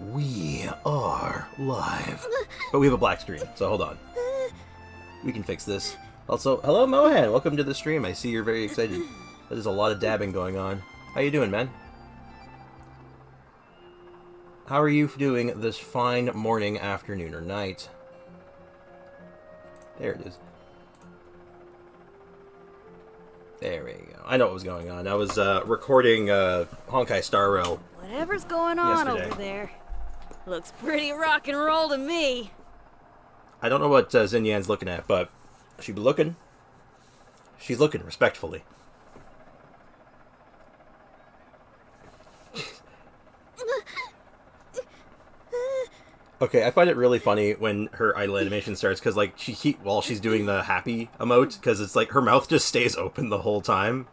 We are live. But we have a black screen, so hold on. We can fix this. Also, hello Mohan, welcome to the stream. I see you're very excited. There's a lot of dabbing going on. How you doing, man? How are you doing this fine morning, afternoon, or night? There it is. There we go. I know what was going on. I was recording Honkai Star Rail. Whatever's going on yesterday. over there. Looks pretty rock and roll to me. I don't know what Xinyan's looking at, but she be looking. She's looking respectfully. Okay, I find it really funny when her idle animation starts, because like while she's doing the happy emote, because it's like her mouth just stays open the whole time,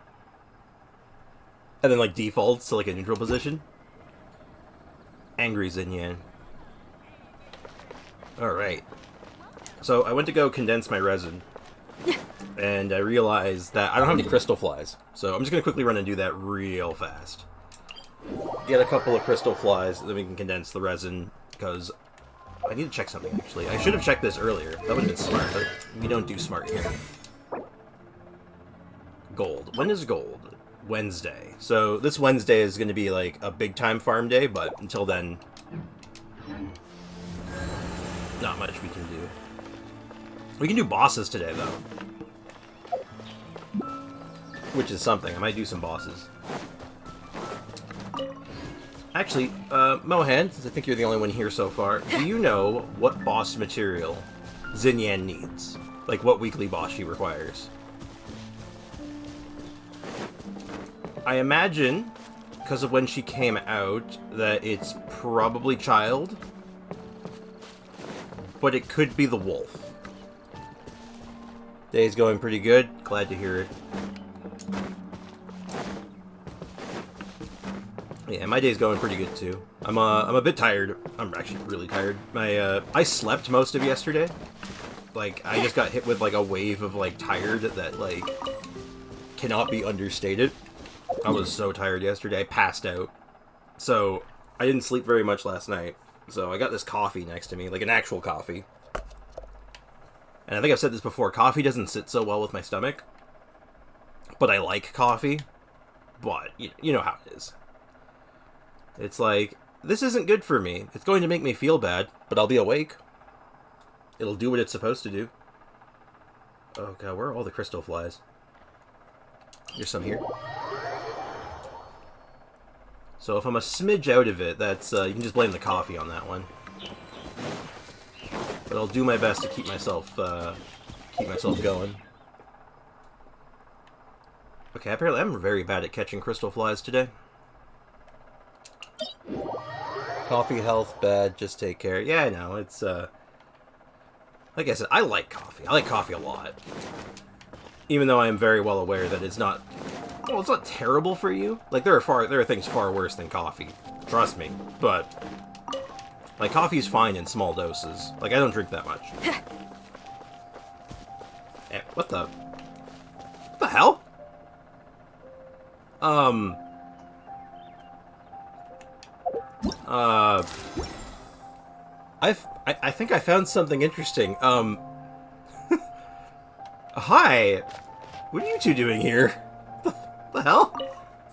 and then like defaults to like a neutral position. Angry Xinyan. Alright. So I went to go condense my resin, and I realized that I don't have any crystal flies. So I'm just going to quickly run and do that real fast. Get a couple of crystal flies, then we can condense the resin, because I need to check something, actually. I should have checked this earlier. That would have been smart, but we don't do smart here. Gold. When is gold? Wednesday. So this Wednesday is going to be like a big time farm day, but until then, not much we can do. We can do bosses today, though. Which is something. I might do some bosses. Actually, Mohan, since I think you're the only one here so far, do you know what boss material Xinyan needs? Like, what weekly boss she requires? I imagine, because of when she came out, that it's probably Child. But it could be the Wolf. Day's going pretty good. Glad to hear it. Yeah, my day's going pretty good too. I'm a bit tired. I'm actually really tired. I slept most of yesterday. Like, I just got hit with like a wave of like tired that like cannot be understated. I was so tired yesterday. I passed out. So I didn't sleep very much last night. So I got this coffee next to me, like an actual coffee. And I think I've said this before, coffee doesn't sit so well with my stomach. But I like coffee. But you know how it is. It's like, this isn't good for me. It's going to make me feel bad, but I'll be awake. It'll do what it's supposed to do. Oh god, where are all the crystal flies? There's some here. So if I'm a smidge out of it, that's you can just blame the coffee on that one. But I'll do my best to keep myself going. Okay, apparently I'm very bad at catching crystal flies today. Coffee health bad, just take care. Yeah, I know, it's like I said, I like coffee. I like coffee a lot. Even though I am very well aware that it's not, well, it's not terrible for you. Like, there are things far worse than coffee. Trust me. But like, coffee's fine in small doses. Like, I don't drink that much. What the hell? I think I found something interesting. Hi! What are you two doing here? The hell?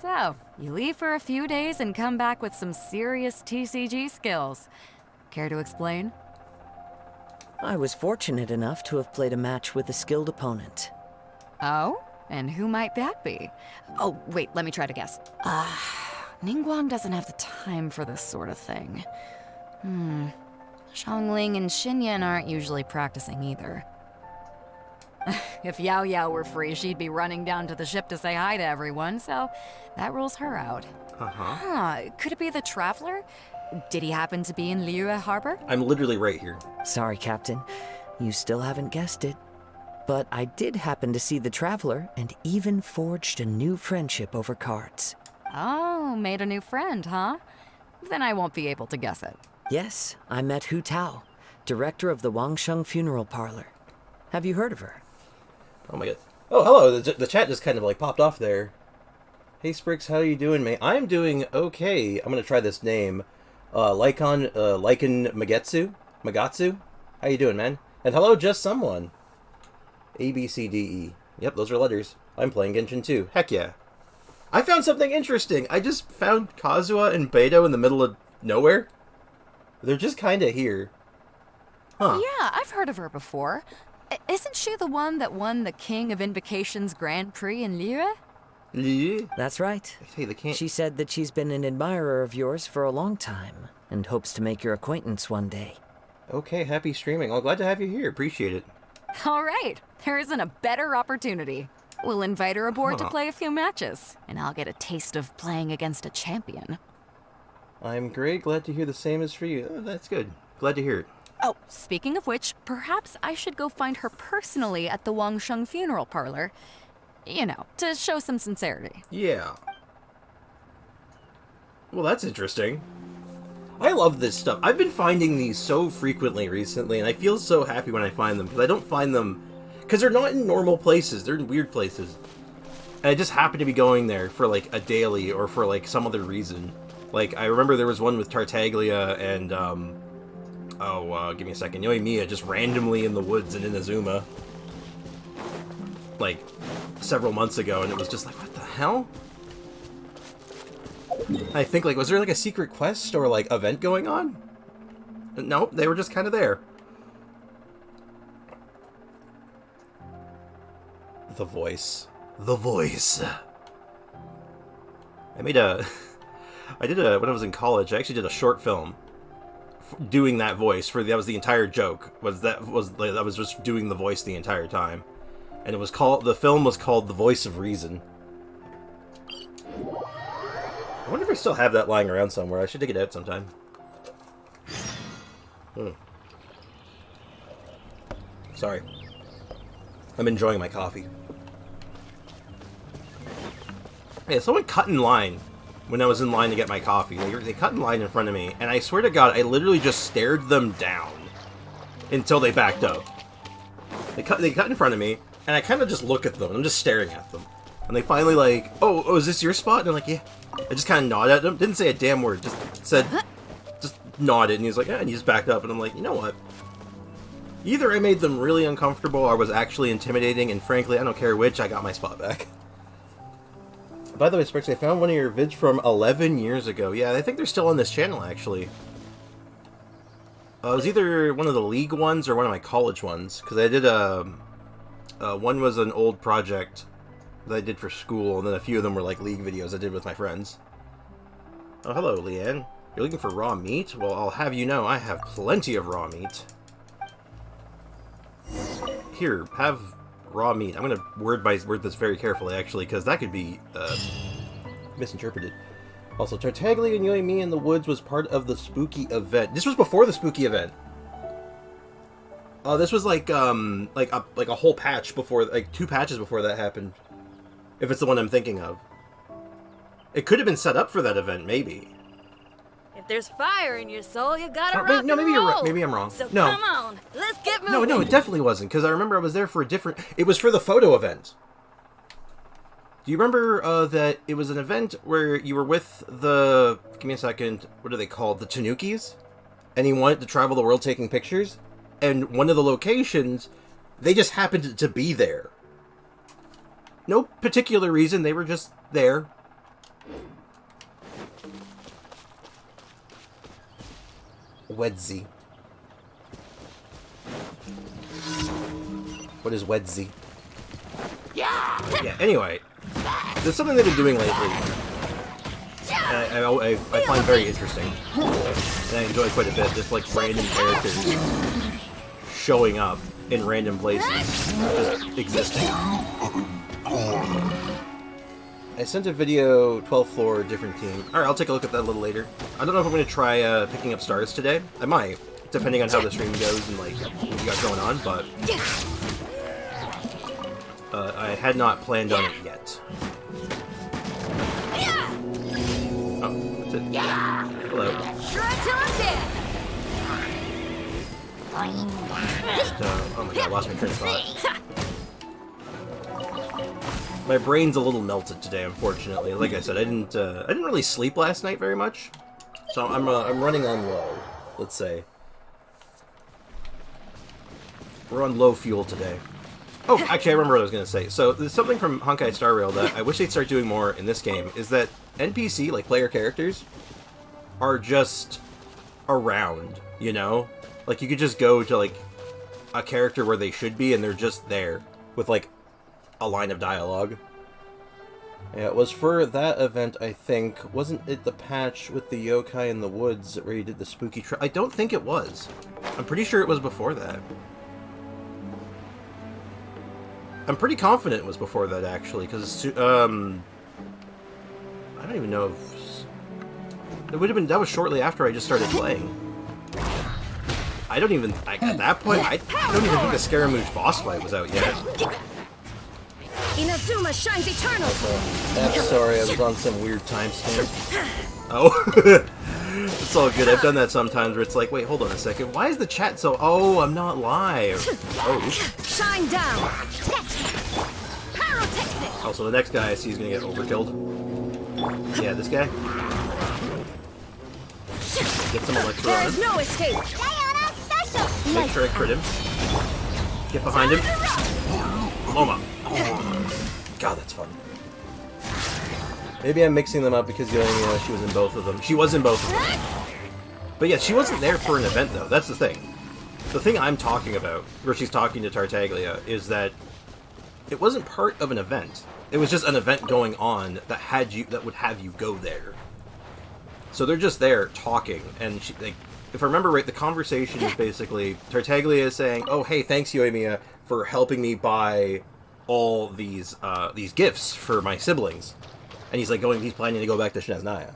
So, you leave for a few days and come back with some serious TCG skills. Care to explain? I was fortunate enough to have played a match with a skilled opponent. Oh? And who might that be? Oh, wait, let me try to guess. Ningguang doesn't have the time for this sort of thing. Xiangling and Xinyan aren't usually practicing either. If Yao Yao were free, she'd be running down to the ship to say hi to everyone, so that rules her out. Could it be the Traveler? Did he happen to be in Liyue Harbor? I'm literally right here. Sorry, Captain. You still haven't guessed it. But I did happen to see the Traveler and even forged a new friendship over cards. Oh, made a new friend, huh? Then I won't be able to guess it. Yes, I met Hu Tao, director of the Wangsheng Funeral Parlor. Have you heard of her? Oh my god. Oh, hello. The chat just kind of like popped off there. Hey Sprix, how you doing, mate? I'm doing okay. I'm gonna try this name. Lycan Magatsu? How you doing, man? And hello, just someone. A, B, C, D, E. Yep, those are letters. I'm playing Genshin too. Heck yeah. I found something interesting. I just found Kazuha and Beidou in the middle of nowhere. They're just kind of here. Huh. Yeah, I've heard of her before. Isn't she the one that won the King of Invocations Grand Prix in Lyra? That's right. Hey, they can't... She said that she's been an admirer of yours for a long time and hopes to make your acquaintance one day. Okay, happy streaming. Well, glad to have you here. Appreciate it. All right, there isn't a better opportunity. We'll invite her aboard to play a few matches, and I'll get a taste of playing against a champion. I'm great. Glad to hear the same as for you. Oh, that's good. Glad to hear it. Oh, speaking of which, perhaps I should go find her personally at the Wangsheng funeral parlor. You know, to show some sincerity. Yeah. Well, that's interesting. I love this stuff. I've been finding these so frequently recently, and I feel so happy when I find them, because I don't find them... Because they're not in normal places, they're in weird places. And I just happen to be going there for, like, a daily, or for, like, some other reason. Like, I remember there was one with Tartaglia and, give me a second. Yoimiya just randomly in the woods in Inazuma. Like, several months ago, and it was just like, what the hell? I think, like, was there, like, a secret quest or, like, event going on? No, they were just kind of there. The voice. The voice. I did when I was in college, I actually did a short film doing that voice that was the entire joke. I was just doing the voice the entire time. And the film was called The Voice of Reason. I wonder if I still have that lying around somewhere. I should dig it out sometime. Sorry. I'm enjoying my coffee. Yeah, someone cut in line when I was in line to get my coffee. They cut in line in front of me, and I swear to God, I literally just stared them down until they backed up. They cut in front of me, and I kind of just look at them, and I'm just staring at them. And they finally like, oh, is this your spot? And I'm like, yeah. I just kind of nodded at them. Didn't say a damn word. Just nodded. And he's like, yeah. And he just backed up. And I'm like, you know what? Either I made them really uncomfortable or was actually intimidating. And frankly, I don't care which. I got my spot back. By the way, Specs, I found one of your vids from 11 years ago. Yeah, I think they're still on this channel, actually. It was either one of the League ones or one of my college ones. Because I did one was an old project that I did for school, and then a few of them were like League videos I did with my friends. Oh, hello, Leanne. You're looking for raw meat? Well, I'll have you know, I have plenty of raw meat. Here, have raw meat. I'm gonna word this very carefully, actually, because that could be misinterpreted. Also, Tartaglia and Yoimiya in the woods was part of the spooky event. This was before the spooky event. This was like a whole patch before, like 2 patches before that happened. If it's the one I'm thinking of. It could have been set up for that event, maybe. If there's fire in your soul, you gotta rock and maybe roll. you're right. Maybe I'm wrong. So no. come on, let's get moving. No, it definitely wasn't, because I remember I was there for a different... It was for the photo event. Do you remember that it was an event where you were with the... Give me a second. What are they called? The Tanukis? And you wanted to travel the world taking pictures? And one of the locations, they just happened to be there. No particular reason, they were just there. Wedzy. What is Wedzy? Yeah, anyway. There's something they've been doing lately. And I find very interesting. And I enjoy quite a bit, just like random characters showing up in random places. Just existing. I sent a video, 12th floor, different team. Alright, I'll take a look at that a little later. I don't know if I'm going to try picking up stars today. I might, depending on how the stream goes and like what you got going on, but I had not planned on it yet. Oh, that's it. Hello. Oh my god, I lost my train of thought. My brain's a little melted today, unfortunately. Like I said, I didn't really sleep last night very much. So I'm running on low, let's say. We're on low fuel today. Oh, actually, I remember what I was going to say. So, there's something from Honkai Star Rail that I wish they'd start doing more in this game, is that NPC, like player characters, are just around, you know? Like, you could just go to, like, a character where they should be, and they're just there, with, like, a line of dialogue. Yeah, it was for that event, I think. Wasn't it the patch with the yokai in the woods where you did the spooky I don't think it was. I'm pretty sure it was before that. I'm pretty confident it was before that, actually, because, I don't even know if... It would have been... That was shortly after I just started playing. I don't even... at that point, I don't even think the Scaramouche boss fight was out yet. Inazuma shines eternal! I'm sorry, I was on some weird timestamp. Oh. It's all good. I've done that sometimes where it's like, wait, hold on a second. Why is the chat so... Oh, I'm not live. Oh. Shine down! Oh, so the next guy I see is going to get overkilled. Yeah, this guy. Get some Electro on him. No escape! Make sure I crit him. Get behind him. Loma. God, that's fun. Maybe I'm mixing them up because she was in both of them. She was in both of them. But yeah, she wasn't there for an event, though. That's the thing. The thing I'm talking about, where she's talking to Tartaglia, is that it wasn't part of an event. It was just an event going on that would have you go there. So they're just there talking, and if I remember right, the conversation is basically Tartaglia is saying, "Oh, hey, thanks, Yoimiya, for helping me buy all these gifts for my siblings." And he's planning to go back to Snezhnaya.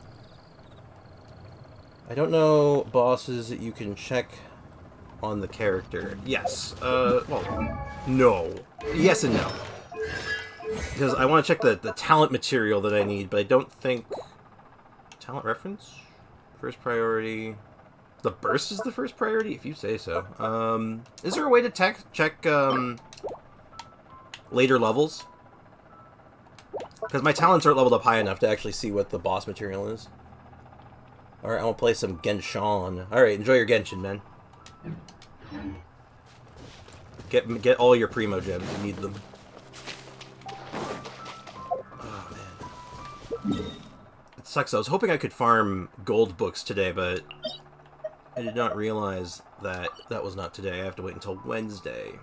I don't know bosses that you can check on the character. Yes. Well, no. Yes and no. Because I want to check the talent material that I need, but I don't think... Talent reference? First priority... The burst is the first priority? If you say so. Is there a way to check later levels? Because my talents aren't leveled up high enough to actually see what the boss material is. Alright, I want to play some Genshin. Alright, enjoy your Genshin, man. Get all your Primo Gems. You need them. Oh, man. It sucks. I was hoping I could farm gold books today, but I did not realize that that was not today. I have to wait until Wednesday.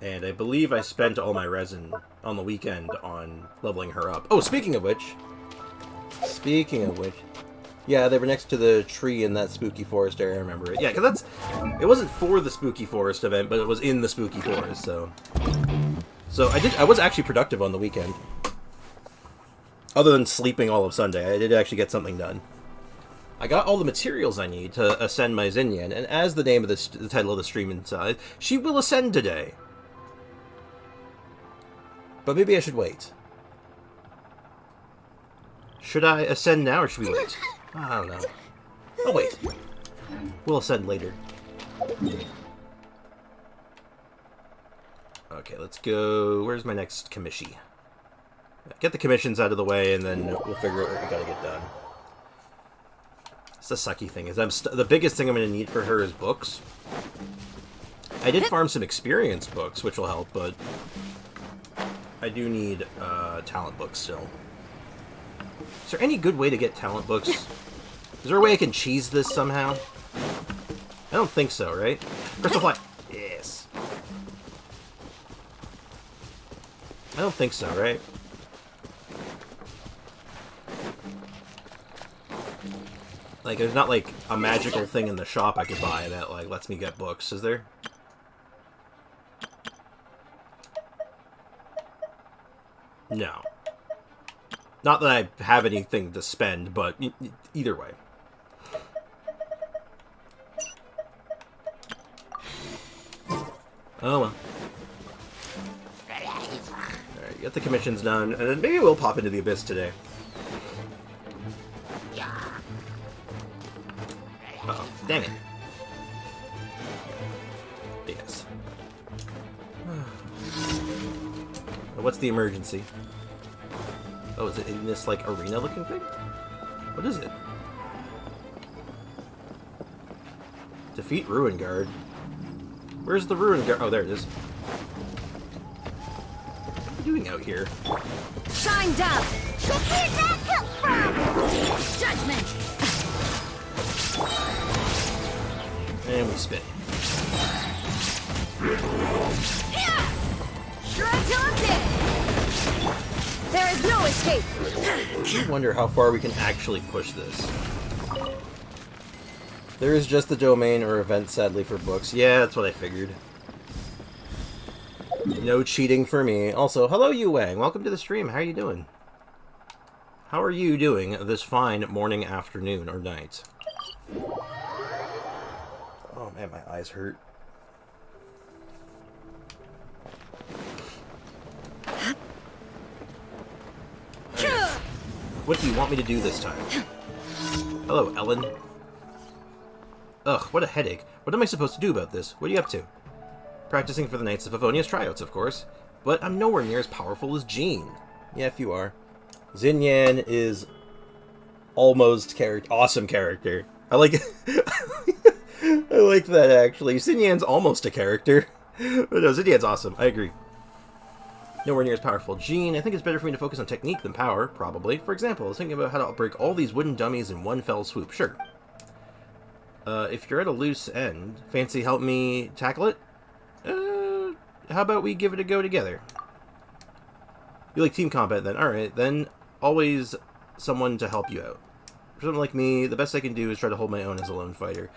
And I believe I spent all my resin on the weekend on leveling her up. Oh, speaking of which... Yeah, they were next to the tree in that spooky forest area, I remember it. Yeah, because it wasn't for the spooky forest event, but it was in the spooky forest, so... So I was actually productive on the weekend. Other than sleeping all of Sunday, I did actually get something done. I got all the materials I need to ascend my Xinyan, and as the name of the title of the stream inside, she will ascend today. But maybe I should wait. Should I ascend now, or should we wait? I don't know. I'll wait. We'll ascend later. Okay, let's go... Where's my next commission? Get the commissions out of the way, and then we'll figure out what we gotta get done. It's the sucky thing, is the biggest thing I'm gonna need for her is books. I did farm some experience books, which will help, but... I do need talent books still. Is there any good way to get talent books? Is there a way I can cheese this somehow? I don't think so, right? Crystal Fly. Yes. I don't think so, right? Like, there's not, like, a magical thing in the shop I could buy that, like, lets me get books, is there? No. Not that I have anything to spend, but either way. Oh well. Alright, get the commissions done, and then maybe we'll pop into the Abyss today. Uh-oh, dang it. Yes. What's the emergency? Oh, is it in this, like, arena-looking thing? What is it? Defeat Ruin Guard. Where's the Ruin Guard? Oh, there it is. What are you doing out here? Shine down! Where'd that come from? Judgment! And we spin. Shred till I'm dead! There is no escape! I wonder how far we can actually push this. There is just the domain or event, sadly, for books. Yeah, that's what I figured. No cheating for me. Also, hello, Yu Wang. Welcome to the stream. How are you doing? How are you doing this fine morning, afternoon, or night? Oh man, my eyes hurt. What do you want me to do this time? Hello, Ellen. Ugh, what a headache. What am I supposed to do about this? What are you up to? Practicing for the Knights of Favonia's tryouts, of course. But I'm nowhere near as powerful as Jean. Yeah, if you are. Xinyan is almost awesome character. I like I like that, actually. Xinyan's almost a character. But no, Xinyan's awesome. I agree. Nowhere near as powerful. Jean, I think it's better for me to focus on technique than power, probably. For example, I was thinking about how to break all these wooden dummies in one fell swoop. Sure. If you're at a loose end, fancy help me tackle it? How about we give it a go together? You like team combat then? Alright, then always someone to help you out. For someone like me, the best I can do is try to hold my own as a lone fighter.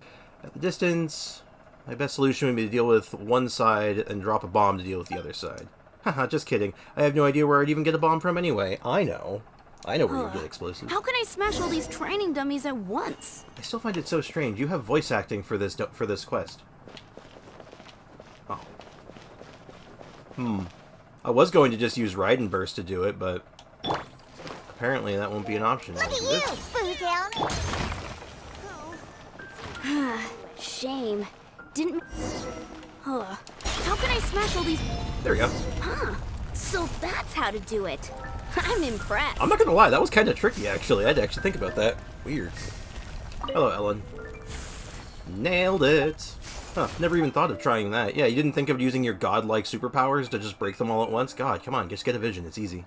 At the distance, my best solution would be to deal with one side and drop a bomb to deal with the other side. Haha, just kidding. I have no idea where I'd even get a bomb from anyway. I know. I know where you get explosives. How can I smash all these training dummies at once? I still find it so strange. You have voice acting for this quest. Oh. I was going to just use Raiden Burst to do it, but apparently that won't be an option. Look at you, Boo Down! Shame. Didn't... How can I smash all these... There we go. Huh. So that's how to do it. I'm impressed. I'm not gonna lie, that was kind of tricky, actually. I had to actually think about that. Weird. Hello, Ellen. Nailed it. Huh, never even thought of trying that. Yeah, you didn't think of using your godlike superpowers to just break them all at once? God, come on, just get a vision. It's easy.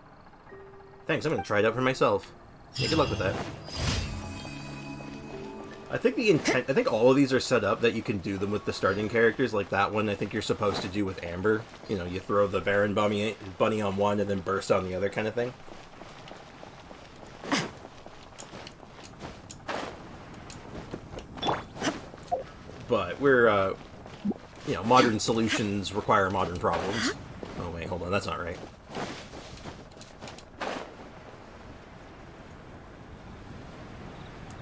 Thanks, I'm gonna try it out for myself. Yeah, good luck with that. I think all of these are set up that you can do them with the starting characters. Like that one, I think you're supposed to do with Amber. You know, you throw the Baron bunny on one and then burst on the other kind of thing. But we're, you know, modern solutions require modern problems. Oh wait, hold on, that's not right.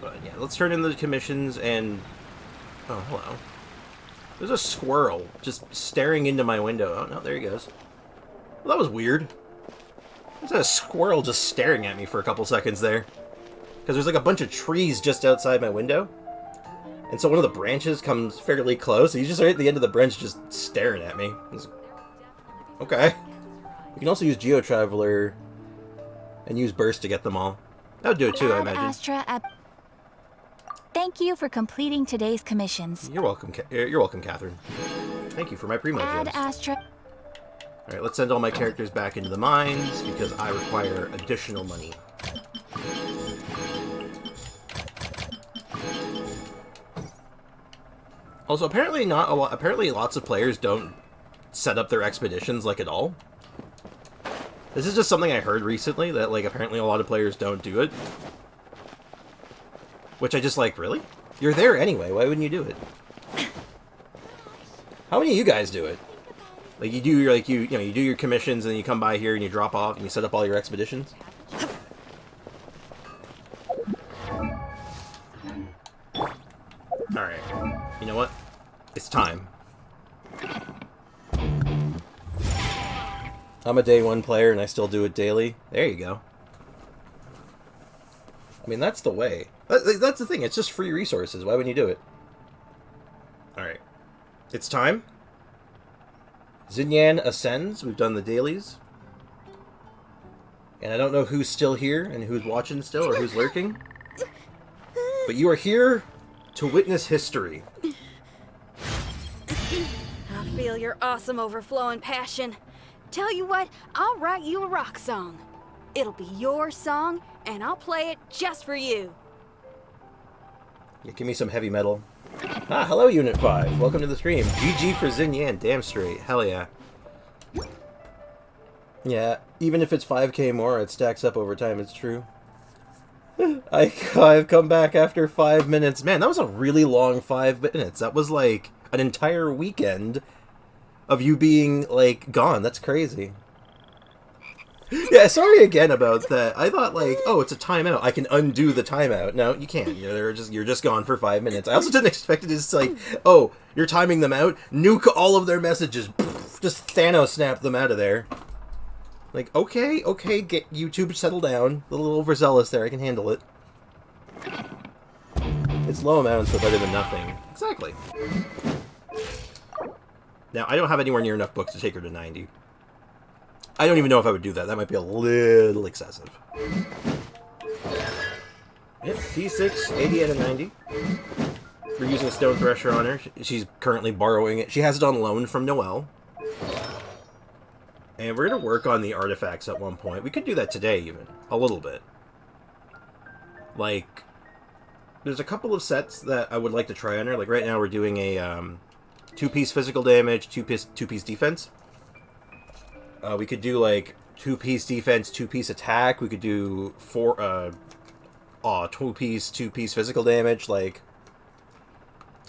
But yeah, let's turn in the commissions and... Oh, hello. There's a squirrel just staring into my window. Oh, no, there he goes. Well, that was weird. There's a squirrel just staring at me for a couple seconds there. Because there's like a bunch of trees just outside my window. And so one of the branches comes fairly close. He's just right at the end of the branch just staring at me. Okay. You can also use Geo Traveler and use Burst to get them all. That would do it too, I imagine. Thank you for completing today's commissions. You're welcome, Catherine. Thank you for my primo Add gems. Astra. Alright, let's send all my characters back into the mines, because I require additional money. Also, apparently lots of players don't set up their expeditions, like, at all. This is just something I heard recently, that, like, apparently a lot of players don't do it. Which I just like, really? You're there anyway, why wouldn't you do it? How many of you guys do it? Like, you do your, like, you know, you do your commissions, and then you come by here and you drop off and you set up all your expeditions? Alright. You know what? It's time. I'm a day one player and I still do it daily. There you go. I mean, that's the way. That's the thing. It's just free resources. Why wouldn't you do it? Alright. It's time. Xinyan ascends. We've done the dailies. And I don't know who's still here and who's watching still or who's lurking. But you are here to witness history. I feel your awesome overflowing passion. Tell you what, I'll write you a rock song. It'll be your song, and I'll play it just for you. Yeah, give me some heavy metal. Ah, hello, Unit 5. Welcome to the stream. GG for Xinyan. Damn straight. Hell yeah. Yeah, even if it's 5k more, it stacks up over time. It's true. I've come back after 5 minutes. Man, that was a really long 5 minutes. That was like an entire weekend of you being, like, gone. That's crazy. Yeah, sorry again about that. I thought, like, oh, it's a timeout. I can undo the timeout. No, you can't. You're just gone for 5 minutes. I also didn't expect it as, like, oh, you're timing them out? Nuke all of their messages. Just Thanos snap them out of there. Like, okay, get YouTube settled down. A little overzealous there. I can handle it. It's low amounts, but better than nothing. Exactly. Now, I don't have anywhere near enough books to take her to 90. I don't even know if I would do that. That might be a little excessive. Yep, P6, 80 out of 90. We're using a Stone Thresher on her. She's currently borrowing it. She has it on loan from Noelle. And we're going to work on the artifacts at one point. We could do that today, even. A little bit. Like, there's a couple of sets that I would like to try on her. Like, right now we're doing a 2-piece physical damage, 2-piece defense. We could do, like, 2-piece defense, 2-piece attack. We could do 2-piece physical damage. Like,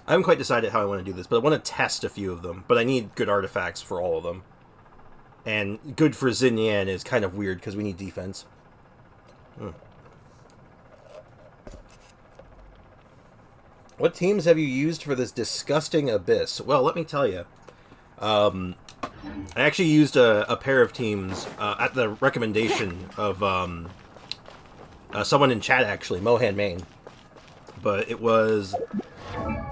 I haven't quite decided how I want to do this, but I want to test a few of them. But I need good artifacts for all of them. And good for Xinyan is kind of weird because we need defense. What teams have you used for this disgusting abyss? Well, let me tell you. I actually used a pair of teams at the recommendation of someone in chat, actually, Mohan Main. But it was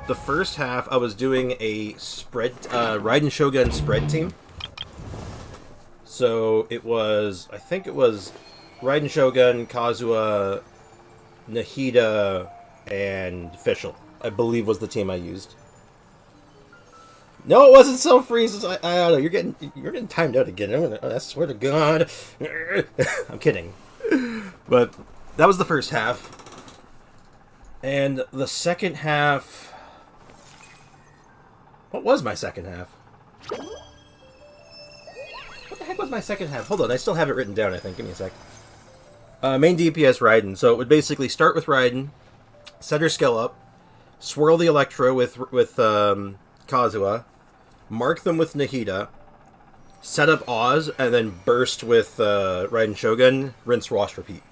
the first half. I was doing a spread Raiden Shogun spread team. So it was, I think it was Raiden Shogun, Kazuha, Nahida, and Fischl, I believe was the team I used. No, it wasn't Self Freeze. I don't know. You're getting timed out again. I swear to God. I'm kidding. But that was the first half. And the second half... What was my second half? What the heck was my second half? Hold on, I still have it written down, I think. Give me a sec. Main DPS Raiden. So it would basically start with Raiden, set her skill up, swirl the Electro with Kazuha, mark them with Nahida, set up Oz, and then burst with Raiden Shogun, rinse, wash, repeat.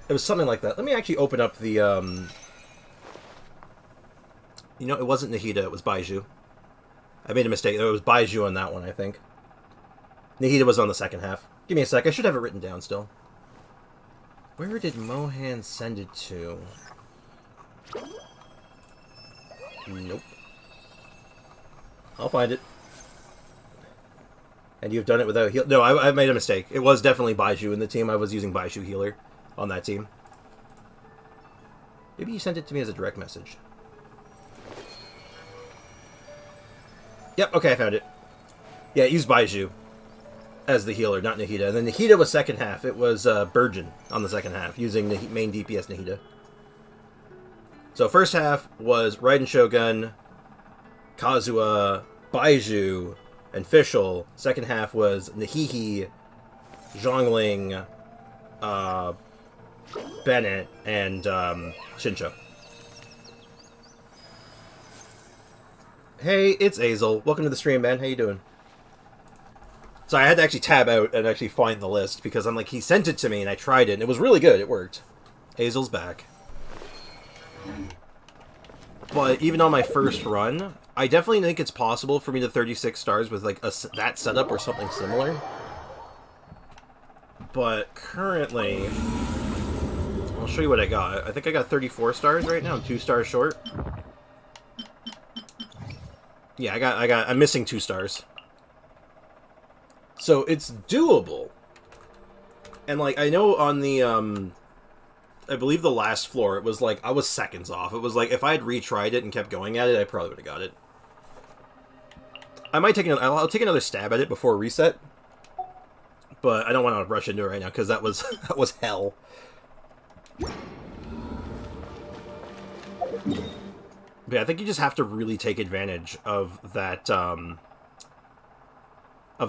It was something like that. Let me actually open up the... You know, it wasn't Nahida, it was Baiju. I made a mistake. It was Baiju on that one, I think. Nahida was on the second half. Give me a sec. I should have it written down still. Where did Mohan send it to? Nope. I'll find it. And you've done it without heal... No, I made a mistake. It was definitely Baiju in the team. I was using Baiju Healer on that team. Maybe you sent it to me as a direct message. Yep, okay, I found it. Yeah, use Baiju as the healer, not Nahida. And then Nahida was second half. It was Burgeon on the second half, using the main DPS Nahida. So first half was Raiden Shogun, Kazuha, Baiju, and Fischl. Second half was Nahihi, Zhongling, Bennett, and Shincho. Hey, it's Azel. Welcome to the stream, man. How you doing? So I had to actually tab out and actually find the list because I'm like, he sent it to me and I tried it and it was really good. It worked. Azel's back. But even on my first run, I definitely think it's possible for me to 36 stars with like that setup or something similar. But currently, I'll show you what I got. I think I got 34 stars right now. I'm 2 stars short. Yeah, I'm missing 2 stars. So it's doable. And like I know on the I believe the last floor, it was like, I was seconds off. It was like, if I had retried it and kept going at it, I probably would have got it. I might take another, I'll take another stab at it before reset. But I don't want to rush into it right now, because that was, that was hell. But yeah, I think you just have to really take advantage of that, of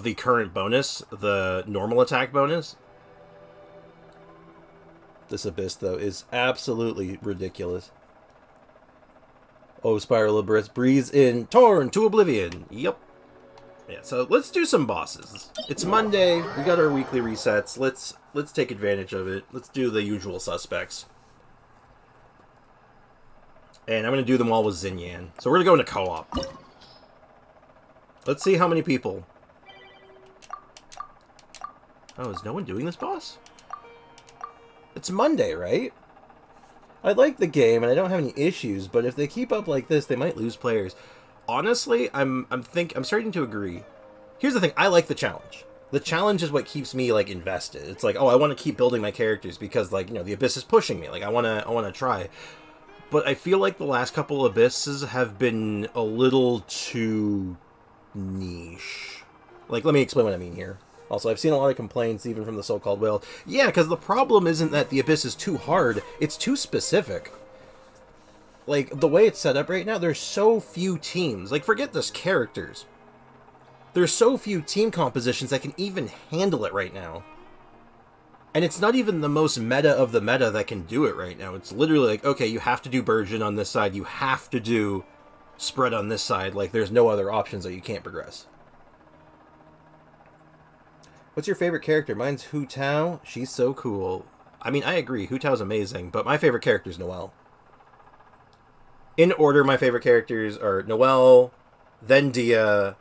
the current bonus, the normal attack bonus. This Abyss, though, is absolutely ridiculous. Oh, Spiral Abyss, breathes in, torn to oblivion. Yep. Yeah, so let's do some bosses. It's Monday, we got our weekly resets, let's take advantage of it. Let's do the usual suspects. And I'm going to do them all with Xinyan. So we're going to go into co-op. Let's see how many people. Oh, is no one doing this boss? It's Monday, right? I like the game and I don't have any issues, but if they keep up like this, they might lose players. Honestly, I'm starting to agree. Here's the thing, I like the challenge. The challenge is what keeps me like invested. It's like, oh, I want to keep building my characters because like, you know, the Abyss is pushing me. Like I want to try. But I feel like the last couple Abysses have been a little too niche. Like, let me explain what I mean here. Also, I've seen a lot of complaints, even from the so-called whale. Yeah, because the problem isn't that the Abyss is too hard, it's too specific. Like, the way it's set up right now, there's so few teams. Like, forget this, characters. There's so few team compositions that can even handle it right now. And it's not even the most meta of the meta that can do it right now. It's literally like, okay, you have to do Burgeon on this side, you have to do Spread on this side. Like, there's no other options that you can't progress. What's your favorite character? Mine's Hu Tao. She's so cool. I mean, I agree, Hu Tao's amazing, but my favorite character is Noelle. In order, my favorite characters are Noelle, then Dia,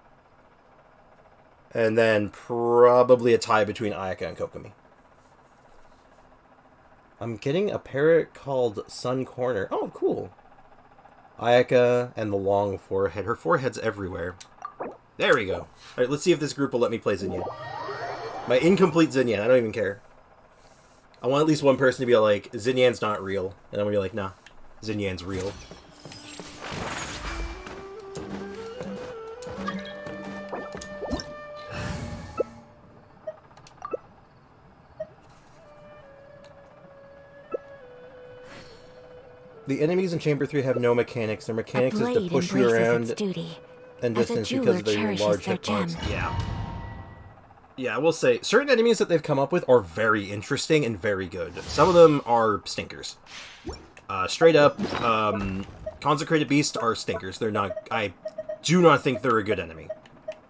and then probably a tie between Ayaka and Kokomi. I'm getting a parrot called Sun Corner. Oh, cool. Ayaka and the long forehead. Her forehead's everywhere. There we go. Alright, let's see if this group will let me play Xinyan. My incomplete Xinyan, I don't even care. I want at least one person to be like, Xinyan's not real. And I'm going to be like, nah, Xinyan's real. The enemies in Chamber 3 have no mechanics. Their mechanics is to push you around and distance because of their large hitbox. Yeah. Yeah, I will say, certain enemies that they've come up with are very interesting and very good. Some of them are stinkers. Straight up, Consecrated Beasts are stinkers. They're not... I do not think they're a good enemy.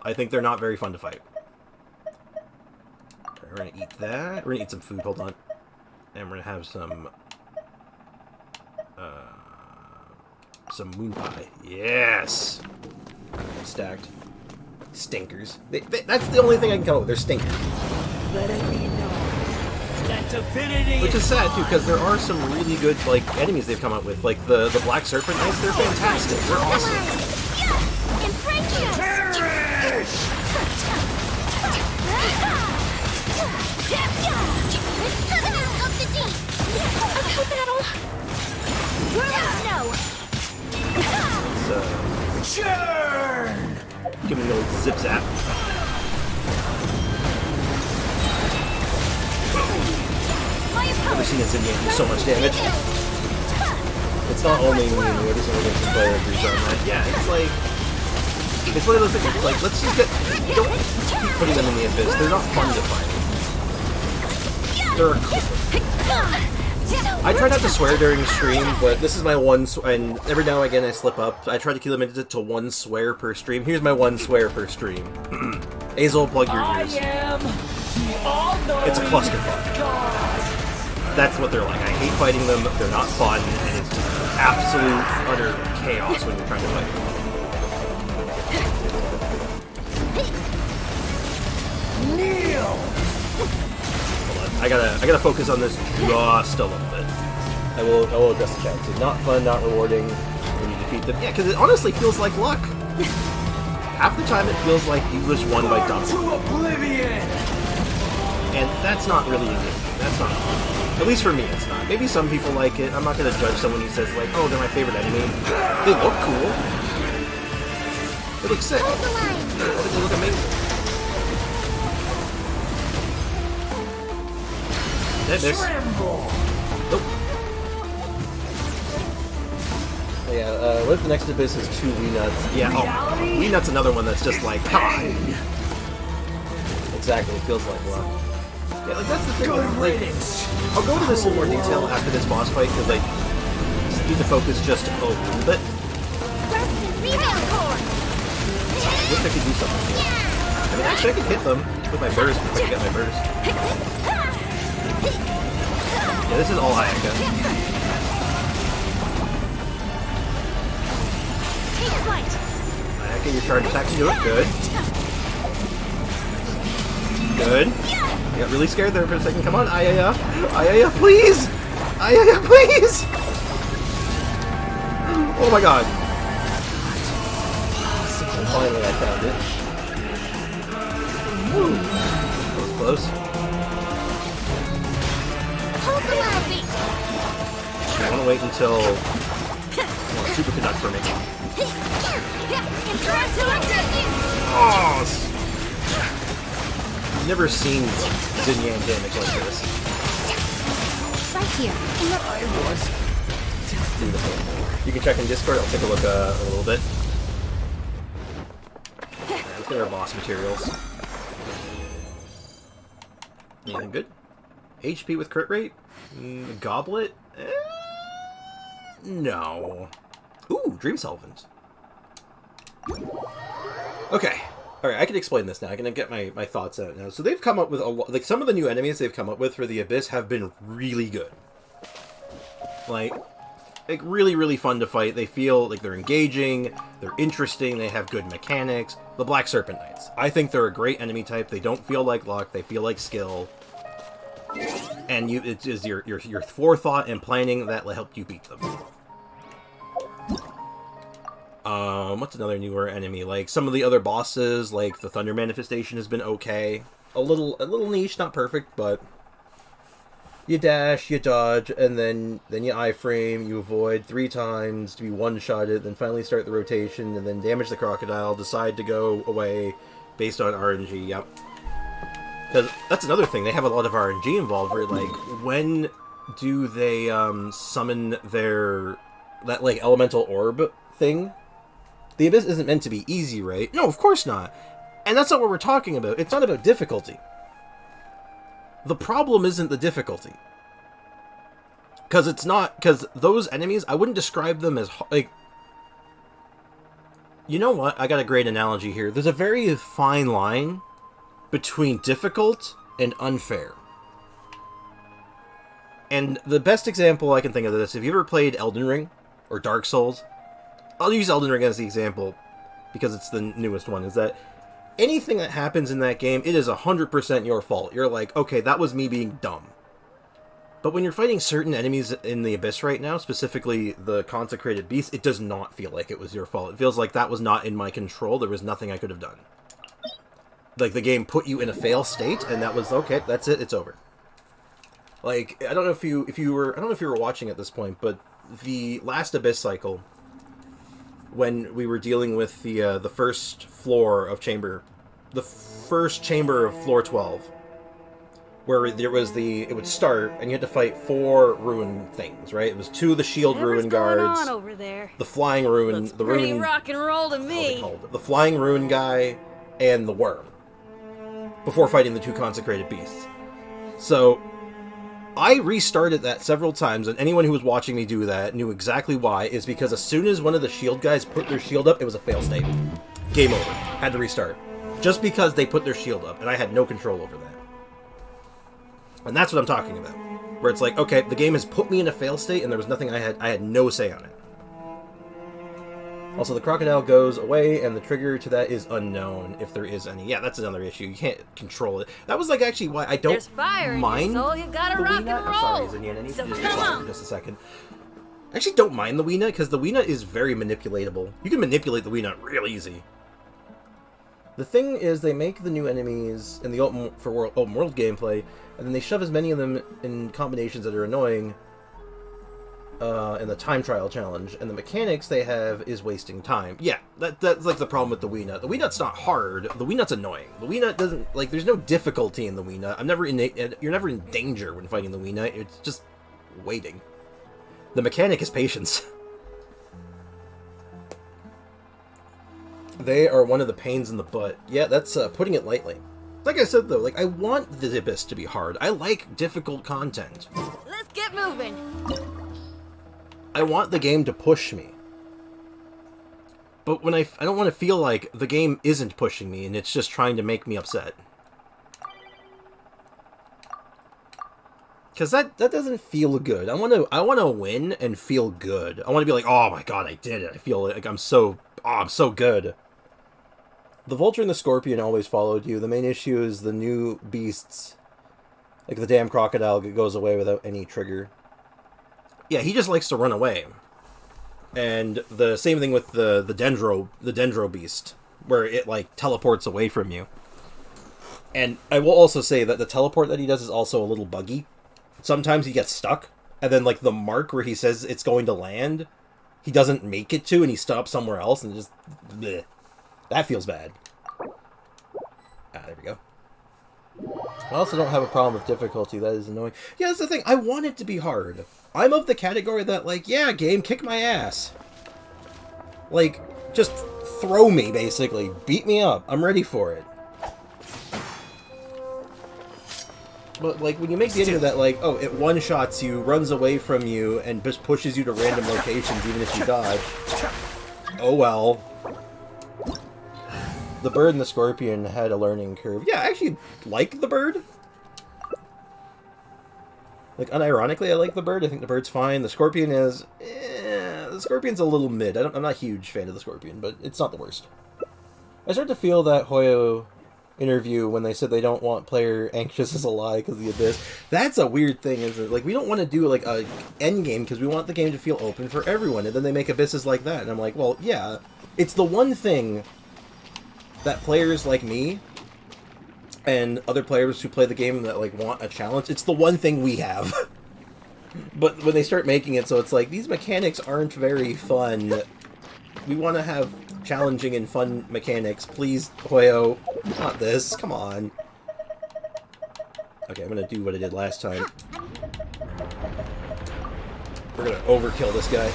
I think they're not very fun to fight. We're gonna eat that. We're gonna eat some food, hold on. And we're gonna have some moon pie. Yes! Stacked. Stinkers. That's the only thing I can come up with. They're stinkers. Let it be known that divinity. Which is sad, too, because there are some really good, like, enemies they've come up with. Like, the Black Serpent Knights, they're fantastic. They're awesome. Churn! Give me a little zip zap. Never seen a Xinyan do so much damage. It's not only me, every single Genshin player agrees on that. Yeah, it's like... It's one of those things, it's like, let's just get... Don't keep putting them in the Abyss. They're not fun to fight. They're cool. I try not to swear during stream, but this is my one and every now and again I slip up. I try to limit it to one swear per stream. Here's my one swear per stream. Azel, plug your ears. It's a clusterfuck. That's what they're like. I hate fighting them, they're not fun, and it's just absolute, utter chaos when you're trying to fight them. Kneel! I gotta focus on this just a little bit. I will address the chat. It's not fun, not rewarding when you defeat them. Yeah, because it honestly feels like luck. Half the time it feels like you just won by dumping. To oblivion! And that's not really a game. That's not fun. At least for me, it's not. Maybe some people like it. I'm not gonna judge someone who says like, oh, they're my favorite enemy. They look cool. They look sick. They look amazing. Nope. Yeah, what if the next abyss is 2 Wii Nuts? Yeah, oh, Wii Nuts another one that's just like, come on. Exactly, it feels like one. Yeah, like that's the thing. Like, I'll go into this in more detail after this boss fight because I need to focus just a little bit. I wish I could do something. I mean, actually, I could hit them with my burst if I could get my burst. Yeah, this is all Ayaka. Ayaka, your charge attack can do it. Good. Good. I got really scared there for a second. Come on, Ayaya. Ayaya, please! Ayaya, please! Oh my god. And finally I found it. Woo. That was close. I want to wait until Super Canuck for me. Oh! I've never seen Xinyan damage like this. Right here. I was You can check in Discord. I'll take a look a little bit. Let's get our boss materials. Anything good? HP with crit rate? Goblet? No. Ooh, Dream Solvent. Okay. Alright, I can explain this now. I'm gonna get my thoughts out now. So they've come up with a lot, like some of the new enemies they've come up with for the Abyss have been really good. Like really, really fun to fight. They feel like they're engaging, they're interesting, they have good mechanics. The Black Serpent Knights. I think they're a great enemy type. They don't feel like luck, they feel like skill. And it is your forethought and planning that will help you beat them. What's another newer enemy? Like some of the other bosses, like the Thunder Manifestation has been okay. A little niche, not perfect, but you dash, you dodge, and then you iframe, you avoid 3 times to be one-shotted, then finally start the rotation, and then damage the crocodile, decide to go away based on RNG, yep. Because that's another thing, they have a lot of RNG involved, where, like, when do they, summon that, like, elemental orb thing? The Abyss isn't meant to be easy, right? No, of course not. And that's not what we're talking about. It's not about difficulty. The problem isn't the difficulty. Because it's not... Because those enemies, I wouldn't describe them as... Like... You know what? I got a great analogy here. There's a very fine line between difficult and unfair. And the best example I can think of this, if you ever played Elden Ring or Dark Souls, I'll use Elden Ring as the example because it's the newest one, is that anything that happens in that game, it is 100% your fault. You're like, okay, that was me being dumb. But when you're fighting certain enemies in the Abyss right now, specifically the Consecrated Beast, it does not feel like it was your fault. It feels like that was not in my control. There was nothing I could have done. Like, the game put you in a fail state, and that was, okay, that's it, it's over. Like, I don't know if you were watching at this point, but the last Abyss cycle, when we were dealing with the first floor of the first chamber of floor 12, where there was it would start, and you had to fight 4 ruin things, right? It was 2 of the shield ruin guards, on over there? the flying ruin, Looks the pretty ruin, rock and roll to me. the flying ruin guy, and the worm, before fighting the 2 consecrated beasts. So I restarted that several times, and anyone who was watching me do that knew exactly why, is because as soon as one of the shield guys put their shield up, it was a fail state. Game over. Had to restart. Just because they put their shield up, and I had no control over that. And that's what I'm talking about. Where it's like, okay, the game has put me in a fail state, and there was nothing I had no say on it. Also, the crocodile goes away, and the trigger to that is unknown, if there is any. Yeah, that's another issue. You can't control it. That was, like, actually why I don't There's fire mind in your soul, you gotta the rock Wii and Nut. roll. I'm sorry, Xinyan, I need So to just come pause on. for just a second. I actually don't mind the Wii Nut, because the Wii Nut is very manipulatable. You can manipulate the Wii Nut real easy. The thing is, they make the new enemies in the open world gameplay, and then they shove as many of them in combinations that are annoying in the time trial challenge, and the mechanics they have is wasting time. Yeah, that's like the problem with the Wii Nut. The Wii Nut's not hard. The Wii Nut's annoying. The Wii Nut doesn't, like, there's no difficulty in the Wii Nut. You're never in danger when fighting the Wii Nut. It's just waiting. The mechanic is patience. They are one of the pains in the butt. Yeah, that's putting it lightly. Like I said, though, like, I want the Abyss to be hard. I like difficult content. Let's get moving. I want the game to push me. But when I don't want to feel like the game isn't pushing me and it's just trying to make me upset. Because that doesn't feel good. I want to win and feel good. I want to be like, oh my god, I did it. I feel like I'm so good. The Vulture and the Scorpion always followed you. The main issue is the new beasts. Like the damn crocodile goes away without any trigger. Yeah, he just likes to run away. And the same thing with the Dendro beast, where it like teleports away from you. And I will also say that the teleport that he does is also a little buggy. Sometimes he gets stuck, and then like the mark where he says it's going to land, he doesn't make it to, and he stops somewhere else, and just bleh. That feels bad. There we go. I also don't have a problem with difficulty. That is annoying. Yeah, that's the thing. I want it to be hard. I'm of the category that, like, yeah, game, kick my ass. Like, just throw me, basically. Beat me up. I'm ready for it. But, like, when you make the idea that, like, oh, it one-shots you, runs away from you, and just pushes you to random locations even if you dodge. Oh, well. The bird and the scorpion had a learning curve. Yeah, I actually like the bird. Like, unironically, I like the bird. I think the bird's fine. The scorpion is... the scorpion's a little mid. I'm not a huge fan of the scorpion, but it's not the worst. I start to feel that Hoyo interview when they said they don't want player anxious as a lie because of the Abyss. That's a weird thing, isn't it? Like, we don't want to do, like, a endgame because we want the game to feel open for everyone, and then they make Abysses like that. And I'm like, well, yeah. It's the one thing that players like me and other players who play the game that like want a challenge, it's the one thing we have. But when they start making it so it's like, these mechanics aren't very fun. We want to have challenging and fun mechanics. Please, Hoyo, not this. Come on. Okay, I'm going to do what I did last time. We're going to overkill this guy.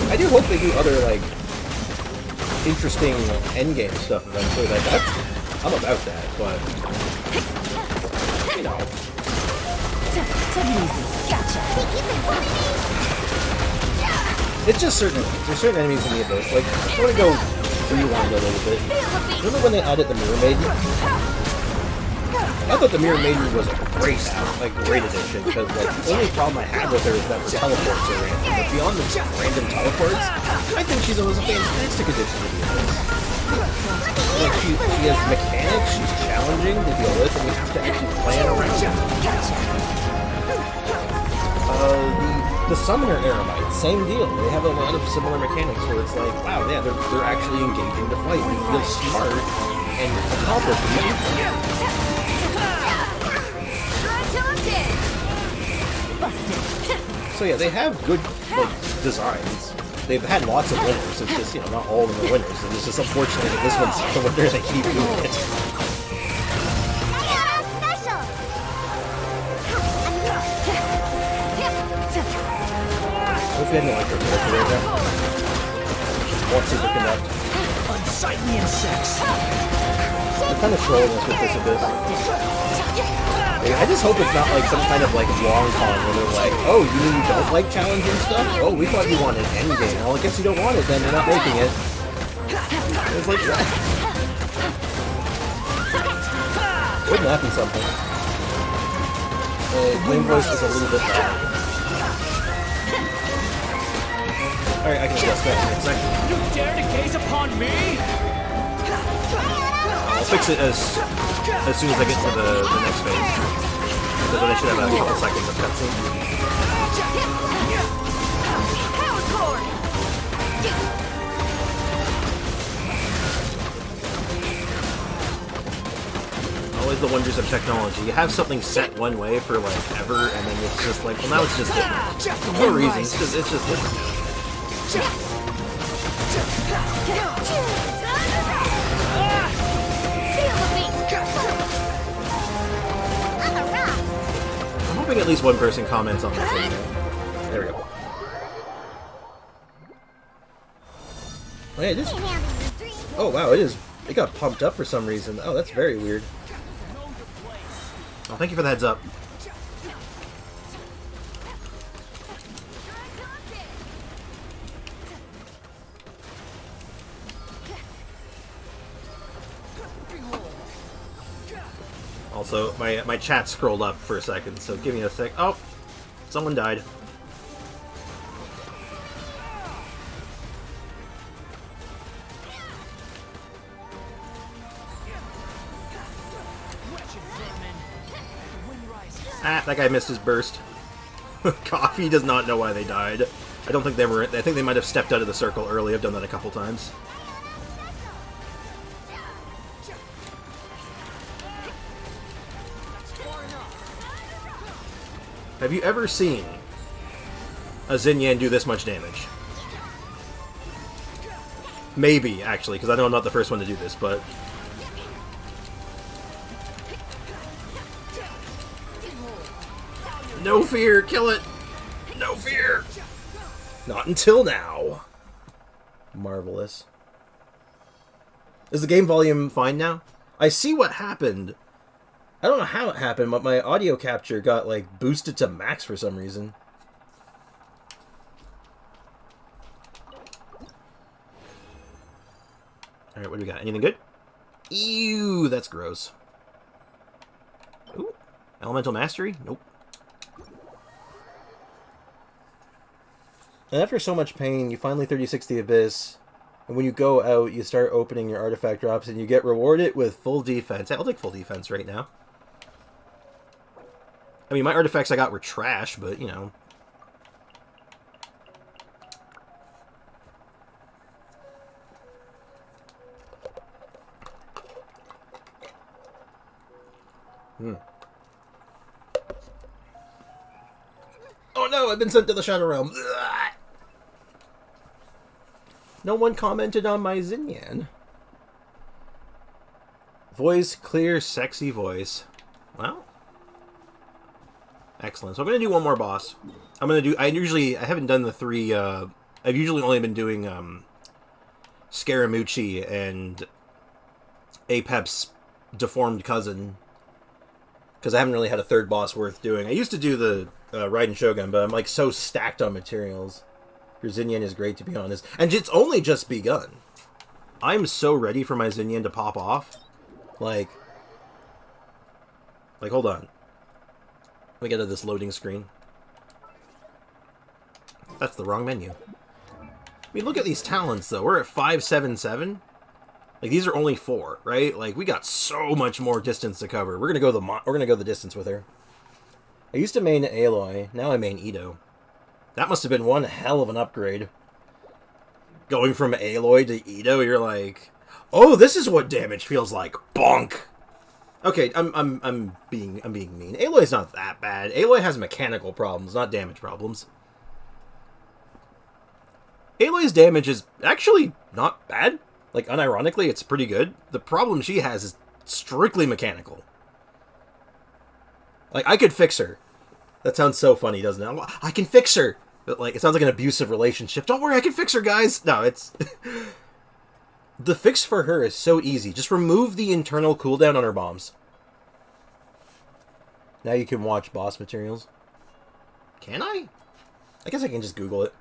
I do hope they do other, like, interesting endgame stuff eventually. Like, I'm about that, but, you know. It's just there's certain enemies in the Abyss. Like, I want to go rewind a little bit. Remember when they added the Mirror Maiden? I thought the Mirror Maiden was a great addition, because like the only problem I had with her is that the teleports are random. But beyond the random teleports, I think she's always a fantastic addition to the Abyss. Like, she has mechanics, she's challenging to deal with, and we have to actually plan around it. The Summoner Eremites, same deal. They have a lot of similar mechanics where it's like, wow, yeah, they're actually engaging to fight. They feel smart and accomplished. So yeah, they have good like designs. They've had lots of winners. It's just, you know, not all of them are winners. And it's just unfortunate that this one's the winner. They keep doing it. What if we had no electric character right now? Or super connect. Unsightly insects. They're kind of trolling us with this Abyss. I just hope it's not like some kind of like long con where they're like, oh, you mean you don't like challenging stuff? Oh, we thought you wanted endgame. Well, I guess you don't want it then, you're not making it. It's like, wouldn't that be something? Flame voice is a little bit loud. Alright, I can adjust that in a second. You dare to gaze upon me? I'll fix it as soon as I get to the next phase. Because then I should have a couple seconds of cutscene. Always the wonders of technology. You have something set one way for like ever, and then it's just like, well, now it's just different. For no reason. It's just different. I'm hoping at least one person comments on this anyway. There we go. Oh, yeah, it is. Oh wow, it is. It got pumped up for some reason. Oh, that's very weird. Oh, thank you for the heads up. Also, my chat scrolled up for a second, so give me a sec. Oh, someone died. Ah, that guy missed his burst. Coffee does not know why they died. I don't think they were. I think they might have stepped out of the circle early. I've done that a couple times. Have you ever seen a Xinyan do this much damage? Maybe, actually, because I know I'm not the first one to do this, but... No fear, kill it! No fear! Not until now. Marvelous. Is the game volume fine now? I see what happened. I don't know how it happened, but my audio capture got, like, boosted to max for some reason. Alright, what do we got? Anything good? Ew, that's gross. Ooh, Elemental Mastery? Nope. And after so much pain, you finally 36 the Abyss, and when you go out, you start opening your artifact drops, and you get rewarded with full defense. I'll take full defense right now. I mean, my artifacts I got were trash, but, you know. Oh no, I've been sent to the Shadow Realm. Ugh. No one commented on my Xinyan. Voice, clear, sexy voice. Well. Excellent. So I'm going to do one more boss. I'm going to do... I haven't done the three... I've usually only been doing Scaramucci and Apep's deformed cousin. Because I haven't really had a third boss worth doing. I used to do the Raiden Shogun, but I'm like so stacked on materials. Your Xinyan is great, to be honest. And it's only just begun. I'm so ready for my Xinyan to pop off. Like, hold on. Let me get to this loading screen. That's the wrong menu. I mean, look at these talents, though. We're at 577. Like, these are only 4, right? Like, we got so much more distance to cover. We're gonna go the distance with her. I used to main Aloy. Now I main Ito. That must have been one hell of an upgrade. Going from Aloy to Ito, you're like, oh, this is what damage feels like. Bonk. Okay, I'm being mean. Aloy's not that bad. Aloy has mechanical problems, not damage problems. Aloy's damage is actually not bad. Like, unironically, it's pretty good. The problem she has is strictly mechanical. Like, I could fix her. That sounds so funny, doesn't it? I can fix her! But, like, it sounds like an abusive relationship. Don't worry, I can fix her, guys! No, it's... The fix for her is so easy. Just remove the internal cooldown on her bombs. Now you can watch boss materials. Can I? I guess I can just Google it.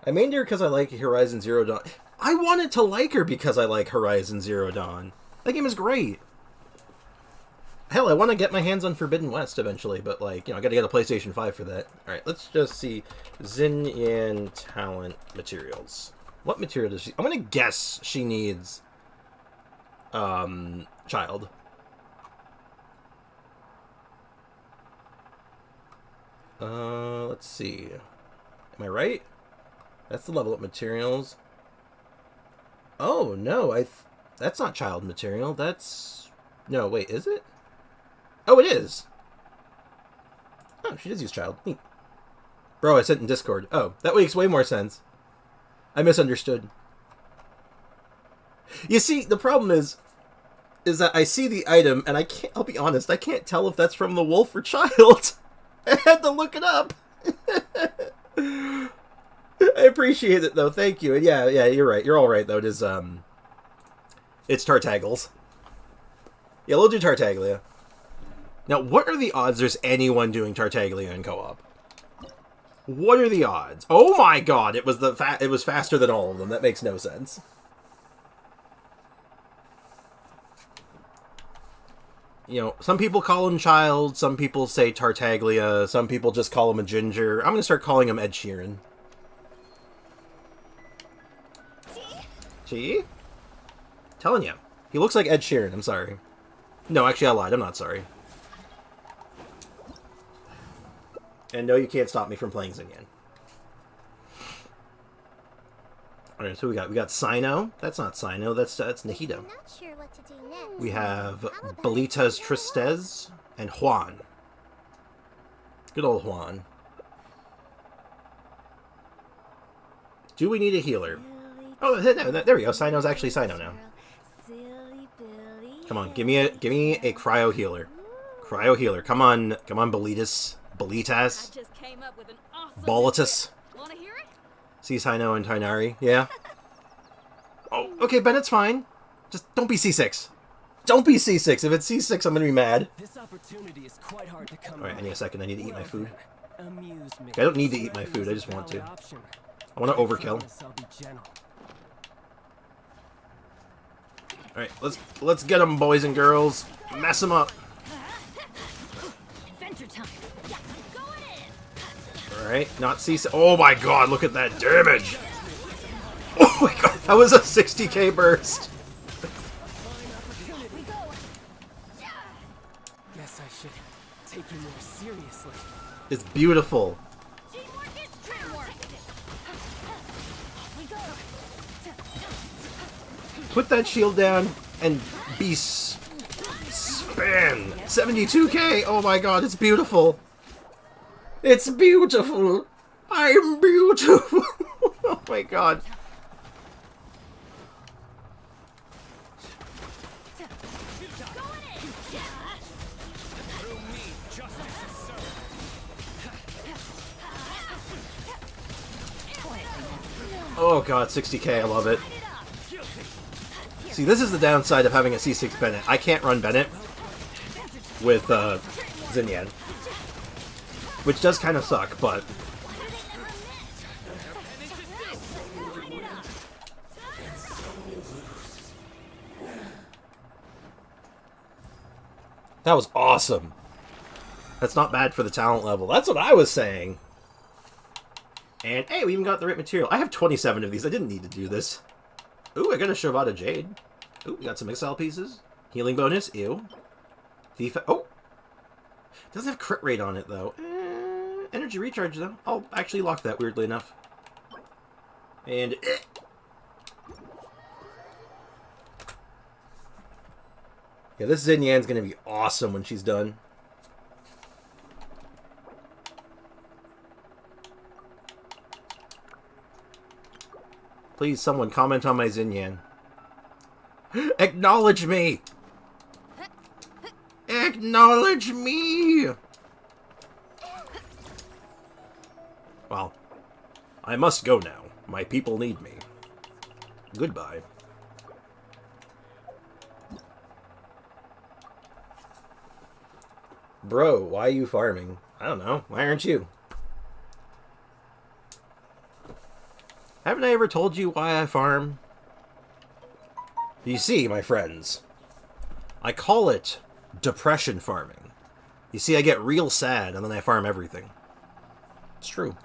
I mained her because I like Horizon Zero Dawn. I wanted to like her because I like Horizon Zero Dawn. That game is great. Hell, I want to get my hands on Forbidden West eventually, but, like, you know, I gotta get a PlayStation 5 for that. Alright, let's just see. Xinyan talent materials. What material does she... I'm gonna guess she needs... child. Let's see. Am I right? That's the level up materials. Oh, no, that's not child material. That's... No, wait, is it? Oh, it is! Oh, she does use child. Neat. Bro, I sent in Discord. Oh, that makes way more sense. I misunderstood. You see, the problem is that I see the item, and I'll be honest, I can't tell if that's from the wolf or child. I had to look it up. I appreciate it, though. Thank you. And yeah, you're right. You're all right, though. It is, it's Tartaggles. Yeah, we'll do Tartaglia. Now, what are the odds there's anyone doing Tartaglia in co-op? What are the odds? Oh my god, it was it was faster than all of them. That makes no sense. You know, some people call him Child, some people say Tartaglia, some people just call him a Ginger. I'm gonna start calling him Ed Sheeran. See? Telling you. He looks like Ed Sheeran, I'm sorry. No, actually I lied, I'm not sorry. And no, you can't stop me from playing Xinyan. Alright, so we got Sino. That's not Sino, that's Nahida. I'm not sure what to do next. We have Belita's Tristez and Juan. Good old Juan. Do we need a healer? Oh, no, there we go. Sino's actually Sino now. Come on, give me a cryo healer. Cryo healer. Come on, Belitas. Belitas. Bolitas. Wanna hear it? See Sino and Tainari. Yeah. Oh, okay, Bennett's fine. Just don't be C6. Don't be C6. If it's C6, I'm gonna be mad. This opportunity is quite hard to come. Alright, I need a second. I need to eat my food. Amusement. I don't need to eat my food. I just want to. I want to overkill. Alright, let's get them, boys and girls. Mess them up. Adventure time. Alright, not C6. Oh my god, look at that damage. Oh my god, that was a 60k burst. Guess I should take you more seriously. It's beautiful. Put that shield down and be spam. 72k. Oh my god, it's beautiful. It's beautiful. I'm beautiful. Oh my god. Oh god, 60k, I love it. See, this is the downside of having a C6 Bennett. I can't run Bennett with Xinyan. Which does kind of suck, but... That was awesome. That's not bad for the talent level. That's what I was saying. And, hey, we even got the right material. I have 27 of these. I didn't need to do this. Ooh, I got a Shavada Jade. Ooh, we got some Exile pieces. Healing bonus. Ew. Oh! Doesn't have crit rate on it, though. Energy recharge, though. I'll actually lock that, weirdly enough. And... Yeah, this Xinyan's gonna be awesome when she's done. Please, someone comment on my Xinyan. Acknowledge me! Acknowledge me! Well, I must go now. My people need me. Goodbye. Bro, why are you farming? I don't know. Why aren't you? Haven't I ever told you why I farm? You see, my friends, I call it depression farming. You see, I get real sad and then I farm everything. It's true.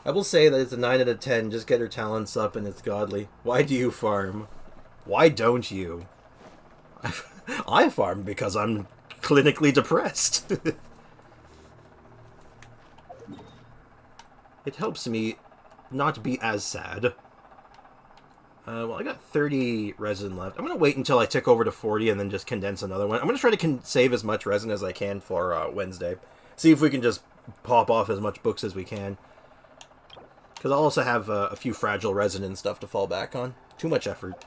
I will say that it's a 9 out of 10. Just get her talents up and it's godly. Why do you farm? Why don't you? I farm because I'm clinically depressed. It helps me not be as sad. Well, I got 30 resin left. I'm going to wait until I tick over to 40 and then just condense another one. I'm going to try to save as much resin as I can for Wednesday. See if we can just pop off as much books as we can. Because I'll also have a few fragile resin and stuff to fall back on. Too much effort.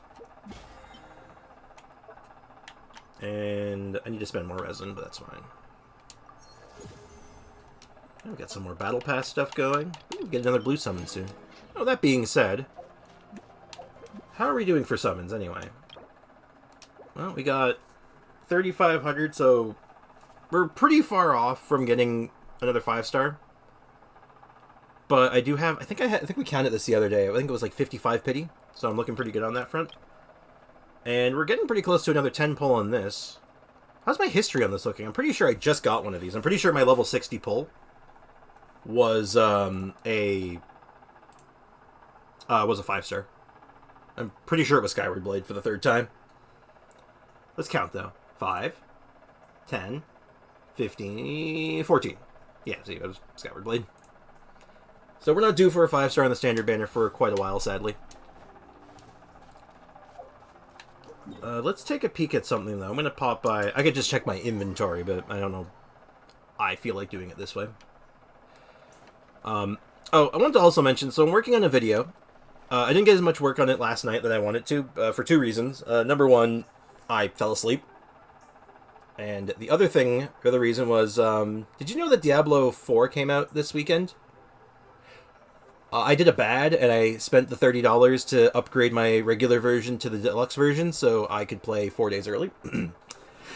And I need to spend more resin, but that's fine. We got some more Battle Pass stuff going. We'll get another blue summon soon. Oh, that being said... How are we doing for summons, anyway? Well, we got 3,500, so we're pretty far off from getting another 5-star. But I do have... I think we counted this the other day. I think it was like 55 pity, so I'm looking pretty good on that front. And we're getting pretty close to another 10 pull on this. How's my history on this looking? I'm pretty sure I just got one of these. I'm pretty sure my level 60 pull was a 5-star. I'm pretty sure it was Skyward Blade for the 3rd time. Let's count, though. 5, 10, 15, 14. Yeah, see, it was Skyward Blade. So we're not due for a 5-star on the standard banner for quite a while, sadly. Let's take a peek at something, though. I'm going to pop by... I could just check my inventory, but I don't know. I feel like doing it this way. Oh, I wanted to also mention, so I'm working on a video. I didn't get as much work on it last night that I wanted to, for 2 reasons. Number one, I fell asleep. And the other reason was, did you know that Diablo 4 came out this weekend? I did a bad, and I spent the $30 to upgrade my regular version to the deluxe version, so I could play 4 days early.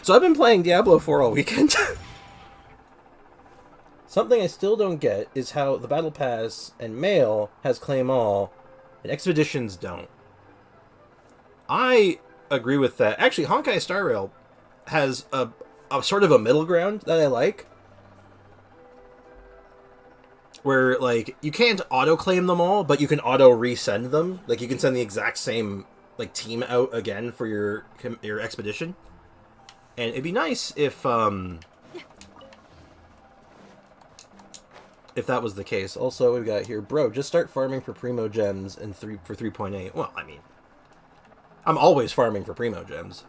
So I've been playing Diablo 4 all weekend. Something I still don't get is how the Battle Pass and Mail has Claim All, and Expeditions don't. I agree with that. Actually, Honkai Star Rail has a sort of a middle ground that I like. Where, like, you can't auto-claim them all, but you can auto-resend them. Like, you can send the exact same, like, team out again for your expedition. And it'd be nice if that was the case. Also, we've got here, bro, just start farming for Primo Gems and for 3.8. Well, I mean, I'm always farming for Primo Gems.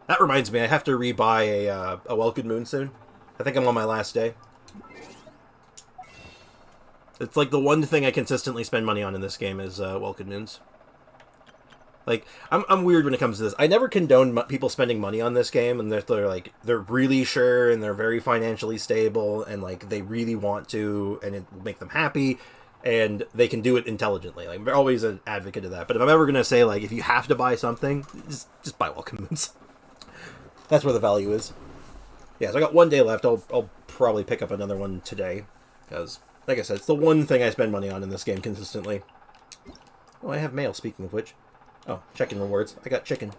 That reminds me, I have to rebuy a Welcome Moon soon. I think I'm on my last day. It's like the one thing I consistently spend money on in this game is Welcome Moons. Like, I'm weird when it comes to this. I never condone people spending money on this game, and they're really sure, and they're very financially stable, and like they really want to, and it will make them happy, and they can do it intelligently. Like, I'm always an advocate of that. But if I'm ever gonna say, like, if you have to buy something, just buy Welcome Moons. That's where the value is. Yeah, so I got 1 day left. I'll probably pick up another one today, because, like I said, it's the one thing I spend money on in this game consistently. Oh, I have mail, speaking of which. Oh, chicken rewards. I got chicken.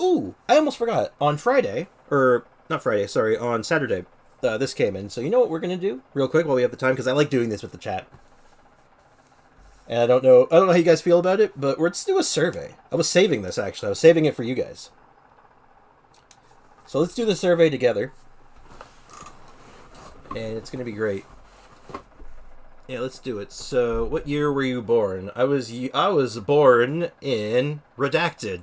Ooh, I almost forgot. On Friday, or not Friday, sorry, on Saturday, this came in. So you know what we're going to do real quick while we have the time? Because I like doing this with the chat. And I don't know how you guys feel about it, but let's do a survey. I was saving this, actually. I was saving it for you guys. So let's do the survey together. And it's going to be great. Yeah, let's do it. So, what year were you born? I was born in Redacted.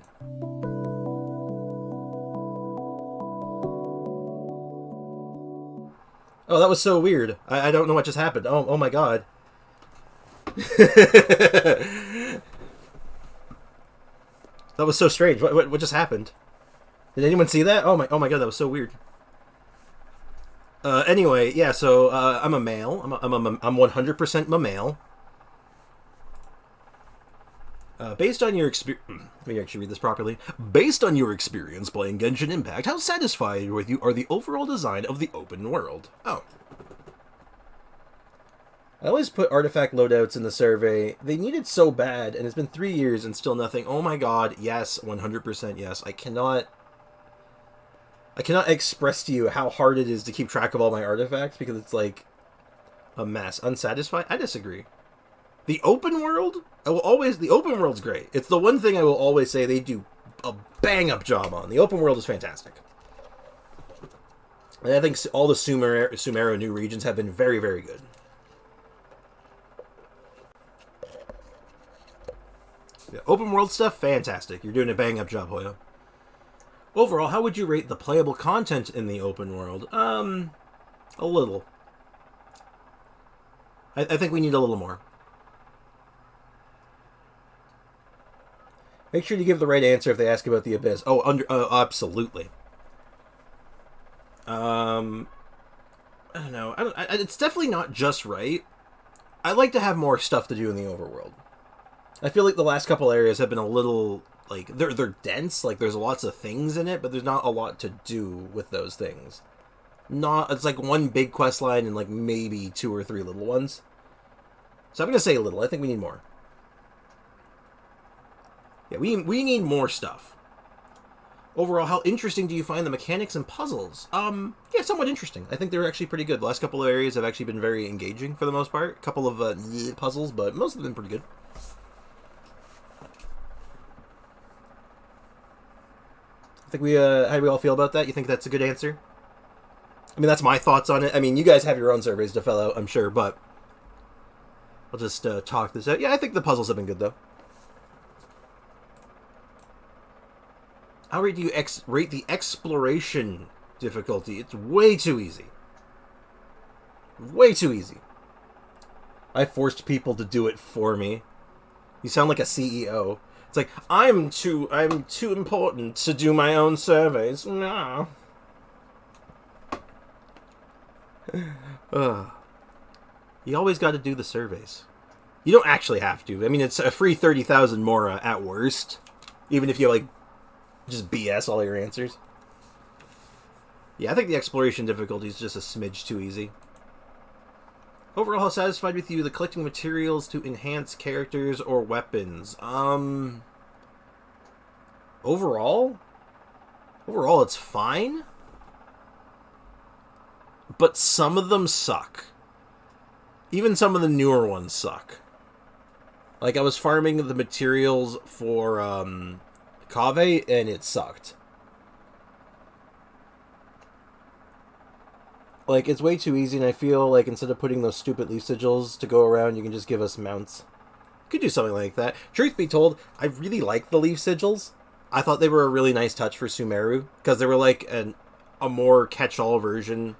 Oh, that was so weird. I don't know what just happened. Oh my god. That was so strange. What just happened? Did anyone see that? Oh my god, that was so weird. Anyway, yeah, so, I'm a male. I'm 100% a male. Based on your experience... Let me actually read this properly. Based on your experience playing Genshin Impact, how satisfied with you are the overall design of the open world? Oh. I always put artifact loadouts in the survey. They need it so bad, and it's been 3 years and still nothing. Oh my god, yes, 100% yes. I cannot express to you how hard it is to keep track of all my artifacts, because it's like a mess. Unsatisfied? I disagree. The open world? The open world's great. It's the one thing I will always say they do a bang-up job on. The open world is fantastic. And I think all the Sumeru new regions have been very, very good. open world stuff, fantastic. You're doing a bang-up job, Hoya. Overall, how would you rate the playable content in the open world? A little. I think we need a little more. Make sure to give the right answer if they ask about the Abyss. Oh, absolutely. I don't know. It's definitely not just right. I'd like to have more stuff to do in the overworld. I feel like the last couple areas have been a little, like, they're dense. Like, there's lots of things in it, but there's not a lot to do with those things. It's like one big quest line and, like, maybe 2 or 3 little ones. So I'm going to say a little. I think we need more. Yeah, we need more stuff. Overall, how interesting do you find the mechanics and puzzles? Yeah, somewhat interesting. I think they're actually pretty good. The last couple of areas have actually been very engaging for the most part. A couple of puzzles, but most of them pretty good. I think how do we all feel about that? You think that's a good answer? I mean, that's my thoughts on it. I mean, you guys have your own surveys to fill out, I'm sure, but I'll just talk this out. Yeah, I think the puzzles have been good, though. How do you rate the exploration difficulty? It's way too easy. Way too easy. I forced people to do it for me. You sound like a CEO. It's like, I'm too important to do my own surveys. No. You always got to do the surveys. You don't actually have to. I mean, it's a free 30,000 Mora at worst. Even if you, like, just BS all your answers. Yeah, I think the exploration difficulty is just a smidge too easy. Overall, how satisfied with you the collecting materials to enhance characters or weapons? Overall, it's fine. But some of them suck. Even some of the newer ones suck. Like, I was farming the materials for, Kave, and it sucked. Like, it's way too easy, and I feel like instead of putting those stupid leaf sigils to go around, you can just give us mounts. Could do something like that. Truth be told, I really like the leaf sigils. I thought they were a really nice touch for Sumeru, because they were like a more catch-all version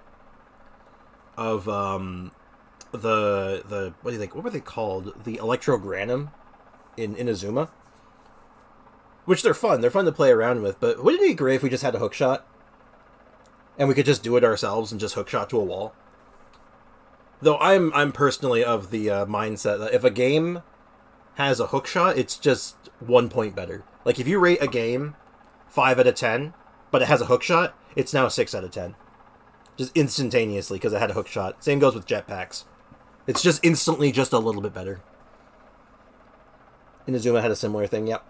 of what were they called? The Electrogranum in Inazuma. Which they're fun. They're fun to play around with, but wouldn't it be great if we just had a hookshot? And we could just do it ourselves and just hookshot to a wall? Though I'm personally of the mindset that if a game has a hookshot, it's just 1 point better. Like, if you rate a game 5 out of 10, but it has a hookshot, it's now a 6 out of 10. Just instantaneously, because it had a hookshot. Same goes with jetpacks. It's just instantly just a little bit better. Inazuma had a similar thing, yep.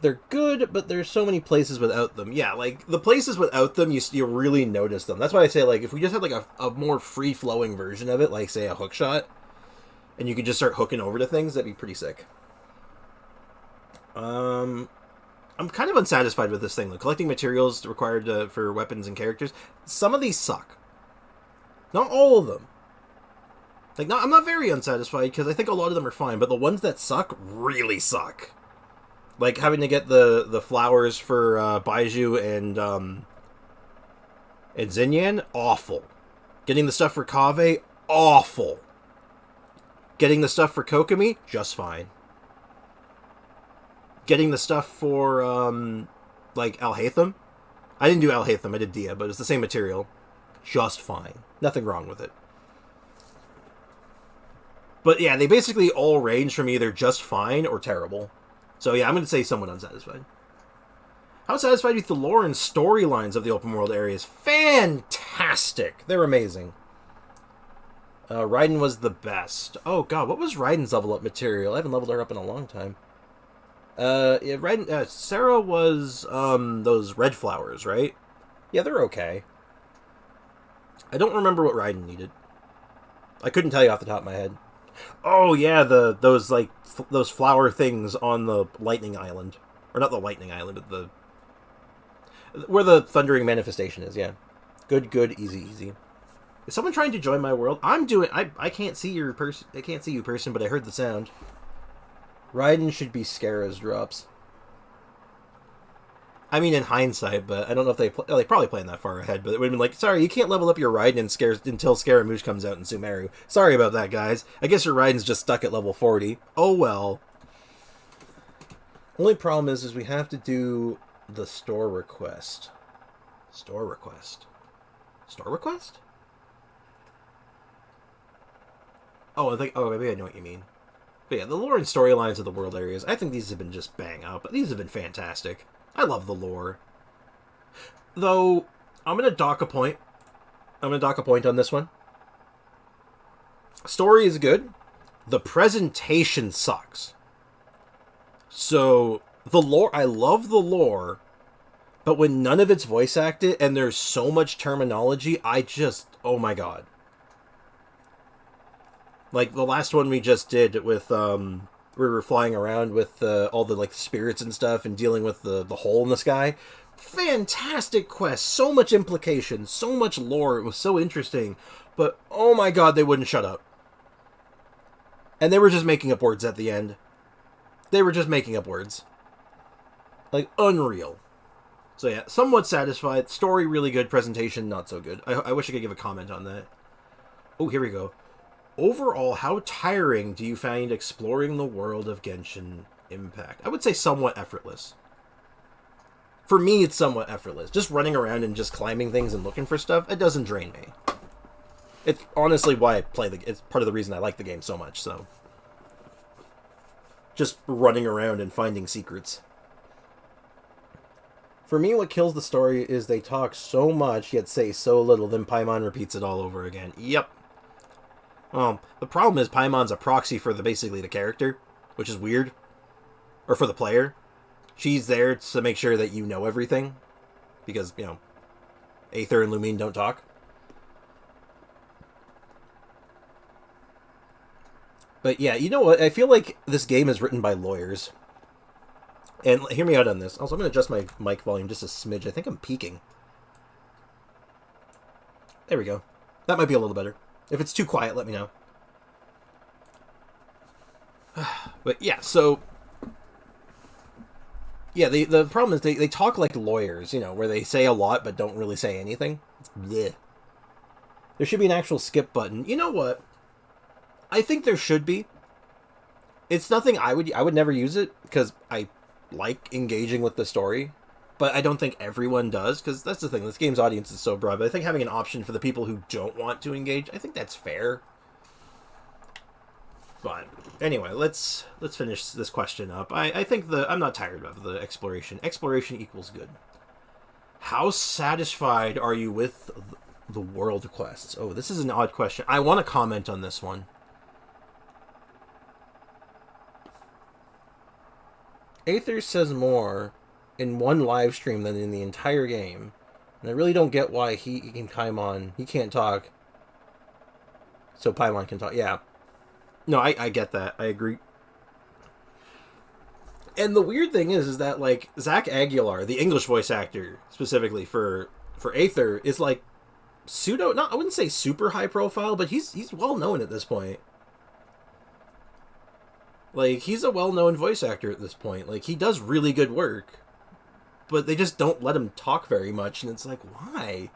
They're good, but there's so many places without them. Yeah, like, the places without them, you really notice them. That's why I say, like, if we just had, like, a more free-flowing version of it, like, say, a hookshot, and you could just start hooking over to things, that'd be pretty sick. I'm kind of unsatisfied with this thing, though. Collecting materials required for weapons and characters. Some of these suck. Not all of them. Like, I'm not very unsatisfied, because I think a lot of them are fine, but the ones that suck really suck. Like, having to get the flowers for Baiju and Xinyan, awful. Getting the stuff for Kave, awful. Getting the stuff for Kokomi, just fine. Getting the stuff for, like, Alhaitham. I didn't do Alhaitham, I did Dia, but it's the same material. Just fine. Nothing wrong with it. But yeah, they basically all range from either just fine or terrible. So yeah, I'm going to say somewhat unsatisfied. How satisfied with the lore and storylines of the open world areas? Fantastic! They're amazing. Raiden was the best. Oh god, what was Raiden's level up material? I haven't leveled her up in a long time. Yeah, Raiden, Sarah was, those red flowers, right? Yeah, they're okay. I don't remember what Raiden needed. I couldn't tell you off the top of my head. Oh yeah, those flower things on the lightning island, or not the lightning island, but where the thundering manifestation is. Yeah, good, easy. Is someone trying to join my world? I'm doing. I can't see your person. I can't see you, person, but I heard the sound. Raiden should be Scarra's drops. I mean, in hindsight, but I don't know if they probably planned that far ahead. But it would have been like, sorry, you can't level up your Raiden until Scaramouche comes out in Sumeru. Sorry about that, guys. I guess your Raiden's just stuck at level 40. Oh well. Only problem is we have to do the store request. Store request. Store request? Oh, maybe I know what you mean. But yeah, the lore and storylines of the world areas, I think these have been just bang up. These have been fantastic. I love the lore. Though, I'm going to dock a point. I'm going to dock a point on this one. Story is good. The presentation sucks. So, the lore, I love the lore, but when none of it's voice acted and there's so much terminology, oh my god. Like, the last one we just did with, we were flying around with all the, like, spirits and stuff and dealing with the hole in the sky. Fantastic quest. So much implication. So much lore. It was so interesting. But, oh my god, they wouldn't shut up. And they were just making up words at the end. They were just making up words. Like, unreal. So yeah, somewhat satisfied. Story really good. Presentation not so good. I wish I could give a comment on that. Oh, here we go. Overall, how tiring do you find exploring the world of Genshin Impact? I would say somewhat effortless. For me, it's somewhat effortless. Just running around and just climbing things and looking for stuff, it doesn't drain me. It's honestly why I play it's part of the reason I like the game so much, so. Just running around and finding secrets. For me, what kills the story is they talk so much, yet say so little, then Paimon repeats it all over again. Yep. Well, the problem is Paimon's a proxy for basically the character, which is weird. Or for the player. She's there to make sure that you know everything. Because, you know, Aether and Lumine don't talk. But yeah, you know what? I feel like this game is written by lawyers. And hear me out on this. Also, I'm going to adjust my mic volume just a smidge. I think I'm peaking. There we go. That might be a little better. If it's too quiet, let me know. But yeah, so... Yeah, the problem is they talk like lawyers, you know, where they say a lot but don't really say anything. It's bleh. There should be an actual skip button. You know what? I think there should be. It's nothing I would never use it because I like engaging with the story, but I don't think everyone does, because that's the thing, this game's audience is so broad. But I think having an option for the people who don't want to engage, I think that's fair. But anyway, let's finish this question up. I think I'm not tired of the exploration. Exploration equals good. How satisfied are you with the world quests? Oh, this is an odd question. I want to comment on this one. Aether says more in one live stream than in the entire game. And I really don't get why he can Paimon. He can't talk. So Paimon can talk. Yeah. No, I get that. I agree. And the weird thing is that, like, Zach Aguilar, the English voice actor, specifically for Aether, is, like, I wouldn't say super high profile, but he's well known at this point. Like, he's a well-known voice actor at this point. Like, he does really good work. But they just don't let him talk very much, and it's like, why?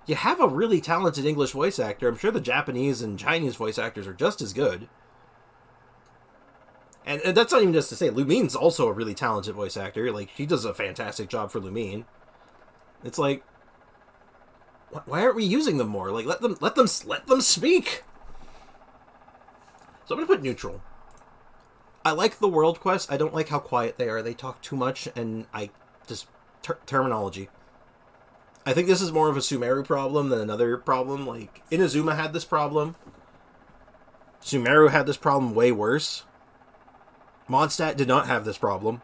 You have a really talented English voice actor. I'm sure the Japanese and Chinese voice actors are just as good. And that's not even just to say, Lumine's also a really talented voice actor. Like, he does a fantastic job for Lumine. It's like, why aren't we using them more? Like, let them speak. So I'm gonna put neutral. I like the world quests. I don't like how quiet they are. They talk too much, and terminology. I think this is more of a Sumeru problem than another problem. Like, Inazuma had this problem. Sumeru had this problem way worse. Mondstadt did not have this problem.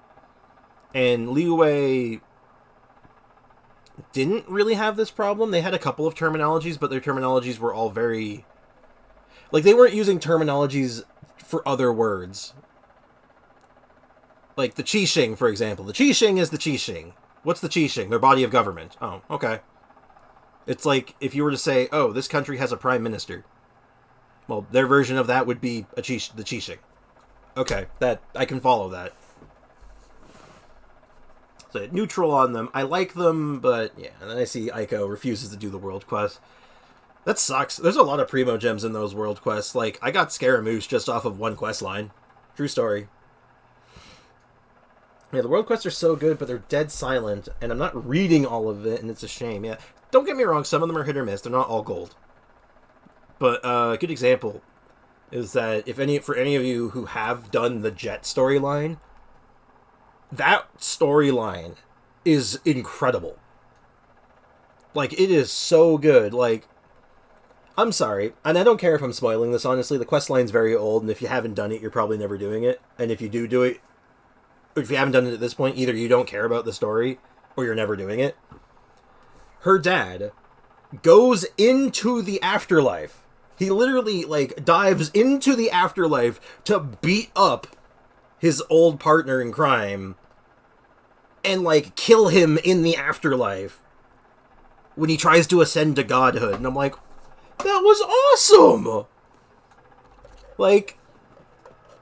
And Liyue didn't really have this problem. They had a couple of terminologies, but their terminologies were all very... Like, they weren't using terminologies for other words. Like the Qixing, for example. The Qixing is the Qixing. What's the Qixing? Their body of government. Oh, okay. It's like if you were to say, oh, this country has a prime minister. Well, their version of that would be the Qixing. Okay, that I can follow that. So neutral on them. I like them, but yeah. And then I see Aiko refuses to do the world quest. That sucks. There's a lot of primo gems in those world quests. Like, I got Scaramouche just off of one quest line. True story. Yeah, the world quests are so good, but they're dead silent, and I'm not reading all of it, and it's a shame. Yeah, don't get me wrong, some of them are hit or miss. They're not all gold. But a good example is that for any of you who have done the Jet storyline, that storyline is incredible. Like, it is so good. Like, I'm sorry, and I don't care if I'm spoiling this, honestly. The quest line's very old, and if you haven't done it, you're probably never doing it. And if you do it, if you haven't done it at this point, either you don't care about the story, or you're never doing it. Her dad goes into the afterlife. He literally, like, dives into the afterlife to beat up his old partner in crime and, like, kill him in the afterlife when he tries to ascend to godhood. And I'm like, that was awesome! Like,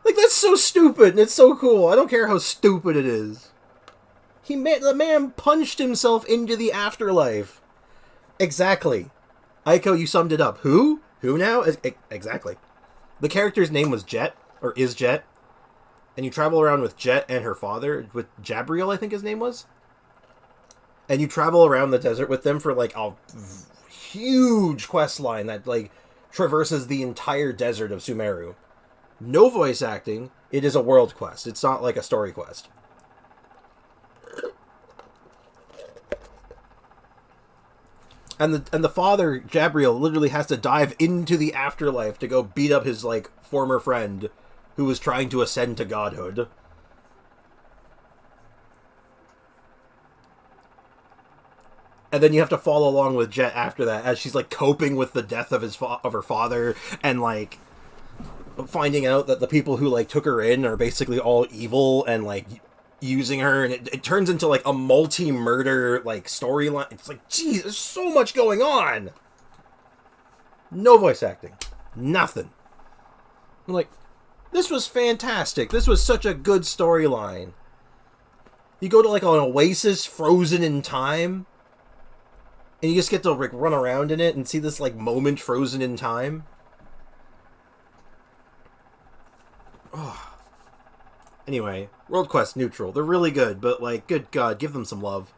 that's so stupid, and it's so cool. I don't care how stupid it is. The man punched himself into the afterlife. Exactly. Aiko, you summed it up. Who? Who now? Exactly. The character's name was Jet, or is Jet. And you travel around with Jet and her father, with Jabriel, I think his name was. And you travel around the desert with them for, like, a huge quest line that, like, traverses the entire desert of Sumeru. No voice acting. It is a world quest. It's not like a story quest. And the father, Jabriel, literally has to dive into the afterlife to go beat up his, like, former friend who was trying to ascend to godhood. And then you have to follow along with Jet after that as she's, like, coping with the death of her father and, like, finding out that the people who, like, took her in are basically all evil and, like, using her, and it turns into, like, a multi-murder, like, storyline. It's like, geez, there's so much going on! No voice acting. Nothing. I'm like, this was fantastic. This was such a good storyline. You go to, like, an oasis frozen in time, and you just get to, like, run around in it and see this, like, moment frozen in time. Oh. Anyway, World Quest neutral. They're really good, but, like, good God, give them some love.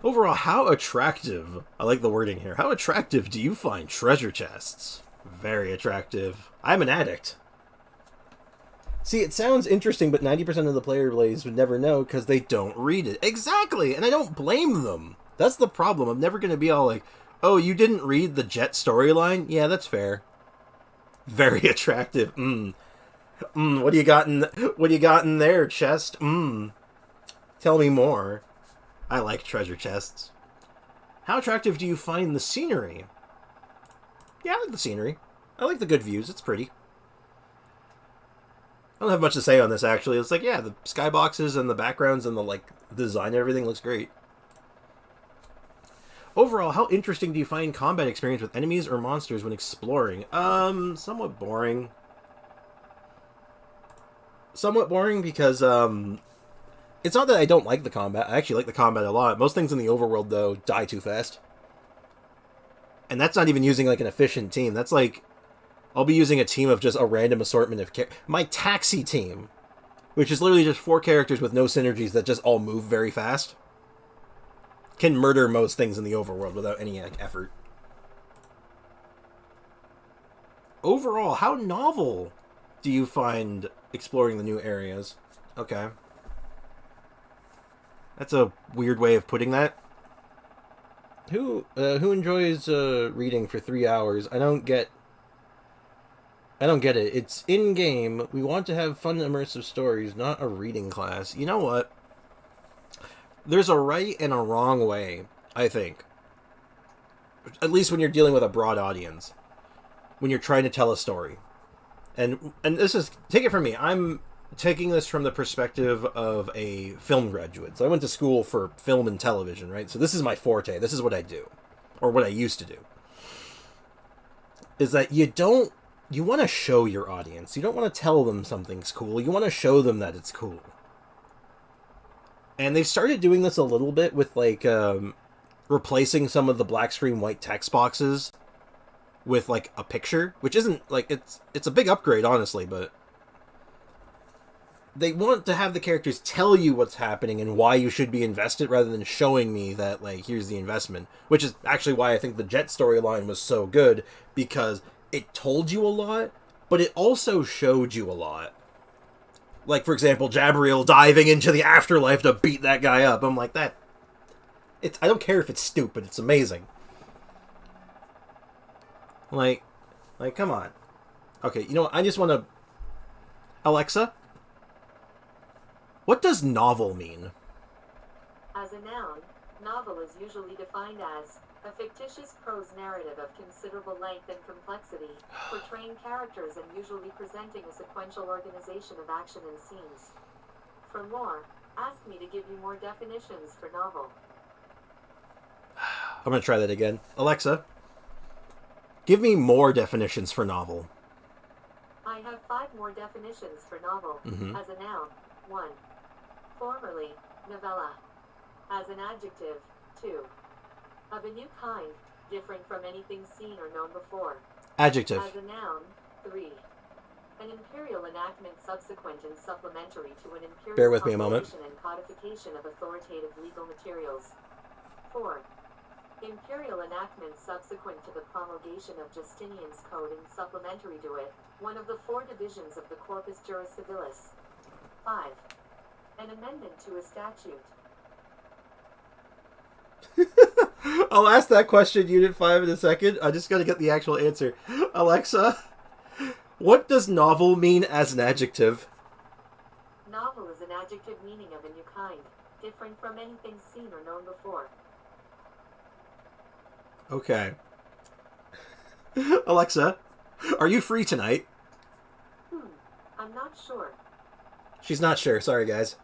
Overall, how attractive, I like the wording here, how attractive do you find treasure chests? Very attractive. I'm an addict. See, it sounds interesting, but 90% of the player base would never know because they don't read it. Exactly, and I don't blame them. That's the problem. I'm never going to be all like, oh, you didn't read the Jet storyline? Yeah, that's fair. Very attractive. What do you got in there, chest? Tell me more. I like treasure chests. How attractive do you find the scenery? Yeah, I like the scenery. I like the good views. It's pretty. I don't have much to say on this, actually. It's like, yeah, the skyboxes and the backgrounds and the, like, design and everything looks great. Overall, how interesting do you find combat experience with enemies or monsters when exploring? Somewhat boring. Somewhat boring because, it's not that I don't like the combat. I actually like the combat a lot. Most things in the overworld, though, die too fast. And that's not even using, like, an efficient team. That's, like, I'll be using a team of just a random assortment of my taxi team, which is literally just 4 characters with no synergies that just all move very fast, can murder most things in the overworld without any effort. Overall, how novel do you find exploring the new areas? Okay. That's a weird way of putting that. Who enjoys reading for 3 hours? I don't get it. It's in-game. We want to have fun, immersive stories, not a reading class. You know what? There's a right and a wrong way, I think. At least when you're dealing with a broad audience. When you're trying to tell a story. And this is... Take it from me. I'm taking this from the perspective of a film graduate. So I went to school for film and television, right? So this is my forte. This is what I do. Or what I used to do. Is that you don't you want to show your audience. You don't want to tell them something's cool. You want to show them that it's cool. And they've started doing this a little bit with, like, replacing some of the black screen white text boxes with, like, a picture, which isn't, like, it's a big upgrade, honestly, but they want to have the characters tell you what's happening and why you should be invested rather than showing me that, like, here's the investment, which is actually why I think the Jet storyline was so good, because it told you a lot, but it also showed you a lot. Like, for example, Jabriel diving into the afterlife to beat that guy up. I'm like, I don't care if it's stupid, it's amazing. Like, come on. Okay, you know what? I just want to... Alexa? What does novel mean? As a noun, novel is usually defined as a fictitious prose narrative of considerable length and complexity, portraying characters and usually presenting a sequential organization of action and scenes. For more, ask me to give you more definitions for novel. I'm going to try that again. Alexa, give me more definitions for novel. I have 5 more definitions for novel. As a noun, 1. Formerly, novella. As an adjective, 2. Of a new kind, different from anything seen or known before. Adjective. As a noun, 3. An imperial enactment subsequent and supplementary to an imperial Bear with me a moment. and codification of authoritative legal materials. 4. Imperial enactment subsequent to the promulgation of Justinian's Code and supplementary to it, one of the 4 divisions of the Corpus Juris Civilis. 5. An amendment to a statute. I'll ask that question, Unit 5, in a second. I just gotta get the actual answer. Alexa, what does novel mean as an adjective? Novel is an adjective meaning of a new kind, different from anything seen or known before. Okay. Alexa, are you free tonight? I'm not sure. She's not sure. Sorry, guys.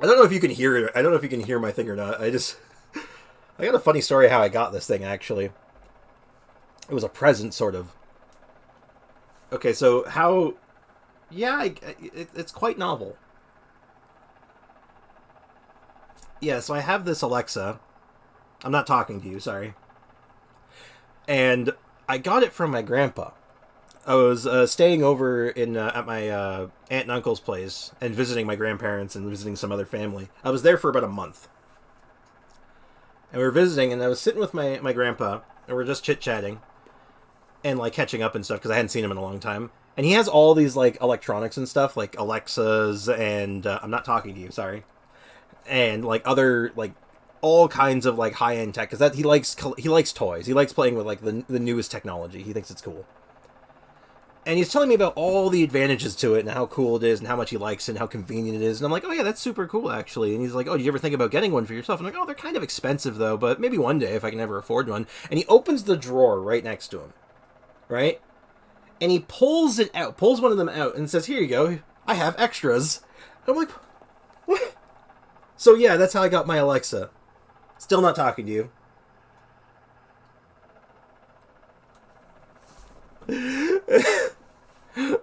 I don't know if you can hear it. I don't know if you can hear my thing or not. I got a funny story how I got this thing, actually. It was a present, sort of. Okay, so how... Yeah, it's quite novel. Yeah, so I have this Alexa. I'm not talking to you, sorry. And I got it from my grandpa. I was staying over at my aunt and uncle's place and visiting my grandparents and visiting some other family. I was there for about a month. And we were visiting, and I was sitting with my grandpa, and we're just chit-chatting and, like, catching up and stuff, because I hadn't seen him in a long time. And he has all these, like, electronics and stuff, like Alexas and... I'm not talking to you, sorry. And, like, other, like, all kinds of, like, high-end tech, because he likes toys. He likes playing with, like, the newest technology. He thinks it's cool. And he's telling me about all the advantages to it and how cool it is and how much he likes it and how convenient it is. And I'm like, oh yeah, that's super cool, actually. And he's like, oh, did you ever think about getting one for yourself? And I'm like, oh, they're kind of expensive, though, but maybe one day if I can ever afford one. And he opens the drawer right next to him, right? And he pulls it out, pulls one of them out and says, here you go, I have extras. And I'm like, what? So yeah, that's how I got my Alexa. Still not talking to you.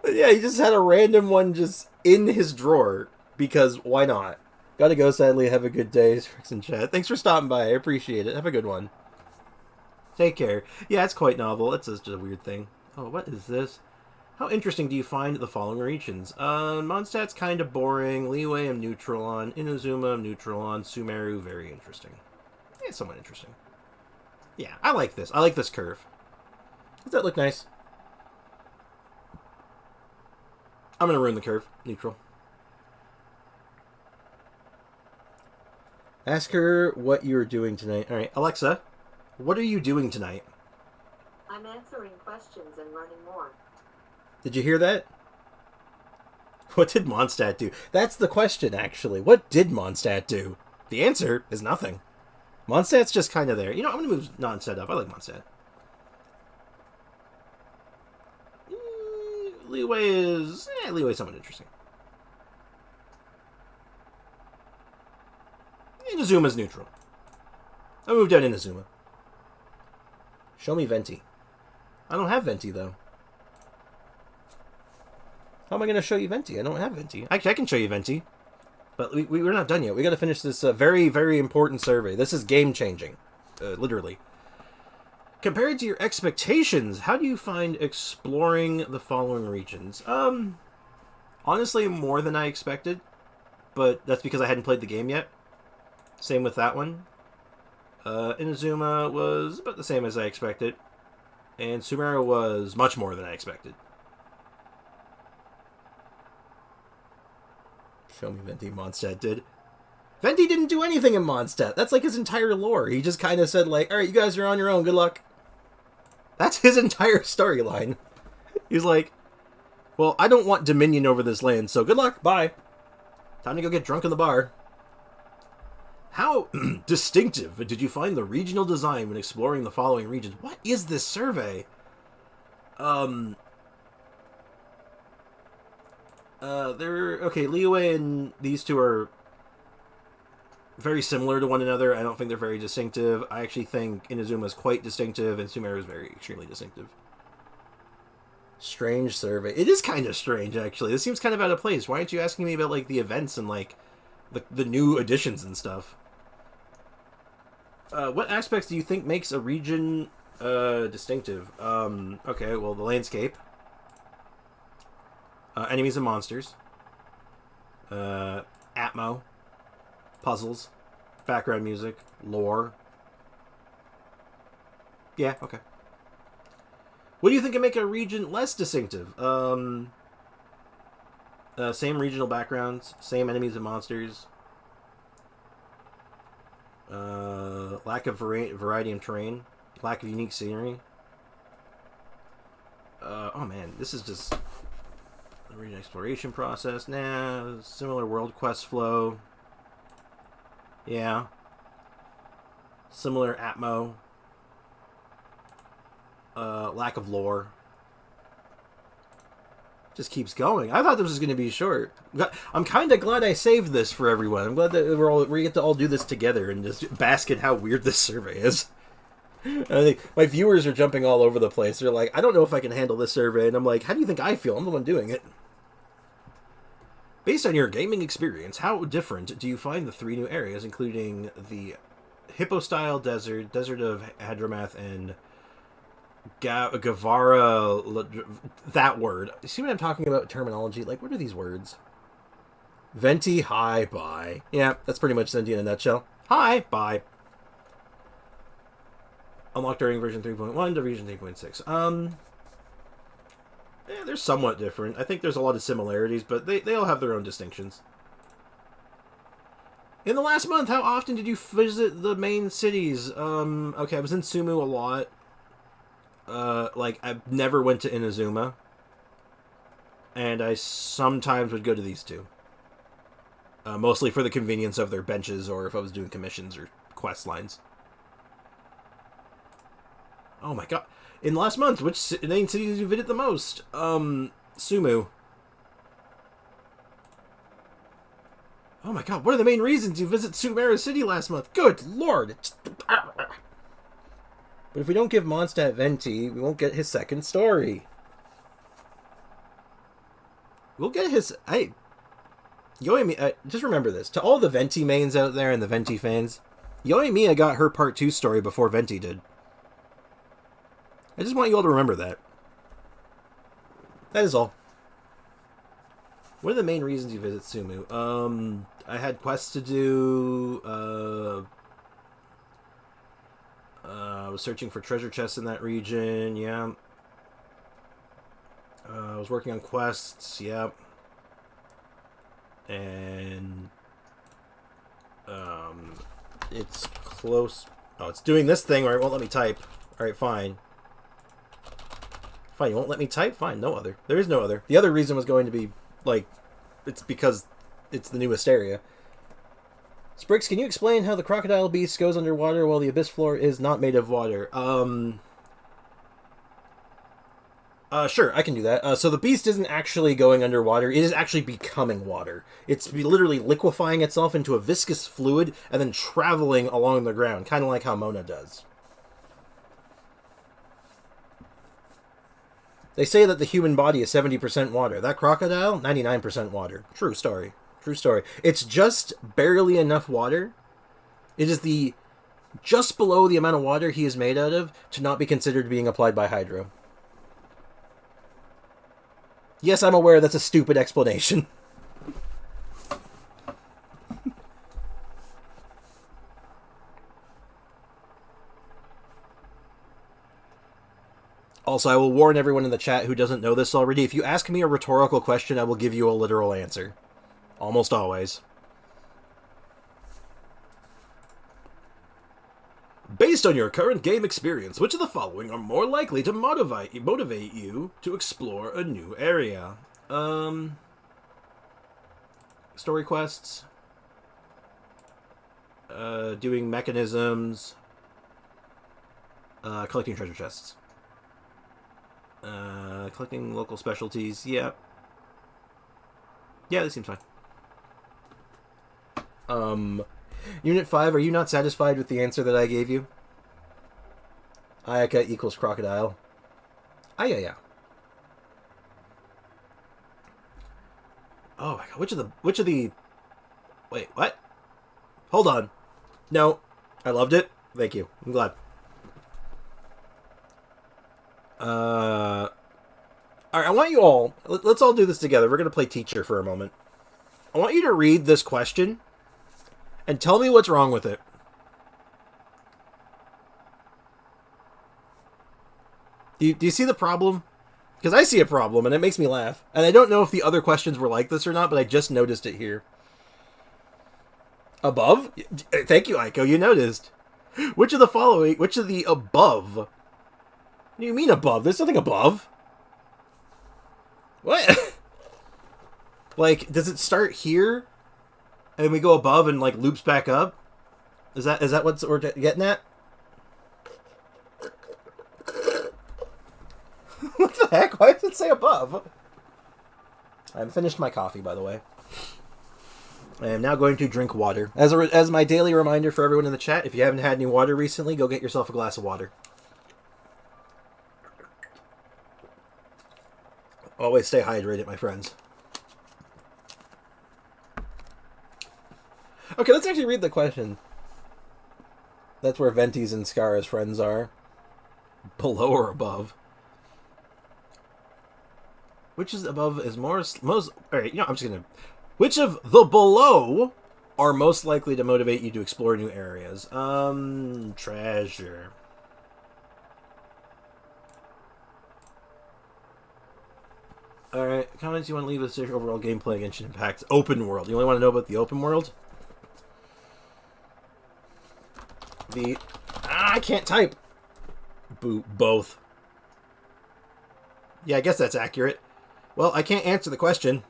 Yeah, he just had a random one just in his drawer, because why not? Gotta go, sadly. Have a good day, Strix and chat. Thanks for stopping by. I appreciate it. Have a good one. Take care. Yeah, it's quite novel. It's just a weird thing. Oh, what is this? How interesting do you find the following regions? Mondstadt's kind of boring. Leeway, I'm neutral on. Inazuma, I'm neutral on. Sumeru, very interesting. Yeah, somewhat interesting. Yeah, I like this. I like this curve. Does that look nice? I'm gonna ruin the curve. Neutral. Ask her what you're doing tonight. Alright, Alexa, what are you doing tonight? I'm answering questions and learning more. Did you hear that? What did Mondstadt do? That's the question, actually. What did Mondstadt do? The answer is nothing. Mondstadt's just kind of there. You know, I'm gonna move Mondstadt up. I like Mondstadt. Leeway is... Leeway's somewhat interesting. Inazuma's neutral. I moved down Inazuma. Show me Venti. I don't have Venti, though. How am I going to show you Venti? I don't have Venti. Actually, I can show you Venti. But we're not done yet. We got to finish this very, very important survey. This is game-changing. Literally. Compared to your expectations, how do you find exploring the following regions? Honestly, more than I expected. But that's because I hadn't played the game yet. Same with that one. Inazuma was about the same as I expected. And Sumeru was much more than I expected. Show me Venti. Mondstadt did. Venti didn't do anything in Mondstadt. That's like his entire lore. He just kind of said like, alright, you guys are on your own. Good luck. That's his entire storyline. He's like, well, I don't want dominion over this land, so good luck. Bye. Time to go get drunk in the bar. How distinctive did you find the regional design when exploring the following regions? What is this survey? Okay, Liyue and these two are very similar to one another. I don't think they're very distinctive. I actually think Inazuma is quite distinctive, and Sumeru is very extremely distinctive. Strange survey. It is kind of strange, actually. This seems kind of out of place. Why aren't you asking me about, like, the events and, like, the new additions and stuff? What aspects do you think makes a region distinctive? Okay, well, the landscape. Enemies and monsters. Atmo. Puzzles. Background music. Lore. Yeah, okay. What do you think can make a region less distinctive? Same regional backgrounds. Same enemies and monsters. Lack of variety in terrain. Lack of unique scenery. Oh man, this is just... the region exploration process. Nah, similar world quest flow. Yeah. Similar Atmo. Lack of lore. Just keeps going. I thought this was going to be short. I'm kind of glad I saved this for everyone. I'm glad that we get to all do this together and just bask in how weird this survey is. I think my viewers are jumping all over the place. They're like, I don't know if I can handle this survey. And I'm like, how do you think I feel? I'm the one doing it. Based on your gaming experience, how different do you find the 3 new areas, including the Hippo-style desert, Desert of Hadramath, and Gavara... that word. See what I'm talking about? Terminology? Like, what are these words? Venti, hi, bye. Yeah, that's pretty much Venti in a nutshell. Hi, bye. Unlocked during version 3.1 to version 3.6. Yeah, they're somewhat different. I think there's a lot of similarities, but they all have their own distinctions. In the last month, how often did you visit the main cities? Okay, I was in Sumu a lot. Like, I never went to Inazuma. And I sometimes would go to these two. Mostly for the convenience of their benches, or if I was doing commissions or quest lines. Oh my god. In the last month, which main cities did you visit the most? Sumu. Oh my god, what are the main reasons you visit Sumeru City last month? Good lord! But if we don't give Mondstadt Venti, we won't get his second story. We'll get his... Hey, Yoimiya, just remember this. To all the Venti mains out there and the Venti fans, Yoimiya got her part 2 story before Venti did. I just want you all to remember that. That is all. What are the main reasons you visit Sumu? I had quests to do. I was searching for treasure chests in that region. Yeah. I was working on quests. Yeah. And it's close. Oh, it's doing this thing where it won't let me type. All right, fine. Fine, you won't let me type? Fine, no other. There is no other. The other reason was going to be, like, it's because it's the newest area. Sprix, can you explain how the crocodile beast goes underwater while the abyss floor is not made of water? Sure, I can do that. So the beast isn't actually going underwater. It is actually becoming water. It's literally liquefying itself into a viscous fluid and then traveling along the ground, kind of like how Mona does. They say that the human body is 70% water. That crocodile, 99% water. True story. True story. It's just barely enough water. It is the just below the amount of water he is made out of to not be considered being applied by hydro. Yes, I'm aware that's a stupid explanation. Also, I will warn everyone in the chat who doesn't know this already, if you ask me a rhetorical question, I will give you a literal answer. Almost always. Based on your current game experience, which of the following are more likely to motivate you to explore a new area? Story quests. Doing mechanisms. Collecting treasure chests. Collecting local specialties. Yeah. Yeah, this seems fine. Unit 5, are you not satisfied with the answer that I gave you? Ayaka equals crocodile. Yeah. Oh my god, which of the... Wait, what? Hold on. No. I loved it. Thank you. I'm glad. Alright, I want you all... Let's all do this together. We're going to play teacher for a moment. I want you to read this question and tell me what's wrong with it. Do you see the problem? Because I see a problem, and it makes me laugh. And I don't know if the other questions were like this or not, but I just noticed it here. Above? Thank you, Aiko, you noticed. Which of the above? What do you mean above? There's nothing above. What? Like, does it start here? And we go above and, like, loops back up? Is that what we're getting at? What the heck? Why does it say above? I haven't finished my coffee, by the way. I am now going to drink water. As my daily reminder for everyone in the chat, if you haven't had any water recently, go get yourself a glass of water. Always stay hydrated, my friends. Okay, let's actually read the question. That's where Venti's and Scara's friends are. Below or above? Which is above is most... Alright, you know, I'm just gonna... Which of the below are most likely to motivate you to explore new areas? Treasure. Alright, comments you want to leave us overall gameplay Genshin Impact. Open world. You only want to know about the open world? I can't type. Both. Yeah, I guess that's accurate. Well, I can't answer the question.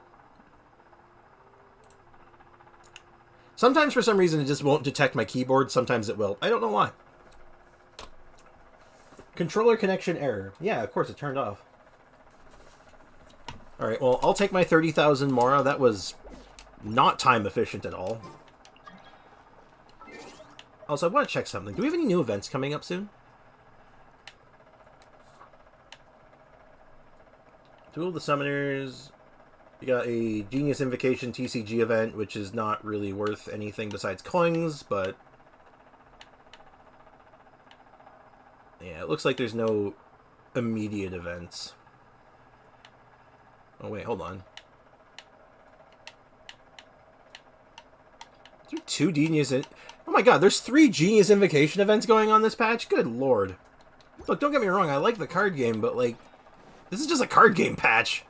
Sometimes, for some reason, it just won't detect my keyboard. Sometimes it will. I don't know why. Controller connection error. Yeah, of course, it turned off. Alright, well, I'll take my 30,000 Mora. That was not time efficient at all. Also, I want to check something. Do we have any new events coming up soon? Duel of the Summoners. You got a Genius Invocation TCG event, which is not really worth anything besides coins, but... Yeah, it looks like there's no immediate events. Oh, wait, hold on. Is there 2 Genius... Oh my god, there's 3 Genius Invocation events going on this patch? Good lord. Look, don't get me wrong, I like the card game, but, like... This is just a card game patch.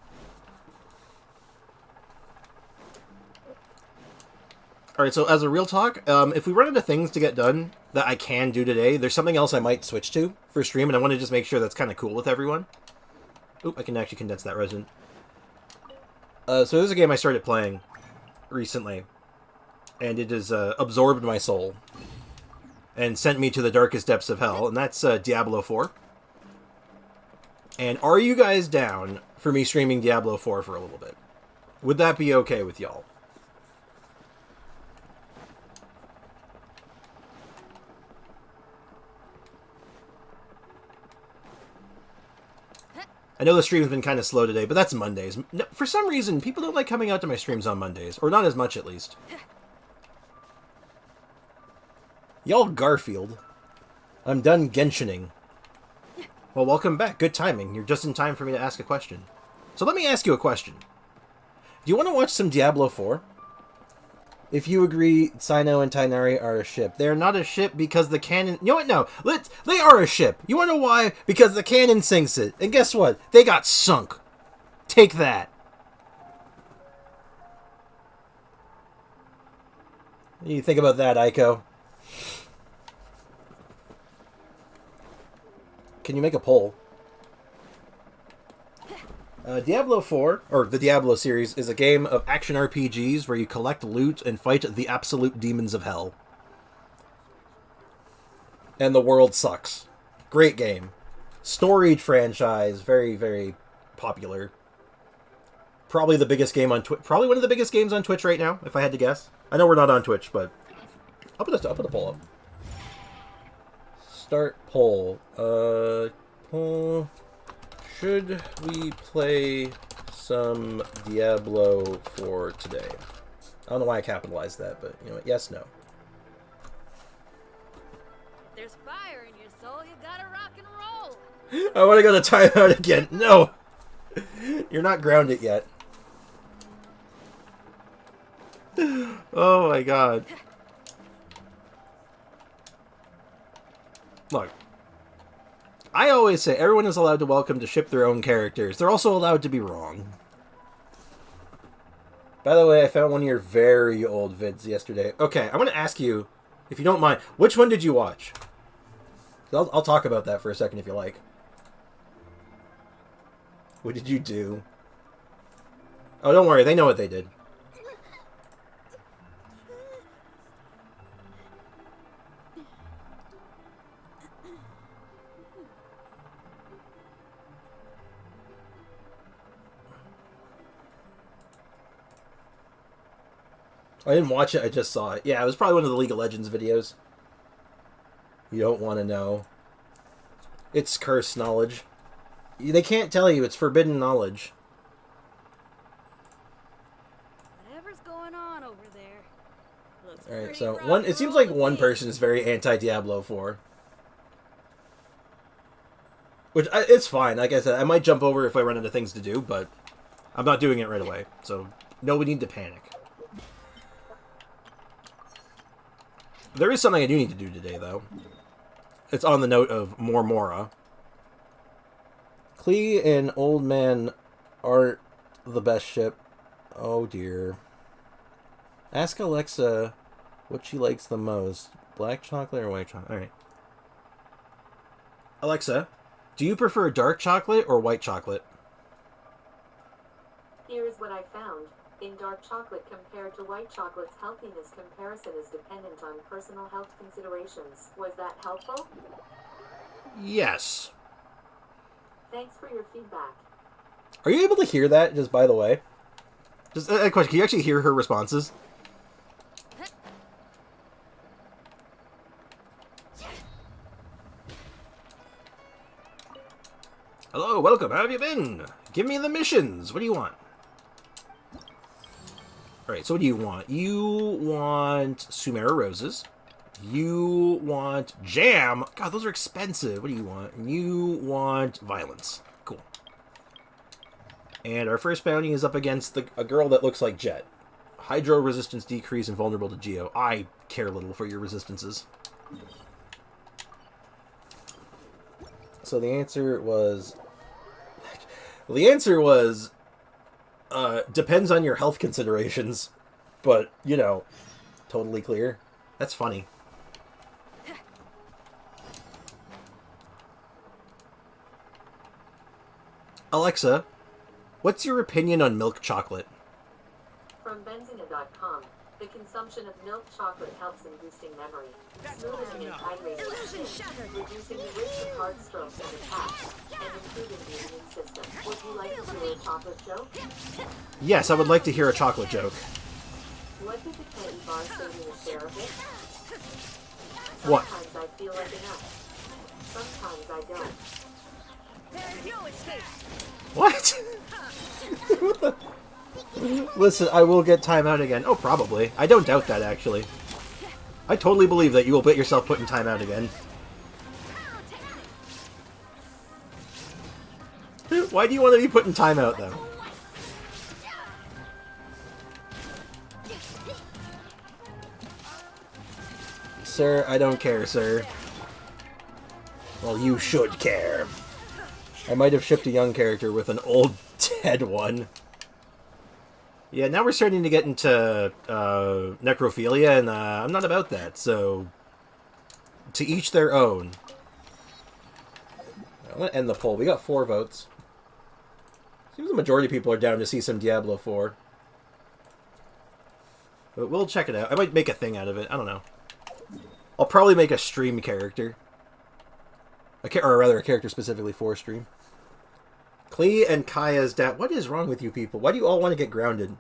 Alright, so as a real talk, if we run into things to get done that I can do today, there's something else I might switch to for stream, and I want to just make sure that's kind of cool with everyone. Oop, I can actually condense that resin. So this is a game I started playing recently, and it has absorbed my soul and sent me to the darkest depths of hell, and that's Diablo 4. And are you guys down for me streaming Diablo 4 for a little bit? Would that be okay with y'all? I know the stream's been kind of slow today, but that's Mondays. No, for some reason, people don't like coming out to my streams on Mondays. Or not as much, at least. Y'all Garfield. I'm done Genshining. Well, welcome back. Good timing. You're just in time for me to ask a question. So let me ask you a question. Do you want to watch some Diablo 4? If you agree, Cyno and Tighnari are a ship. They're not a ship because the canon... You know what? No. They are a ship. You want to know why? Because the canon sinks it. And guess what? They got sunk. Take that. What do you think about that, Aiko? Can you make a poll? Diablo 4, or the Diablo series, is a game of action RPGs where you collect loot and fight the absolute demons of hell. And the world sucks. Great game. Storied franchise, very, very popular. Probably the biggest game on Twitch. Probably one of the biggest games on Twitch right now, if I had to guess. I know we're not on Twitch, but I'll put a poll up. Start poll. Poll. Should we play some Diablo for today? I don't know why I capitalized that, but you know what? Yes, no. If there's fire in your soul, you gotta rock and roll. I want to go to timeout again. No! You're not grounded yet. Oh my god. Look. I always say everyone is allowed to welcome to ship their own characters. They're also allowed to be wrong. By the way, I found one of your very old vids yesterday. Okay, I want to ask you, if you don't mind, which one did you watch? I'll talk about that for a second if you like. What did you do? Oh, don't worry. They know what they did. I didn't watch it, I just saw it. Yeah, it was probably one of the League of Legends videos. You don't want to know. It's cursed knowledge. They can't tell you, it's forbidden knowledge. Whatever's going on over there. Looks Alright, pretty so rough it seems for all like the one kids. person is very anti-Diablo 4. Which, it's fine. Like I said, I might jump over if I run into things to do, but I'm not doing it right away. So, no need to panic. There is something I do need to do today, though. It's on the note of Mora. Klee and Old Man aren't the best ship. Oh, dear. Ask Alexa what she likes the most. Black chocolate or white chocolate? Alright. Alexa, do you prefer dark chocolate or white chocolate? Here is what I found. In dark chocolate compared to white chocolate's healthiness comparison is dependent on personal health considerations. Was that helpful? Yes. Thanks for your feedback. Are you able to hear that, just by the way? Just a question, can you actually hear her responses? Hello, welcome, how have you been? Give me the missions, what do you want? Alright, so what do you want? You want Sumera Roses. You want Jam. God, those are expensive. What do you want? You want Violence. Cool. And our first bounty is up against a girl that looks like Jet. Hydro resistance decrease and vulnerable to Geo. I care little for your resistances. So the answer was... depends on your health considerations. But, you know, totally clear. That's funny. Alexa, what's your opinion on milk chocolate? From Benzina.com, the consumption of milk chocolate helps in boosting memory, smoothing and hydrating the skin, reducing the risk of heart strokes and attacks, and improving the immune system. Would you like to hear a chocolate joke? Yes, I would like to hear a chocolate joke. What did the candy bar say to the therapist? What? Sometimes I feel like enough. Sometimes I don't. What? What the? Listen, I will get timeout again. Oh, probably. I don't doubt that, actually. I totally believe that you will get yourself put in timeout again. Why do you want to be put in timeout, though? Sir, I don't care, sir. Well, you should care. I might have shipped a young character with an old, dead one. Yeah, now we're starting to get into necrophilia, and I'm not about that, so... To each their own. I'm going to end the poll. We got 4 votes. Seems the majority of people are down to see some Diablo 4. But we'll check it out. I might make a thing out of it. I don't know. I'll probably make a stream character. Or rather, a character specifically for stream. Klee and Kaya's dad. What is wrong with you people? Why do you all want to get grounded?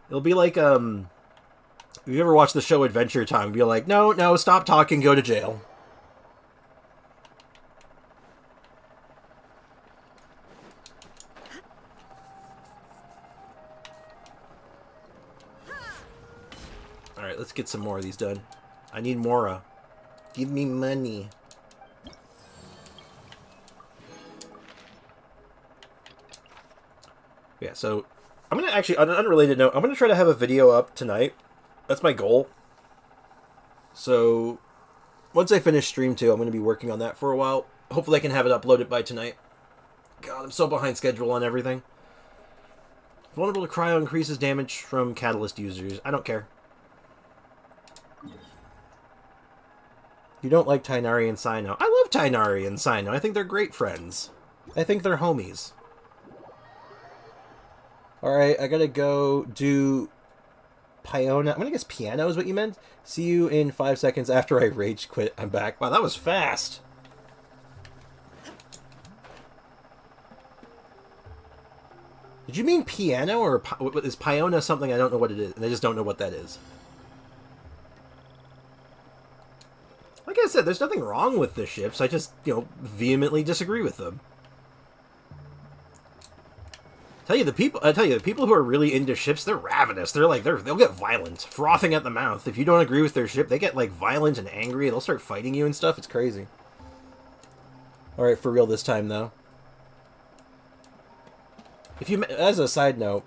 It'll be like, if you ever watched the show Adventure Time, be like, no, stop talking, go to jail. Alright, let's get some more of these done. I need Mora. Give me money. Yeah, so I'm going to actually, on an unrelated note, I'm going to try to have a video up tonight. That's my goal. So once I finish stream 2, I'm going to be working on that for a while. Hopefully I can have it uploaded by tonight. God, I'm so behind schedule on everything. Vulnerable to cryo increases damage from catalyst users. I don't care. You don't like Tainari and Sino. I love Tainari and Sino. I think they're great friends. I think they're homies. Alright, I gotta go do Piona. I'm gonna guess piano is what you meant. See you in 5 seconds after I rage quit. I'm back. Wow, that was fast. Did you mean piano, or is Piona something I don't know what it is, and I just don't know what that is? Like I said, there's nothing wrong with the ships. I just, vehemently disagree with them. I tell you, the people who are really into ships, they're ravenous. They'll get violent, frothing at the mouth. If you don't agree with their ship, they get like violent and angry. They'll start fighting you and stuff. It's crazy. All right, for real this time though. As a side note,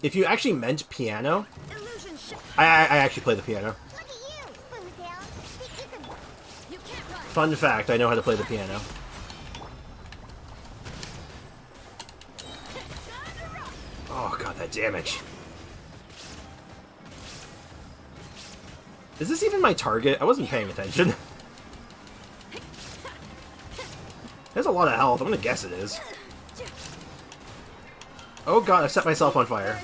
if you actually meant piano, I actually play the piano. Fun fact, I know how to play the piano. Oh god, that damage. Is this even my target? I wasn't paying attention. There's a lot of health. I'm gonna guess it is. Oh god, I've set myself on fire.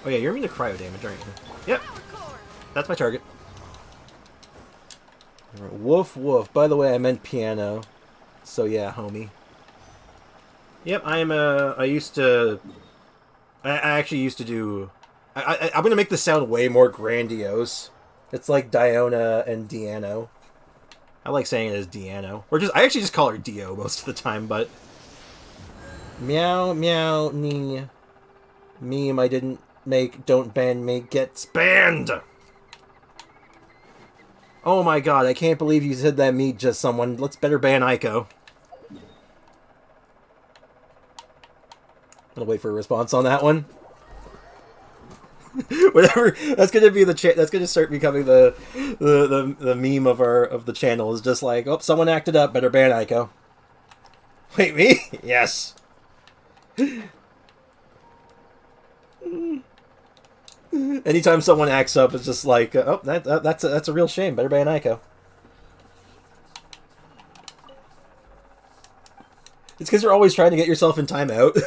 Oh yeah, you're immune to cryo damage, aren't you? Yep. That's my target. Right, woof woof. By the way, I meant piano. So yeah, homie. Yep, I actually used to do... I'm gonna make this sound way more grandiose. It's like Diona and Diano. I like saying it as Diano. I actually just call her Dio most of the time, but... Meow, meow, nee. Meme I didn't make, don't ban me, gets banned! Oh my god, I can't believe you said that me just someone. Let's better ban Ico. I'll wait for a response on that one. Whatever. That's gonna be that's gonna start becoming the meme of the channel. Is just like, oh, someone acted up. Better ban Ico. Wait, me? Yes. Anytime someone acts up, it's just like, oh, that's a real shame. Better ban Ico. It's because you're always trying to get yourself in timeout.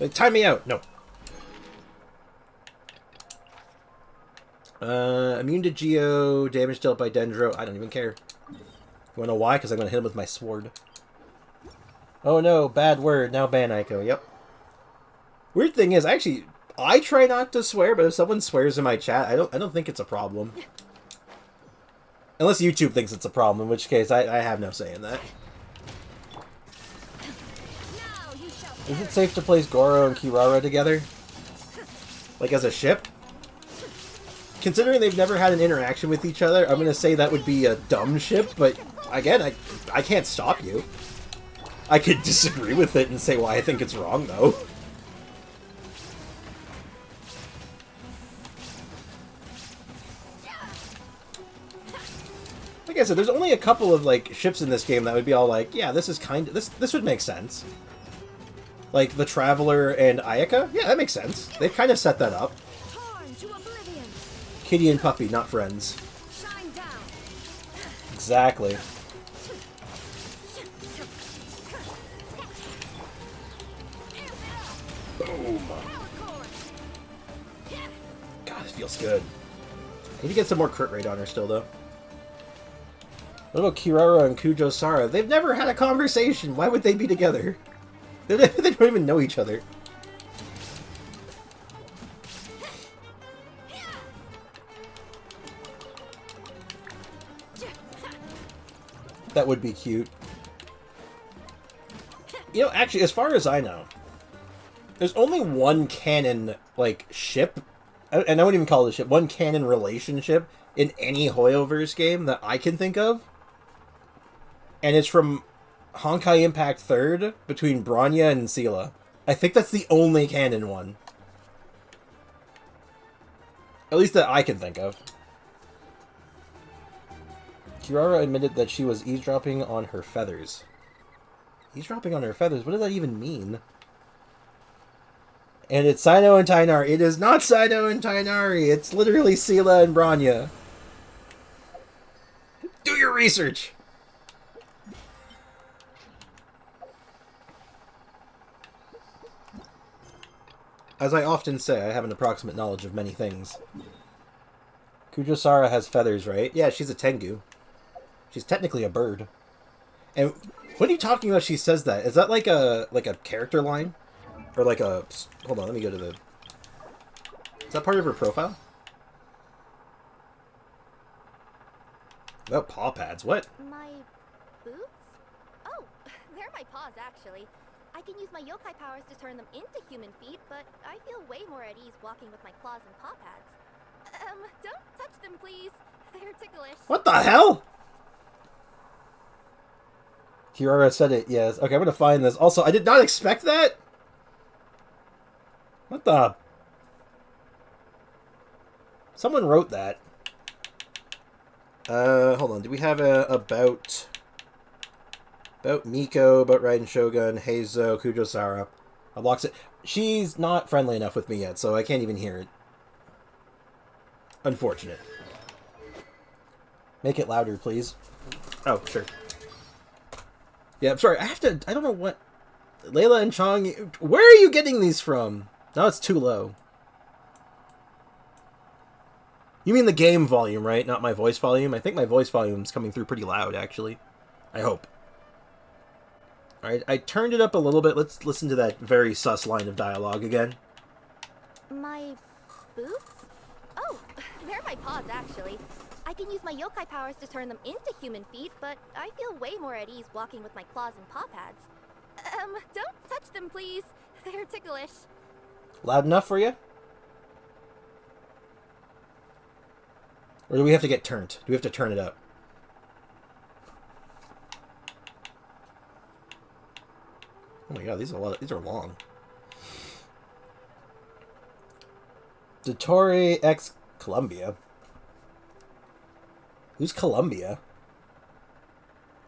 Like, time me out. No. Immune to Geo, damage dealt by Dendro. I don't even care. You wanna know why? Because I'm gonna hit him with my sword. Oh no, bad word. Now ban Ico. Yep. Weird thing is, I I try not to swear, but if someone swears in my chat, I don't think it's a problem. Unless YouTube thinks it's a problem, in which case I have no say in that. Is it safe to place Goro and Kirara together? Like as a ship? Considering they've never had an interaction with each other, I'm gonna say that would be a dumb ship, but again, I can't stop you. I could disagree with it and say why I think it's wrong, though. Like I said, there's only a couple of, like, ships in this game that would be all like, yeah, this is kind of... This would make sense. Like, the Traveler and Ayaka? Yeah, that makes sense. They've kind of set that up. Kitty and puppy, not friends. Exactly. Boom. God, it feels good. I need to get some more crit rate on her still, though. What about Kirara and Kujo Sara? They've never had a conversation. Why would they be together? They don't even know each other. That would be cute. You know, actually, as far as I know, there's only one canon, like, ship, and I wouldn't even call it a ship, one canon relationship in any Hoyoverse game that I can think of. And it's from Honkai Impact 3rd between Bronya and Seela. I think that's the only canon one. At least that I can think of. Kirara admitted that she was eavesdropping on her feathers. Eavesdropping on her feathers? What does that even mean? And it's Cyno and Tainari. It is not Cyno and Tainari. It's literally Seela and Bronya. Do your research! As I often say, I have an approximate knowledge of many things. Kujo Sara has feathers, right? Yeah, she's a Tengu. She's technically a bird. And what are you talking about she says that? Is that like a character line? Or like a... Hold on, let me go to the... Is that part of her profile? About paw pads, what? My boots? Oh, they're my paws, actually. I can use my yokai powers to turn them into human feet, but I feel way more at ease walking with my claws and paw pads. Don't touch them, please. They're ticklish. What the hell? Kirara said it, yes. Okay, I'm gonna find this. Also, I did not expect that! What the... Someone wrote that. Hold on. Do we have a about Miko, about Raiden Shogun, Heizo, Kujo Sara? Unlocks it. She's not friendly enough with me yet, so I can't even hear it. Unfortunate. Make it louder, please. Oh, sure. Yeah, I'm sorry. I don't know what... Layla and Chong... Where are you getting these from? No, it's too low. You mean the game volume, right? Not my voice volume? I think my voice volume is coming through pretty loud, actually. I hope. Alright, I turned it up a little bit. Let's listen to that very sus line of dialogue again. My boots? Oh, they're my paws, actually. I can use my yokai powers to turn them into human feet, but I feel way more at ease walking with my claws and paw pads. Don't touch them, please. They're ticklish. Loud enough for you? Or do we have to get turned? Do we have to turn it up? Oh my god, these are long. Dottore X Columbia. Who's Columbia?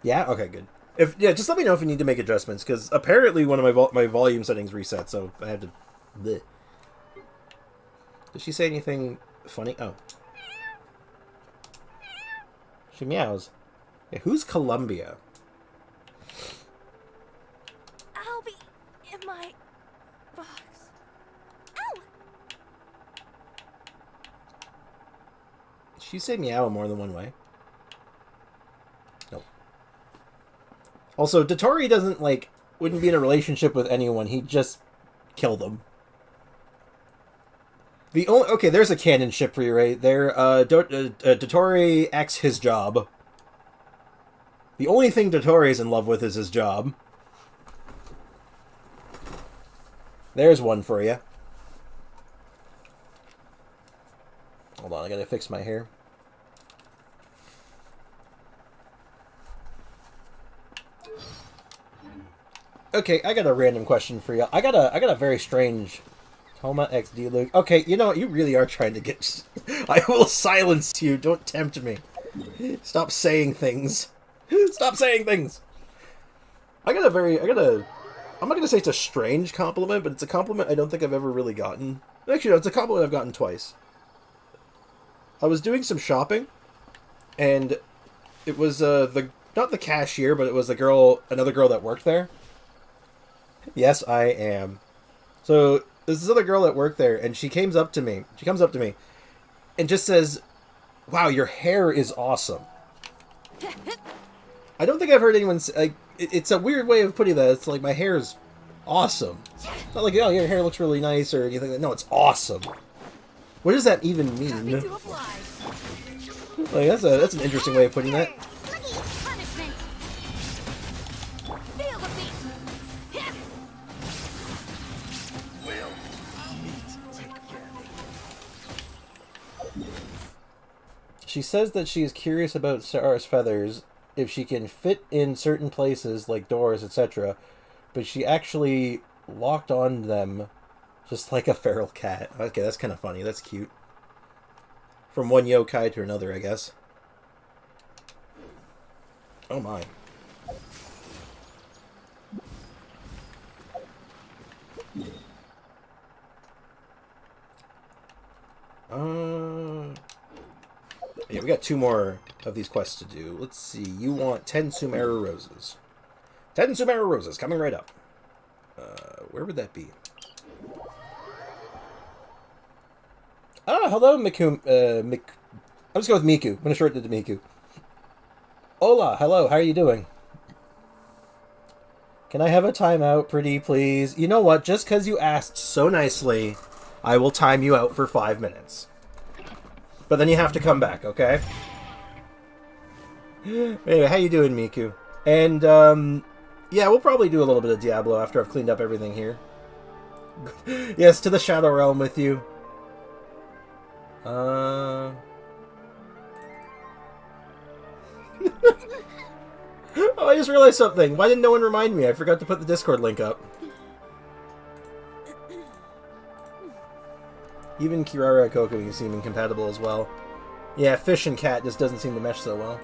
Yeah? Okay, good. Just let me know if you need to make adjustments, because apparently one of my volume settings reset, so I have to... Bleh. Did she say anything funny? Oh. She meows. Yeah, who's Columbia? I'll be in my box. Ow! She say meow more than one way. Nope. Also, Dottore doesn't, wouldn't be in a relationship with anyone. He'd just kill them. The only okay, there's a canon ship for you right there. Dottore X his job. The only thing Dottore's in love with is his job. There's one for you. Hold on, I gotta fix my hair. Okay, I got a random question for you. I got a very strange Toma X Diablo. Okay, you know what? You really are trying to get. I will silence you. Don't tempt me. Stop saying things. Stop saying things. I'm not gonna say it's a strange compliment, but it's a compliment I don't think I've ever really gotten. Actually, no, it's a compliment I've gotten twice. I was doing some shopping, and it was not the cashier, but it was another girl that worked there. Yes, I am. So there's this other girl that worked there, and she comes up to me, and just says, "Wow, your hair is awesome." I don't think I've heard anyone say, like, it's a weird way of putting that. It's like, my hair is awesome. It's not like, oh, your hair looks really nice or anything. No, it's awesome. What does that even mean? Like, that's an interesting way of putting that. She says that she is curious about Sarah's feathers, if she can fit in certain places like doors, etc. But she actually locked on them just like a feral cat. Okay, that's kind of funny. That's cute. From one yokai to another, I guess. Oh my. Yeah, we got 2 more of these quests to do. Let's see. You want 10 Sumeru Roses. 10 Sumeru Roses, coming right up. Where would that be? Ah, hello, Miku. I'm just going with Miku. I'm going to shorten it to Miku. Hola, hello, how are you doing? Can I have a timeout, pretty please? You know what? Just because you asked so nicely, I will time you out for 5 minutes. But then you have to come back, okay? Anyway, how you doing, Miku? And, yeah, we'll probably do a little bit of Diablo after I've cleaned up everything here. Yes, to the Shadow Realm with you. Oh, I just realized something. Why didn't no one remind me? I forgot to put the Discord link up. Even Kirara and Kokomi seem incompatible as well. Yeah, fish and cat just doesn't seem to mesh so well.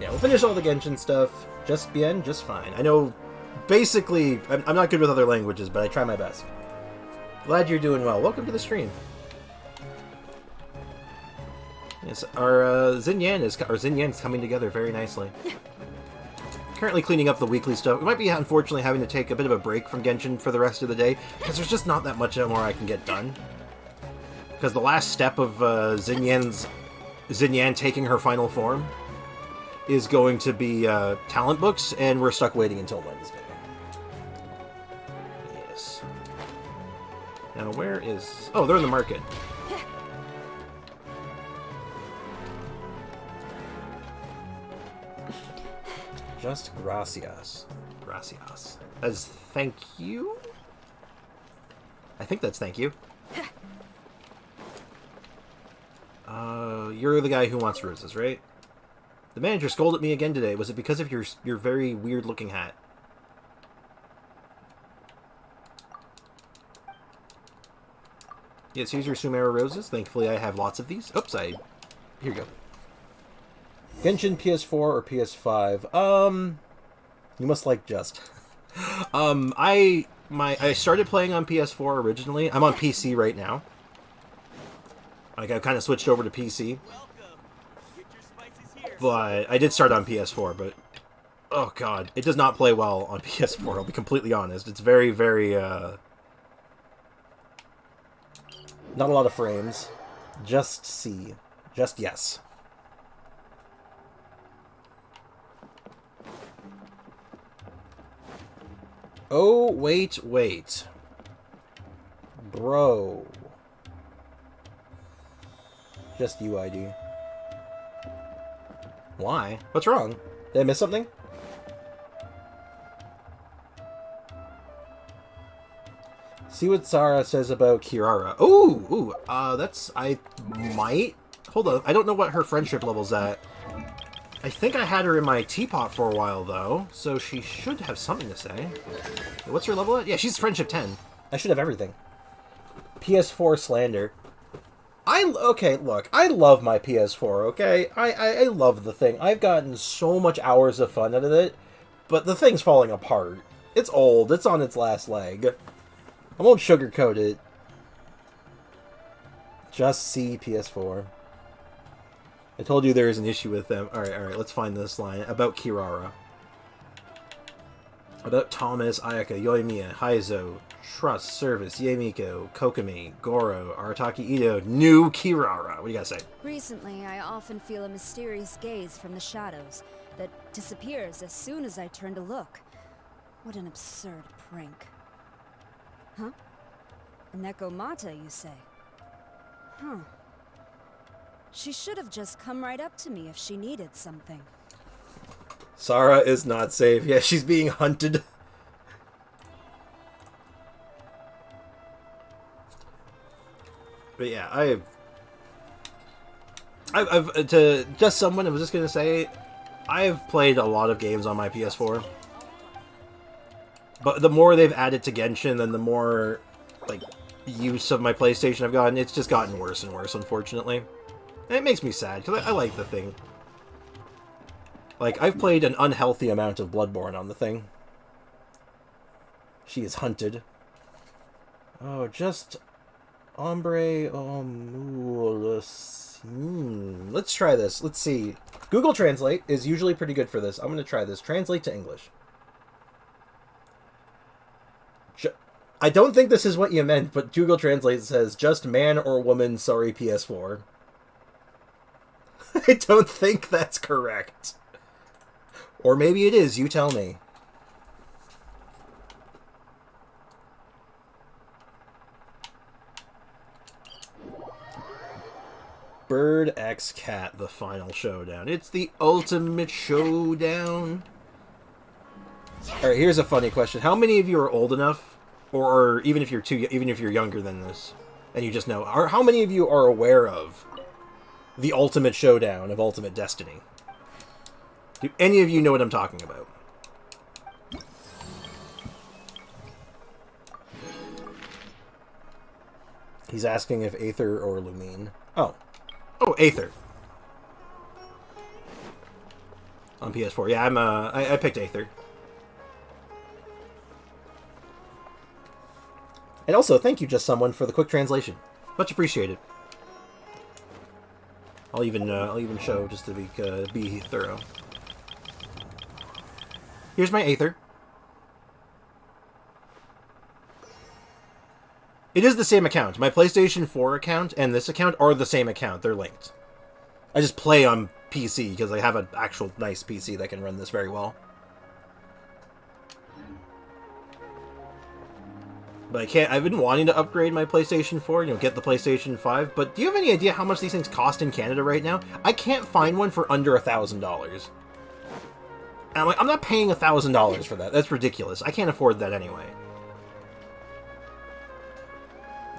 Yeah, we'll finish all the Genshin stuff. Just bien, just fine. I know, basically, I'm not good with other languages, but I try my best. Glad you're doing well. Welcome to the stream. Yes, our Xinyan's coming together very nicely. Currently cleaning up the weekly stuff. We might be, unfortunately, having to take a bit of a break from Genshin for the rest of the day, because there's just not that much more I can get done. Because the last step of Xinyan taking her final form is going to be talent books, and we're stuck waiting until Wednesday. Yes. Now, where is... Oh, they're in the market. Just gracias. Gracias. As thank you? I think that's thank you. You're the guy who wants roses, right? The manager scolded me again today. Was it because of your very weird-looking hat? Yes, here's your Sumeru roses. Thankfully, I have lots of these. Oops, here you go. Genshin PS4 or PS5? You must like Just. I started playing on PS4 originally. I'm on PC right now. Like, I've kind of switched over to PC. But I did start on PS4, but... Oh, God. It does not play well on PS4, I'll be completely honest. It's very, very, not a lot of frames. Just C. Just yes. Oh, wait, wait. Bro. Just UID. Why? What's wrong? Did I miss something? See what Sarah says about Kirara. Ooh, that's... I might... Hold on, I don't know what her friendship level's at. I think I had her in my teapot for a while, though, so she should have something to say. What's her level at? Yeah, she's friendship 10. I should have everything. PS4 slander. Okay, look, I love my PS4, okay? I love the thing. I've gotten so much hours of fun out of it, but the thing's falling apart. It's old. It's on its last leg. I won't sugarcoat it. Just see PS4. I told you there is an issue with them. Alright, let's find this line. About Kirara. About Thomas, Ayaka, Yoimiya, Haizo, Trust, Service, Yemiko, Kokumi, Goro, Arataki Ito, new Kirara. What do you gotta say? Recently, I often feel a mysterious gaze from the shadows that disappears as soon as I turn to look. What an absurd prank. Huh? A Nekomata, you say? Huh. She should have just come right up to me if she needed something. Sarah is not safe. Yeah, she's being hunted. But yeah, I've to just someone I was just gonna say, I've played a lot of games on my PS4. But the more they've added to Genshin, and the more like use of my PlayStation I've gotten, it's just gotten worse and worse, unfortunately. And it makes me sad, because I like the thing. Like, I've played an unhealthy amount of Bloodborne on the thing. She is hunted. Oh, just... Hombre omulos. Let's try this. Let's see. Google Translate is usually pretty good for this. I'm going to try this. Translate to English. I don't think this is what you meant, but Google Translate says, just man or woman, sorry PS4. I don't think that's correct. Or maybe it is, you tell me. Bird X Cat, the final showdown. It's the ultimate showdown. Alright, here's a funny question. How many of you are old enough, or even if you're younger than this, and you just know, how many of you are aware of the ultimate showdown of Ultimate Destiny? Do any of you know what I'm talking about? He's asking if Aether or Lumine. Oh, Aether. On PS4. Yeah, I picked Aether. And also, thank you, just someone, for the quick translation. Much appreciated. I'll even show just to be thorough. Here's my Aether. It is the same account. My PlayStation 4 account and this account are the same account. They're linked. I just play on PC because I have an actual nice PC that can run this very well. But I can't. I've been wanting to upgrade my PlayStation 4, get the PlayStation 5. But do you have any idea how much these things cost in Canada right now? I can't find one for under $1,000. And I'm like, I'm not paying $1,000 for that. That's ridiculous. I can't afford that anyway.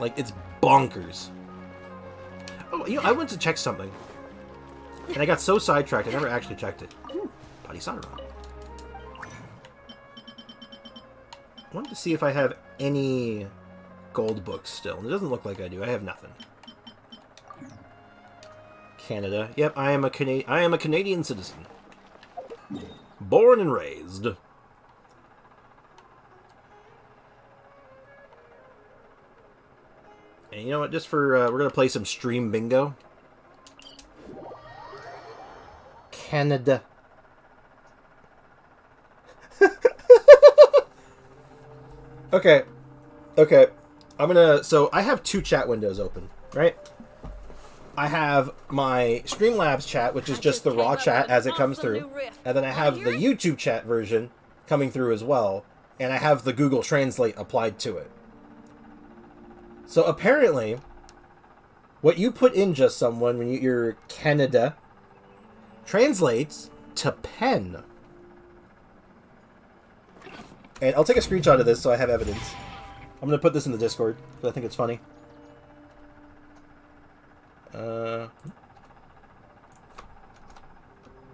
Like, it's bonkers. Oh, I went to check something. And I got so sidetracked, I never actually checked it. Ooh, Padisara. I wanted to see if I have any gold books still. And it doesn't look like I do. I have nothing. Canada. Yep, I am a Canadian citizen. Born and raised. And you know what? Just for we're gonna play some stream bingo. Canada. Okay. So I have two chat windows open, right? I have my Streamlabs chat, which is just the raw chat as it comes through. And then I have the YouTube chat version coming through as well. and I have the Google Translate applied to it. So apparently, what you put in just someone when you're Canada translates to pen. And I'll take a screenshot of this so I have evidence. I'm going to put this in the Discord because I think it's funny. What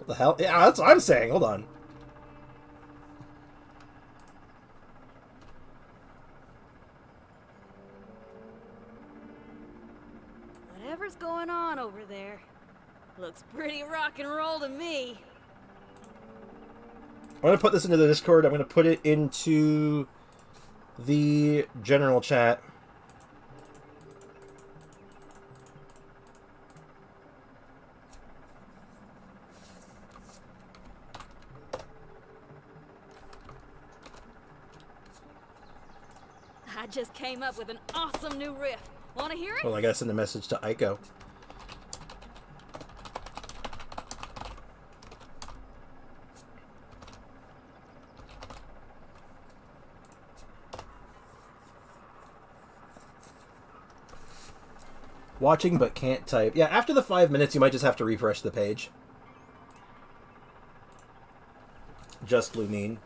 the hell? Yeah, that's what I'm saying. Hold on. Whatever's going on over there, looks pretty rock and roll to me. I'm going to put this into the Discord. I'm going to put it into the general chat. I just came up with an awesome new riff. Want to hear it? Well, I gotta send a message to Aiko. Watching but can't type. Yeah, after the 5 minutes, you might just have to refresh the page. Just Lumine.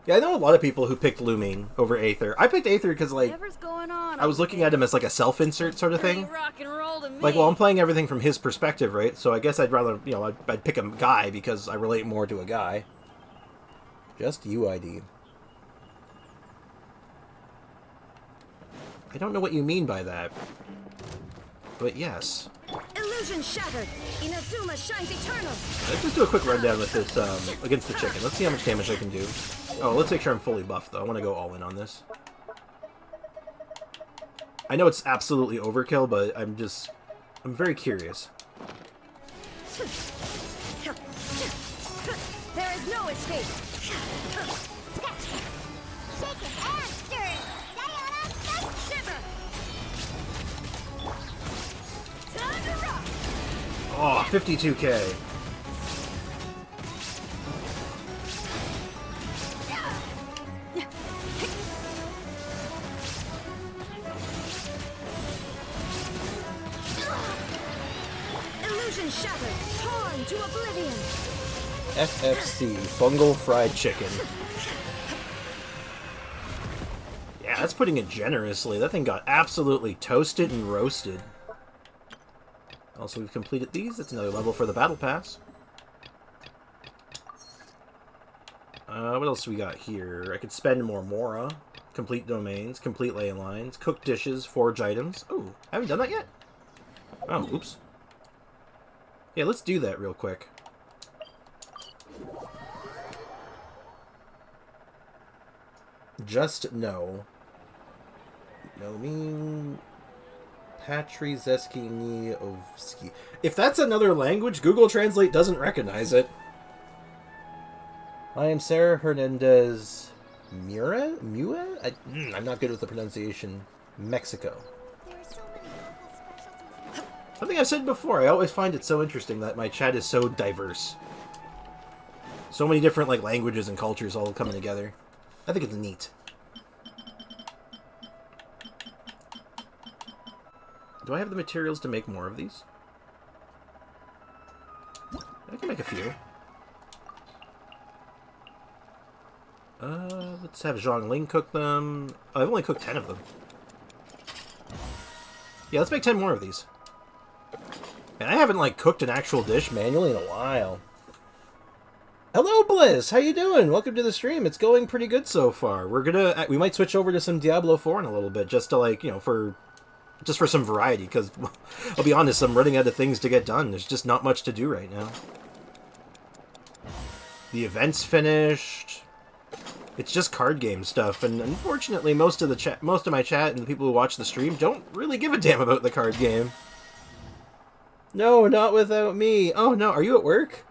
Yeah, I know a lot of people who picked Lumine over Aether. I picked Aether because, like, Whatever's going on I was looking at him as, like, a self-insert sort of pretty thing. rock and roll to me. Like, well, I'm playing everything from his perspective, right? So I guess I'd rather, you know, I'd pick a guy because I relate more to a guy. Just UID. I don't know what you mean by that. But yes. Illusion shattered. Inazuma shines eternal. Let's just do a quick rundown with this against the chicken. Let's see how much damage I can do. Oh, let's make sure I'm fully buffed, though. I want to go all in on this. I know it's absolutely overkill, but I'm very curious. There is no escape. Shake it and stir it. Sayonara, shiver. Time to rock. Oh, 52k. Illusion shattered. Torn to oblivion. FFC, fungal fried chicken. Yeah, that's putting it generously. That thing got absolutely toasted and roasted. Also, we've completed these. That's another level for the battle pass. What else do we got here? I could spend more Mora. Complete domains, complete ley lines, cook dishes, forge items. Ooh, I haven't done that yet. Oh, oops. Yeah, let's do that real quick. Just no. No mean Patrizeski. If that's another language, Google Translate doesn't recognize it. I am Sarah Hernandez Mura? I'm not good with the pronunciation. Mexico. There are so many local specialties. Something I've said before, I always find it so interesting that my chat is so diverse. So many different like languages and cultures all coming together. I think it's neat. Do I have the materials to make more of these? I can make a few. Let's have Zhongling cook them. Oh, I've only cooked 10 of them. Yeah, let's make 10 more of these. And I haven't, like, cooked an actual dish manually in a while. Hello, Bliss! How you doing? Welcome to the stream. It's going pretty good so far. We might switch over to some Diablo 4 in a little bit, just to, like, you know, just for some variety, because, I'll be honest, I'm running out of things to get done. There's just not much to do right now. The event's finished. It's just card game stuff, and unfortunately, most of my chat and the people who watch the stream don't really give a damn about the card game. No, not without me. Oh no, are you at work?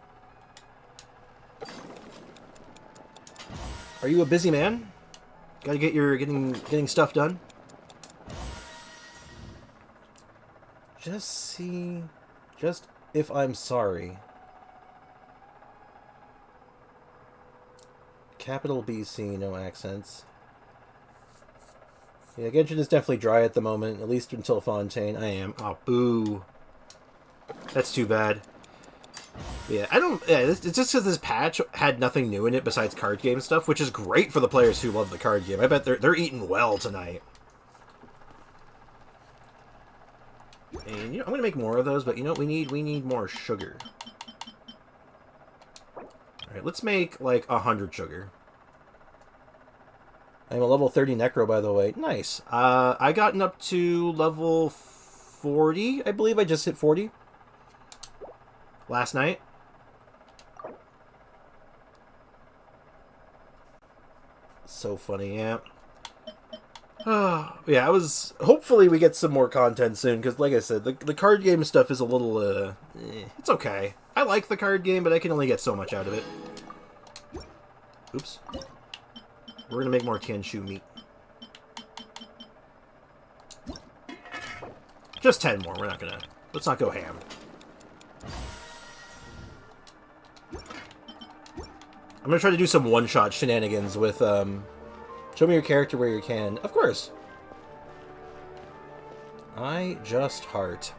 Are you a busy man? Gotta get your getting stuff done. Just if I'm sorry. capital BC, no accents. Yeah, Genshin is definitely dry at the moment, at least until Fontaine. I am. Oh, boo. That's too bad. Yeah, I don't... Yeah, it's just because this patch had nothing new in it besides card game stuff, which is great for the players who love the card game. I bet they're eating well tonight. And, you know, I'm going to make more of those, but you know what we need? We need more sugar. Alright, let's make, like, 100 sugar. I'm a level 30 Necro, by the way. Nice. I gotten up to level 40. I believe I just hit 40. Last night. So funny, yeah. Yeah, I was... Hopefully we get some more content soon, because like I said, the card game stuff is a little, it's okay. I like the card game, but I can only get so much out of it. Oops. We're gonna make more Tianshu meat. Just 10 more, we're not gonna... Let's not go ham. I'm gonna try to do some one-shot shenanigans with, show me your character where you can. Of course. I just heart.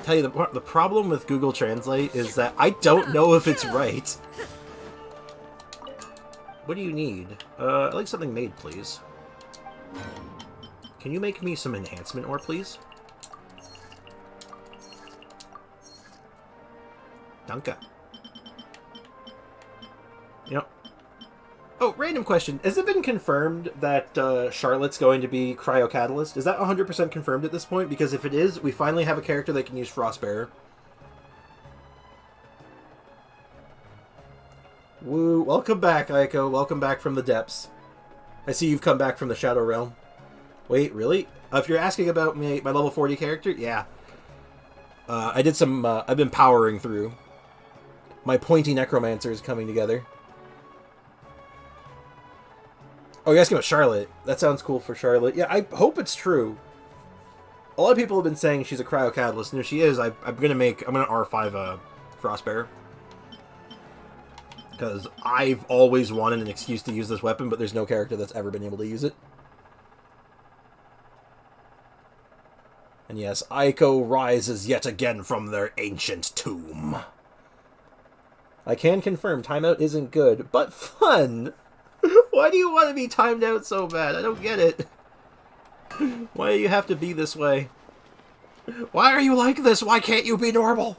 Tell you, the problem with Google Translate is that I don't know if it's right. What do you need? I'd like something made, please. Can you make me some enhancement ore, please? Danke. You know... Oh, random question. Has it been confirmed that Charlotte's going to be Cryo Catalyst? Is that 100% confirmed at this point? Because if it is, we finally have a character that can use Frostbearer. Woo. Welcome back, Aiko. Welcome back from the depths. I see you've come back from the Shadow Realm. Wait, really? If you're asking about my level 40 character, yeah. I did some... I've been powering through. My pointy necromancer is coming together. Oh, you're asking about Charlotte. That sounds cool for Charlotte. Yeah, I hope it's true. A lot of people have been saying she's a Cryo Catalyst, and if she is, I'm gonna R5 Frostbearer. Because I've always wanted an excuse to use this weapon, but there's no character that's ever been able to use it. And yes, Aiko rises yet again from their ancient tomb. I can confirm timeout isn't good, but fun! Why do you want to be timed out so bad? I don't get it. Why do you have to be this way? Why are you like this? Why can't you be normal?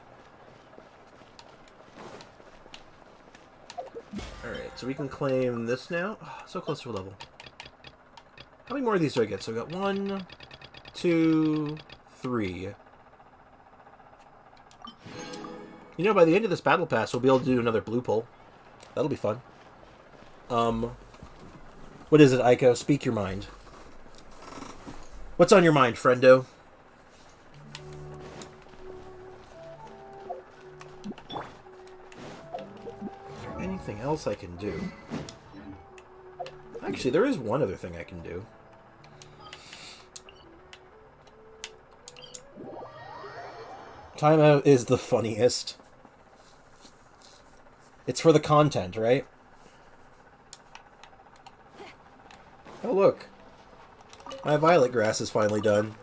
Alright, so we can claim this now. Oh, so close to a level. How many more of these do I get? So I got 1, 2, 3. You know, by the end of this battle pass, we'll be able to do another blue pull. That'll be fun. What is it, Aiko? Speak your mind. What's on your mind, friendo? Is there anything else I can do? Actually, there is one other thing I can do. Timeout is the funniest. It's for the content, right? Oh, look. My violet grass is finally done.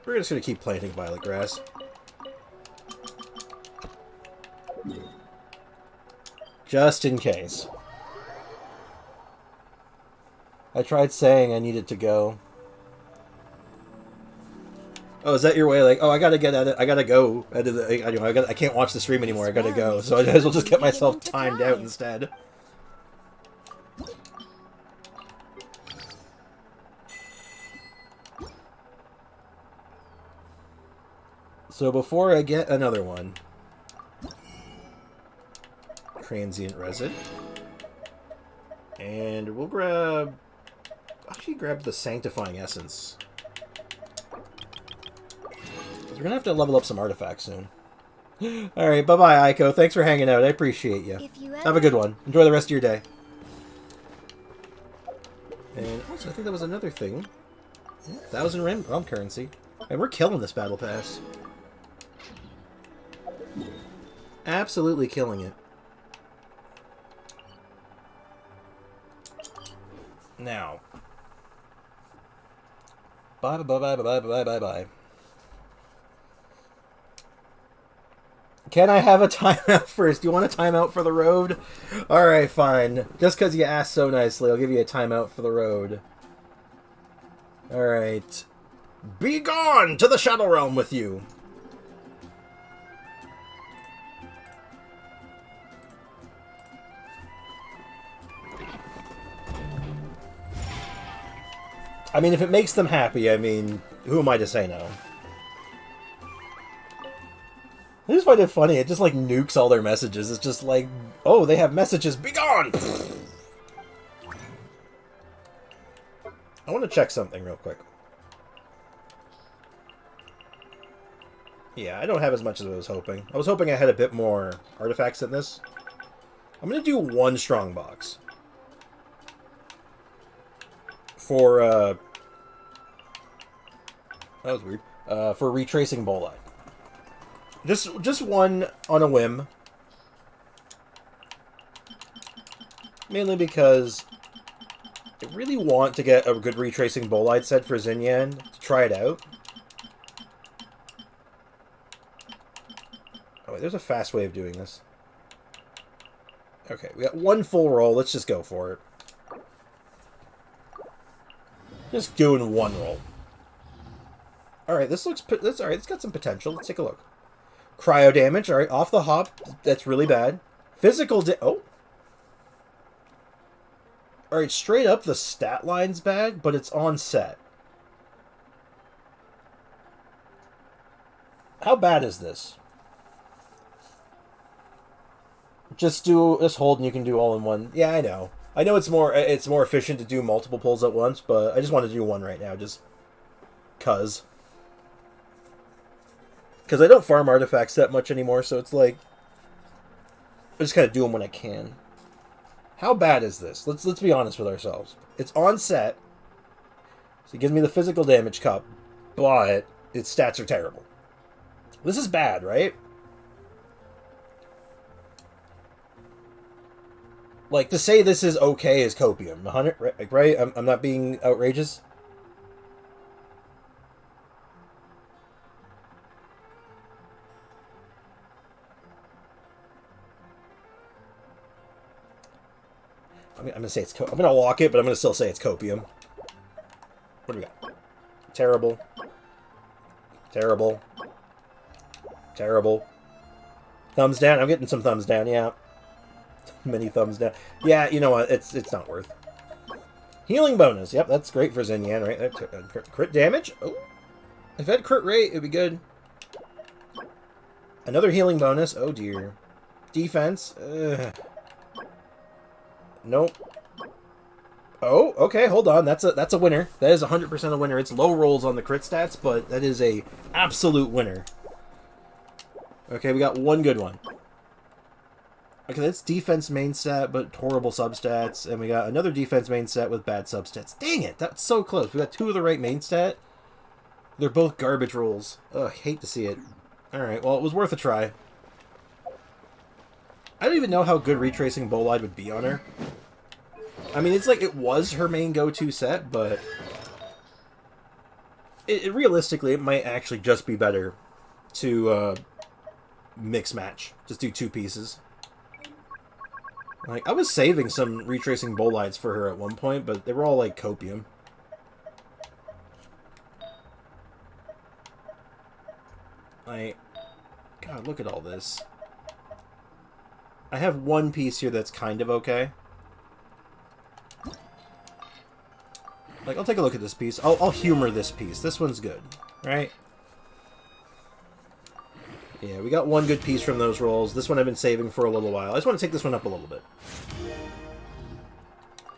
We're just going to keep planting violet grass. Just in case. I tried saying I needed to go. Oh, is that your way? Like, oh, I gotta get at it. I gotta go. I can't watch the stream anymore. I gotta go. So I might as well just get myself timed out instead. So before I get another one, transient resin, and we'll grab. Actually, grab the sanctifying essence. We're gonna have to level up some artifacts soon. Alright, bye-bye, Aiko. Thanks for hanging out. I appreciate you. Have a good one. Enjoy the rest of your day. And also, I think that was another thing. 1,000 realm currency. And we're killing this battle pass. Absolutely killing it. Now. Bye bye bye bye bye bye bye bye. Can I have a timeout first? Do you want a timeout for the road? Alright, fine. Just because you asked so nicely, I'll give you a timeout for the road. Alright. Be gone to the Shadow Realm with you! I mean, if it makes them happy, I mean, who am I to say no? I just find it funny. It just, like, nukes all their messages. It's just like, oh, they have messages. Be gone! I want to check something real quick. Yeah, I don't have as much as I was hoping. I was hoping I had a bit more artifacts in this. I'm going to do one strong box. For, that was weird. For retracing Bolide. Just one on a whim. Mainly because I really want to get a good retracing Bolide set for Xinyan to try it out. Oh, wait, there's a fast way of doing this. Okay, we got one full roll. Let's just go for it. Just doing one roll. Alright, this looks... Alright, it's got some potential. Let's take a look. Cryo damage. Alright, off the hop. That's really bad. Physical oh! Alright, straight up, the stat line's bad, but it's on set. How bad is this? Just hold and you can do all in one. Yeah, I know. I know it's more efficient to do multiple pulls at once, but I just want to do one right now, just cuz. Because I don't farm artifacts that much anymore, so it's like I just kind of do them when I can. How bad is this? Let's be honest with ourselves. It's on set, so it gives me the physical damage cup, but its stats are terrible. This is bad, right? Like, to say this is okay is copium. 100, right? I'm not being outrageous. I'm gonna say it's. I'm gonna walk it, but I'm gonna still say it's copium. What do we got? Terrible. Terrible. Terrible. Thumbs down. I'm getting some thumbs down. Yeah. Many thumbs down. Yeah, you know what? It's not worth. Healing bonus. Yep, that's great for Xinyan, right? That's crit damage. Oh, if I had crit rate, it'd be good. Another healing bonus. Oh dear. Defense. Nope. Oh, okay. Hold on. That's a winner. That is 100% a winner. It's low rolls on the crit stats, but that is a absolute winner. Okay, we got one good one. Okay, that's defense main stat, but horrible substats. And we got another defense main stat with bad substats. Dang it, that's so close. We got two of the right main stat. They're both garbage rolls. Ugh, hate to see it. Alright, well, it was worth a try. I don't even know how good retracing Bolide would be on her. I mean, it's like it was her main go-to set, but realistically, it might actually just be better to mix match. Just do two pieces. Like, I was saving some retracing Bolides for her at one point, but they were all like copium. Like, God, look at all this. I have one piece here that's kind of okay. Like, I'll take a look at this piece. I'll humor this piece. This one's good, right? Yeah, we got one good piece from those rolls. This one I've been saving for a little while. I just want to take this one up a little bit.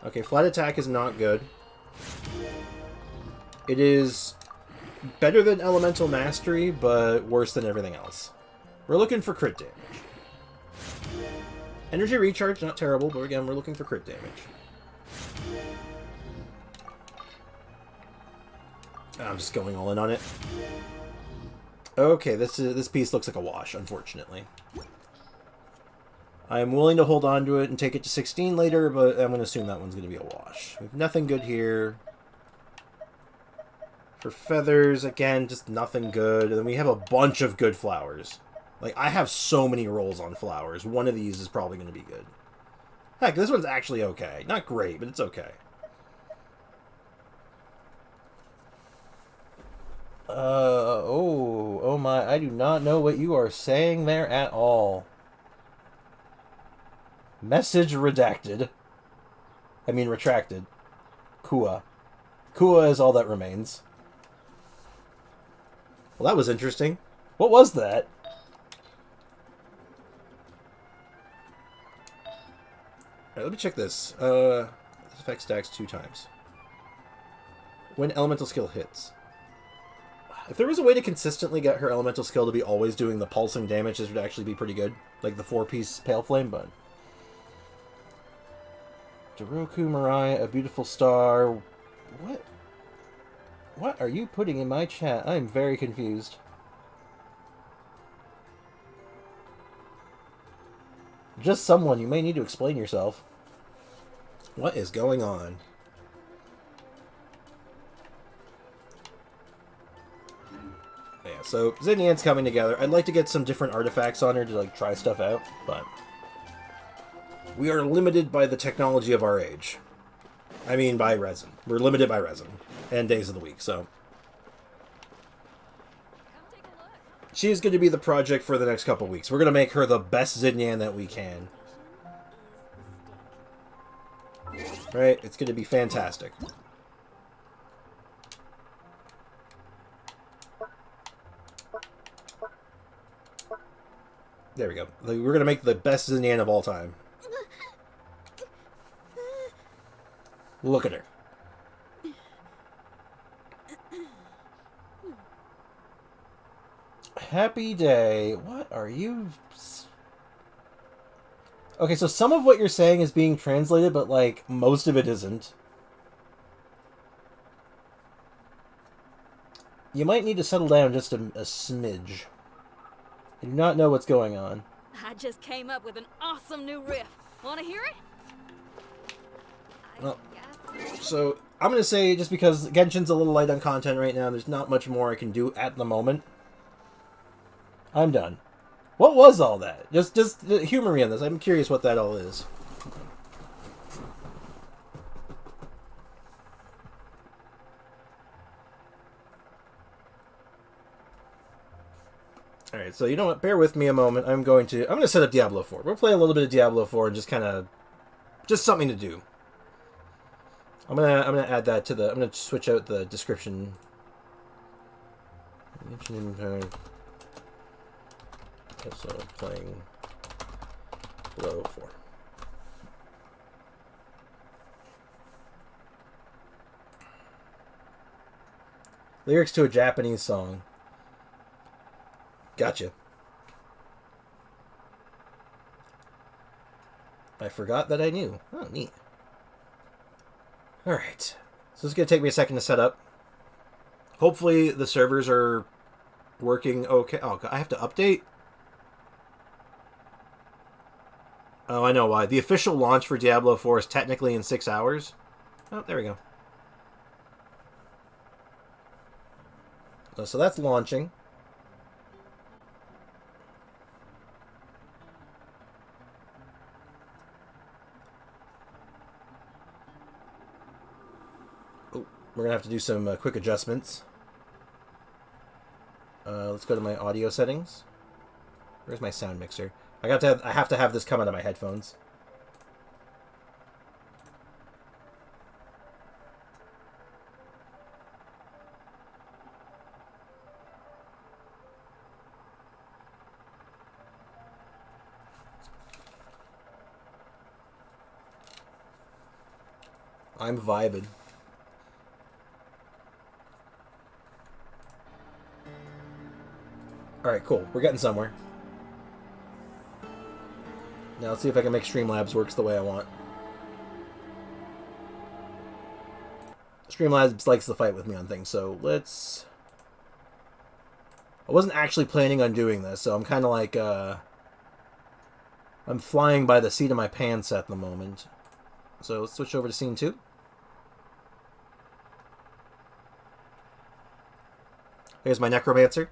Okay, flat attack is not good. It is better than Elemental Mastery, but worse than everything else. We're looking for crit damage. Energy recharge, not terrible, but again, we're looking for crit damage. I'm just going all in on it. Okay, this piece looks like a wash, unfortunately. I am willing to hold on to it and take it to 16 later, but I'm going to assume that one's going to be a wash. We have nothing good here. For feathers, again, just nothing good. And then we have a bunch of good flowers. Like, I have so many rolls on flowers. One of these is probably going to be good. Heck, this one's actually okay. Not great, but it's okay. Oh my, I do not know what you are saying there at all. Message redacted. I mean retracted. Kua. Kua is all that remains. Well, that was interesting. What was that? Alright, let me check this. This effect stacks 2 times. When elemental skill hits. If there was a way to consistently get her elemental skill to be always doing the pulsing damage, this would actually be pretty good. Like the 4-piece Pale Flame Bud. Daroku Mirai, a beautiful star. What? What are you putting in my chat? I'm very confused. Just someone, you may need to explain yourself. What is going on? Yeah, so Xinyan's coming together. I'd like to get some different artifacts on her to like try stuff out, but we are limited by the technology of our age. I mean by resin. We're limited by resin and days of the week, so she is going to be the project for the next couple weeks. We're going to make her the best Xinyan that we can. Right? It's going to be fantastic. There we go. We're going to make the best Xinyan of all time. Look at her. Happy day. What are you... Okay, so some of what you're saying is being translated, but, like, most of it isn't. You might need to settle down just a smidge. I do not know what's going on. I just came up with an awesome new riff. Want to hear it? Well, so I'm going to say, just because Genshin's a little light on content right now, there's not much more I can do at the moment. I'm done. What was all that? Just humor me on this. I'm curious what that all is. Alright, so you know what? Bear with me a moment. I'm going to set up Diablo 4. We'll play a little bit of Diablo 4 and just kind of... just something to do. I'm gonna add that to the... I'm gonna switch out the description. Also playing Diablo 4. Lyrics to a Japanese song. Gotcha. I forgot that I knew. Oh, neat. Alright. So it's going to take me a second to set up. Hopefully the servers are working okay. Oh, I have to update? Oh, I know why. The official launch for Diablo 4 is technically in 6 hours. Oh, there we go. Oh, so that's launching. Oh, we're going to have to do some quick adjustments. Let's go to my audio settings. Where's my sound mixer? I have to have this come out of my headphones. I'm vibing. Alright, cool. We're getting somewhere. Now let's see if I can make Streamlabs works the way I want. Streamlabs likes to fight with me on things, so let's... I wasn't actually planning on doing this, so I'm kind of like, I'm flying by the seat of my pants at the moment. So let's switch over to scene 2. Here's my Necromancer.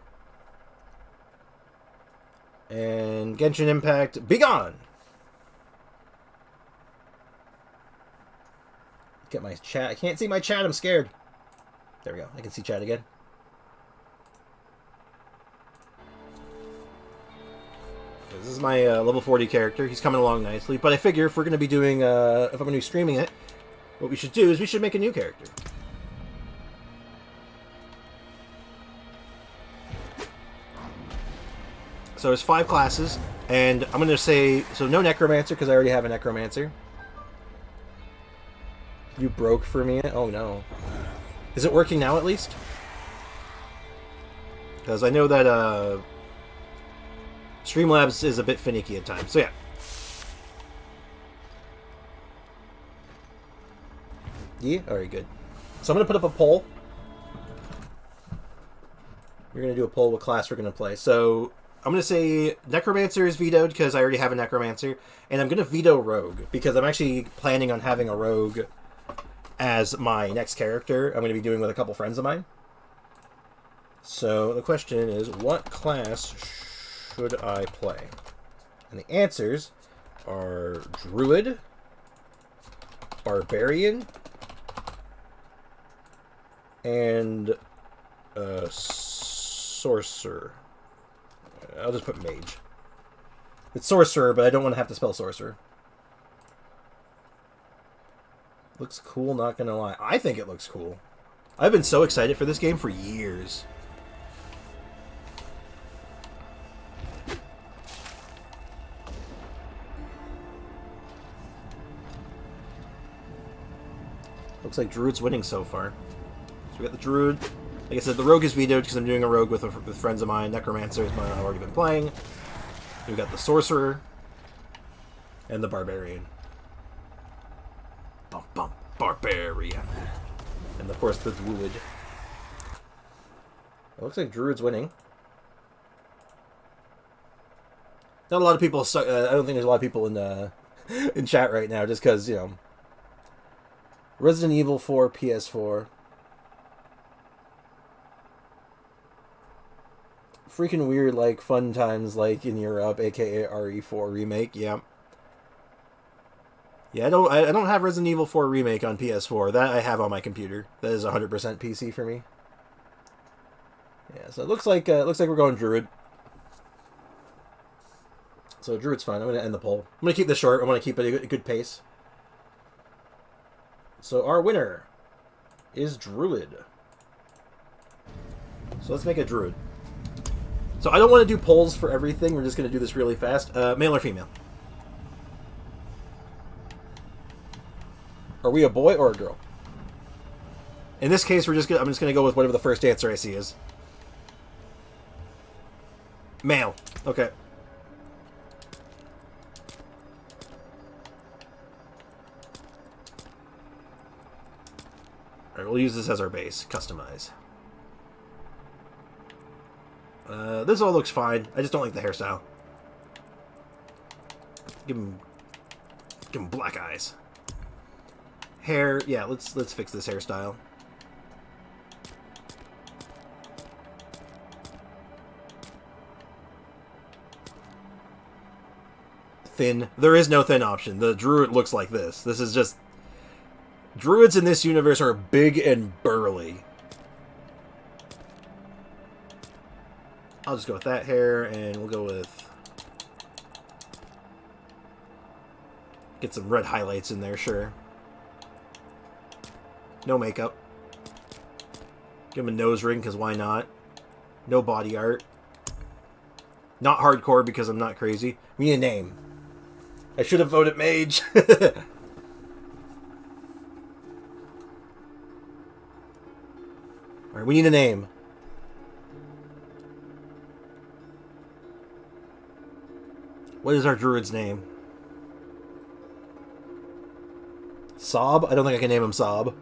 And Genshin Impact, be gone! Get my chat. I can't see my chat, I'm scared. There we go, I can see chat again. This is my level 40 character. He's coming along nicely. But I figure if we're going to be doing, if I'm going to be streaming it, what we should do is we should make a new character. So there's 5 classes, and I'm going to say, so no Necromancer because I already have a Necromancer. You broke for me? Oh no. Is it working now at least? Because I know that, Streamlabs is a bit finicky at times, so yeah. Yeah, alright, good. So I'm going to put up a poll. We're going to do a poll what class we're going to play. So I'm going to say Necromancer is vetoed because I already have a Necromancer. And I'm going to veto Rogue because I'm actually planning on having a Rogue as my next character. I'm going to be doing with a couple friends of mine. So the question is, what class should I play? And the answers are Druid, Barbarian, and Sorcerer. I'll just put Mage. It's Sorcerer, but I don't want to have to spell Sorcerer. Looks cool, not gonna lie. I think it looks cool. I've been so excited for this game for years. Looks like Druid's winning so far. So we got the Druid. Like I said, the Rogue is vetoed because I'm doing a Rogue with friends of mine. Necromancer is one I've already been playing. We've got the Sorcerer. And the Barbarian. Bum bum. Barbarian. And of course the Druid. It looks like Druid's winning. Not a lot of people... I don't think there's a lot of people in chat right now just because, you know... Resident Evil 4 PS4. Freaking weird, like, fun times, like, in Europe, aka RE4 Remake, yeah. Yeah, I don't have Resident Evil 4 Remake on PS4. That I have on my computer. That is 100% PC for me. Yeah, so it looks like we're going Druid. So Druid's fine. I'm going to end the poll. I'm going to keep this short. I want to keep it a good pace. So our winner is Druid. So let's make a Druid. So I don't want to do polls for everything. We're just going to do this really fast. Male or female? Are we a boy or a girl? In this case, I'm just going to go with whatever the first answer I see is. Male. Okay. Alright, we'll use this as our base. Customize. This all looks fine. I just don't like the hairstyle. Give him black eyes. Hair, yeah, let's fix this hairstyle. Thin. There is no thin option. The Druid looks like this. This is just... Druids in this universe are big and burly. I'll just go with that hair, and we'll go with... Get some red highlights in there, sure. No makeup. Give him a nose ring, because why not? No body art. Not hardcore, because I'm not crazy. We need a name. I should have voted Mage. Alright, we need a name. What is our druid's name? Sob? I don't think I can name him Sob.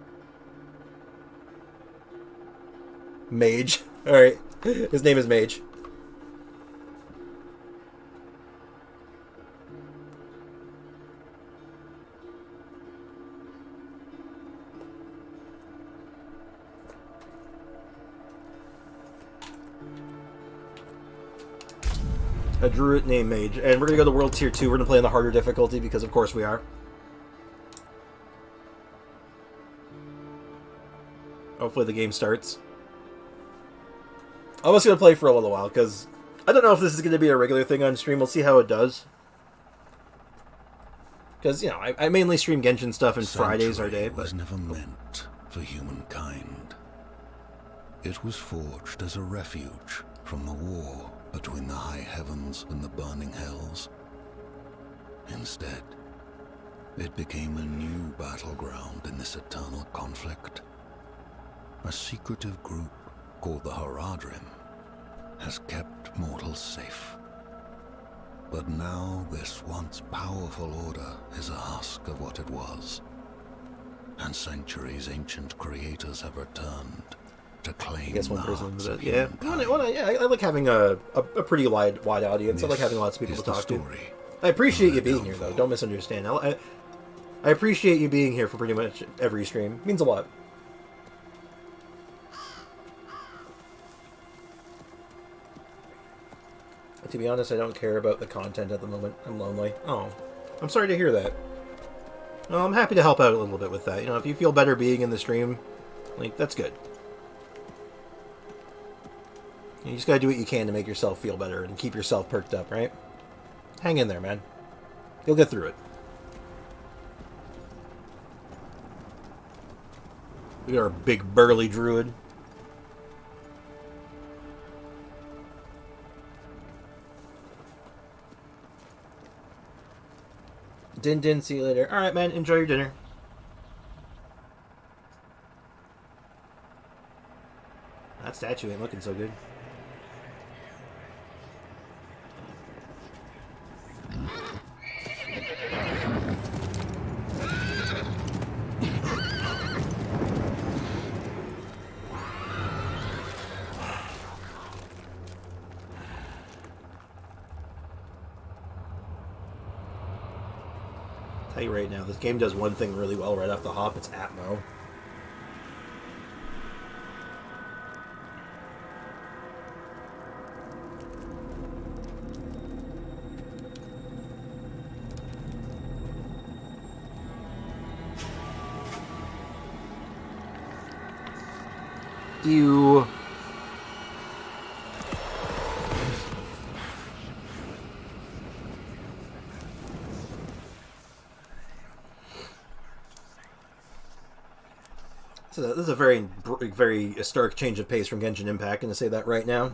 Mage. Alright. His name is Mage. A druid named Mage. And we're gonna go to World Tier 2. We're gonna play on the harder difficulty because of course we are. Hopefully the game starts. I'm just gonna play for a little while because I don't know if this is gonna be a regular thing on stream. We'll see how it does. Because, you know, I mainly stream Genshin stuff and Fridays our day, but was never meant for humankind. It was forged as a refuge from the war between the high heavens and the burning hells. Instead, it became a new battleground in this eternal conflict. A secretive group called the Haradrim has kept mortals safe. But now this once powerful order is a husk of what it was. And centuries ancient creators have returned to claim I guess one the person hearts was of it. Yeah. humankind. I like having a pretty wide audience. I like having lots of people to talk to. I appreciate you being here, though. Don't misunderstand. I appreciate you being here for pretty much every stream. It means a lot. To be honest, I don't care about the content at the moment. I'm lonely. Oh, I'm sorry to hear that. Well, I'm happy to help out a little bit with that. You know, if you feel better being in the stream, like, that's good. You just gotta do what you can to make yourself feel better and keep yourself perked up, right? Hang in there, man. You'll get through it. We got our big burly druid. Din, see you later. Alright, man, enjoy your dinner. That statue ain't looking so good. Tell you right now, this game does one thing really well right off the hop. It's Atmo. You... So this is a very stark change of pace from Genshin Impact, and to say that right now.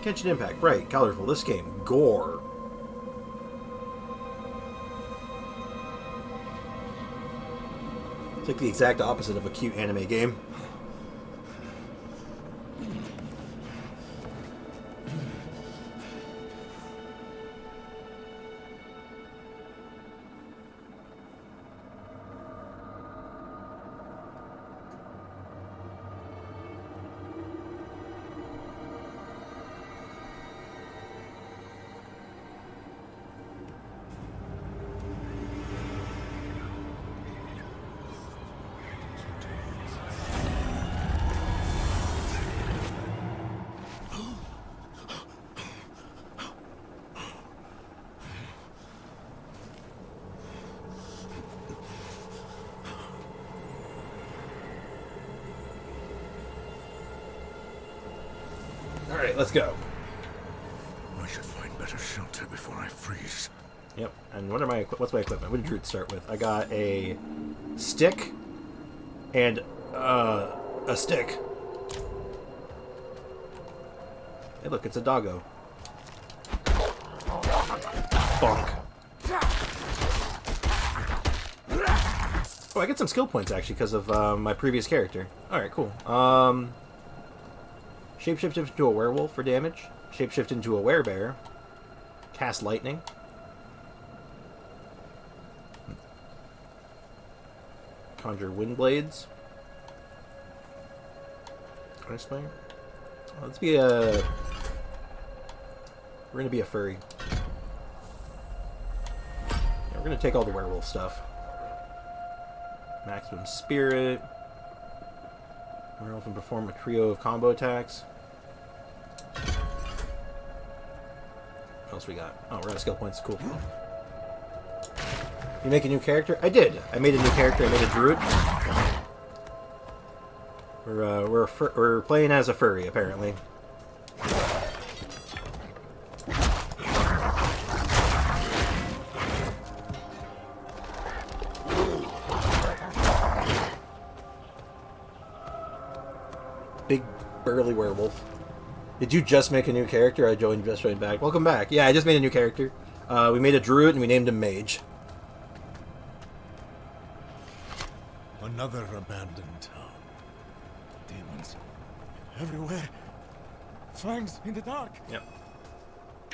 Genshin Impact, right, colorful. This game, gore. It's like the exact opposite of a cute anime game. Alright, let's go. I should find better shelter before I freeze. Yep, and what's my equipment? What did Druid start with? I got a stick and a stick. Hey look, it's a doggo. Bonk. Oh, I get some skill points actually because of my previous character. Alright, cool. Shapeshift into a werewolf for damage. Shapeshift into a werebear. Cast lightning. Conjure wind blades. Ice flame. Let's be a... We're gonna be a furry. Yeah, we're gonna take all the werewolf stuff. Maximum spirit. Werewolf can perform a trio of combo attacks. What else we got? Oh, we're out of skill points. Cool. You make a new character? I did. I made a new character. I made a druid. We're playing as a furry, apparently. Big burly werewolf. Did you just make a new character? I just joined back. Welcome back. Yeah, I just made a new character. We made a druid and we named him Mage. Another abandoned town. Demons everywhere. Fangs in the dark. Yep.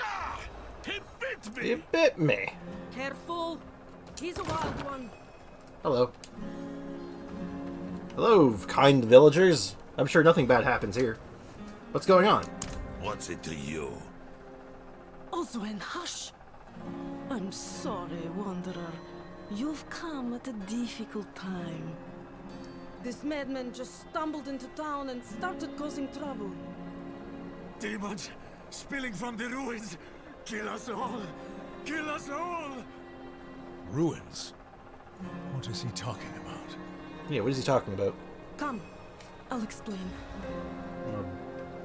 Ah! He bit me! He bit me. Careful! He's a wild one. Hello. Hello, kind villagers. I'm sure nothing bad happens here. What's going on? What's it to you? Oswen, hush! I'm sorry, Wanderer. You've come at a difficult time. This madman just stumbled into town and started causing trouble. Demons spilling from the ruins. Kill us all! Kill us all! Ruins? What is he talking about? Yeah, what is he talking about? Come, I'll explain. Oh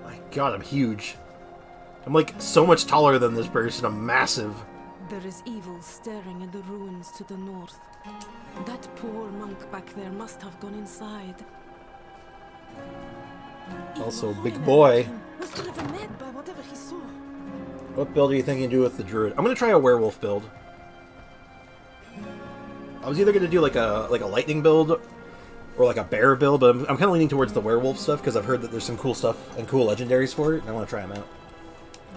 my god, I'm huge. I'm like so much taller than this person. I'm massive. There is evil staring at the ruins to the north. That poor monk back there must have gone inside. Also, big boy. Was driven mad by whatever he saw. What build are you thinking to do with the druid? I'm gonna try a werewolf build. I was either gonna do like a lightning build or like a bear build, but I'm kind of leaning towards the werewolf stuff because I've heard that there's some cool stuff and cool legendaries for it, and I want to try them out.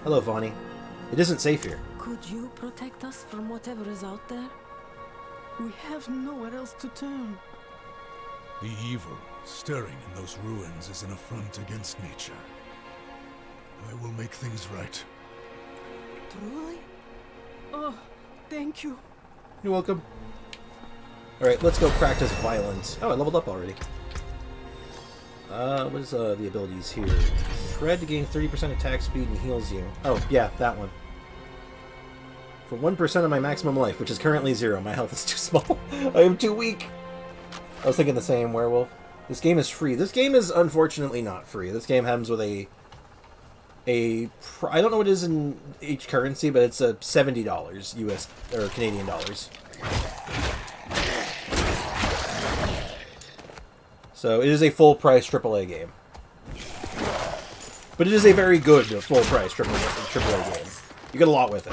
Hello, Vani. It isn't safe here. Could you protect us from whatever is out there? We have nowhere else to turn. The evil stirring in those ruins is an affront against nature. I will make things right. Truly? Oh, thank you. You're welcome. Alright, let's go practice violence. Oh, I leveled up already. What is the abilities here? Shred gains 30% attack speed and heals you. Oh, yeah, that one. For 1% of my maximum life, which is currently 0. My health is too small. I am too weak. I was thinking the same, werewolf. This game is free. This game is unfortunately not free. This game comes with I don't know what it is in each currency, but it's $70 US or Canadian dollars. So it is a full price AAA game. But it is a very good full price AAA game. You get a lot with it.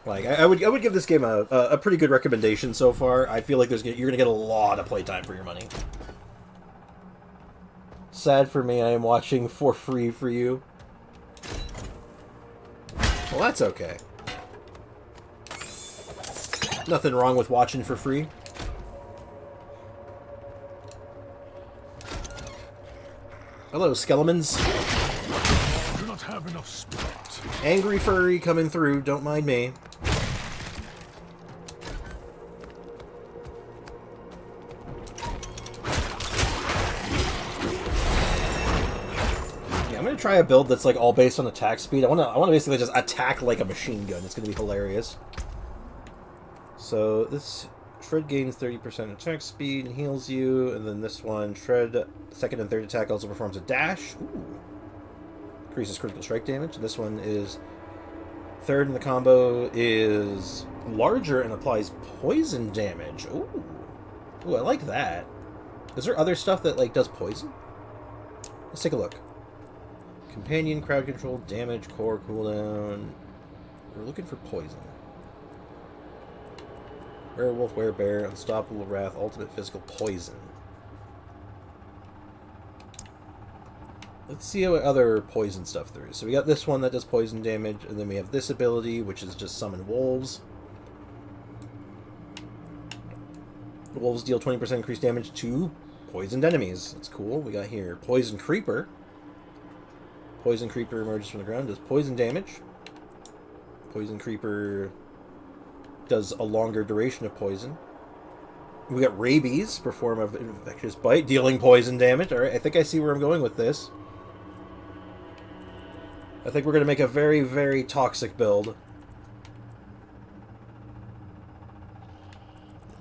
Like I would give this game a pretty good recommendation so far. I feel like you're gonna get a lot of playtime for your money. Sad for me, I am watching for free for you. Well, that's okay. Nothing wrong with watching for free. Hello, skeletons. I do not have enough spirit. Angry furry coming through, don't mind me. Yeah, I'm gonna try a build that's like all based on attack speed. I wanna basically just attack like a machine gun. It's gonna be hilarious. So this shred gains 30% attack speed and heals you, and then this one, shred second and third attack also performs a dash. Ooh. Increases critical strike damage. This one is third in the combo is larger and applies poison damage. Ooh. Ooh, I like that. Is there other stuff that like does poison? Let's take a look. Companion, crowd control, damage, core, cooldown. We're looking for poison. Werewolf, werebear, unstoppable wrath, ultimate physical poison. Let's see what other poison stuff there is. So we got this one that does poison damage, and then we have this ability, which is just summon wolves. The wolves deal 20% increased damage to poisoned enemies. That's cool. We got here Poison Creeper. Poison Creeper emerges from the ground, does poison damage. Poison Creeper does a longer duration of poison. We got Rabies, perform an infectious bite, dealing poison damage. Alright, I think I see where I'm going with this. I think we're going to make a very, very toxic build.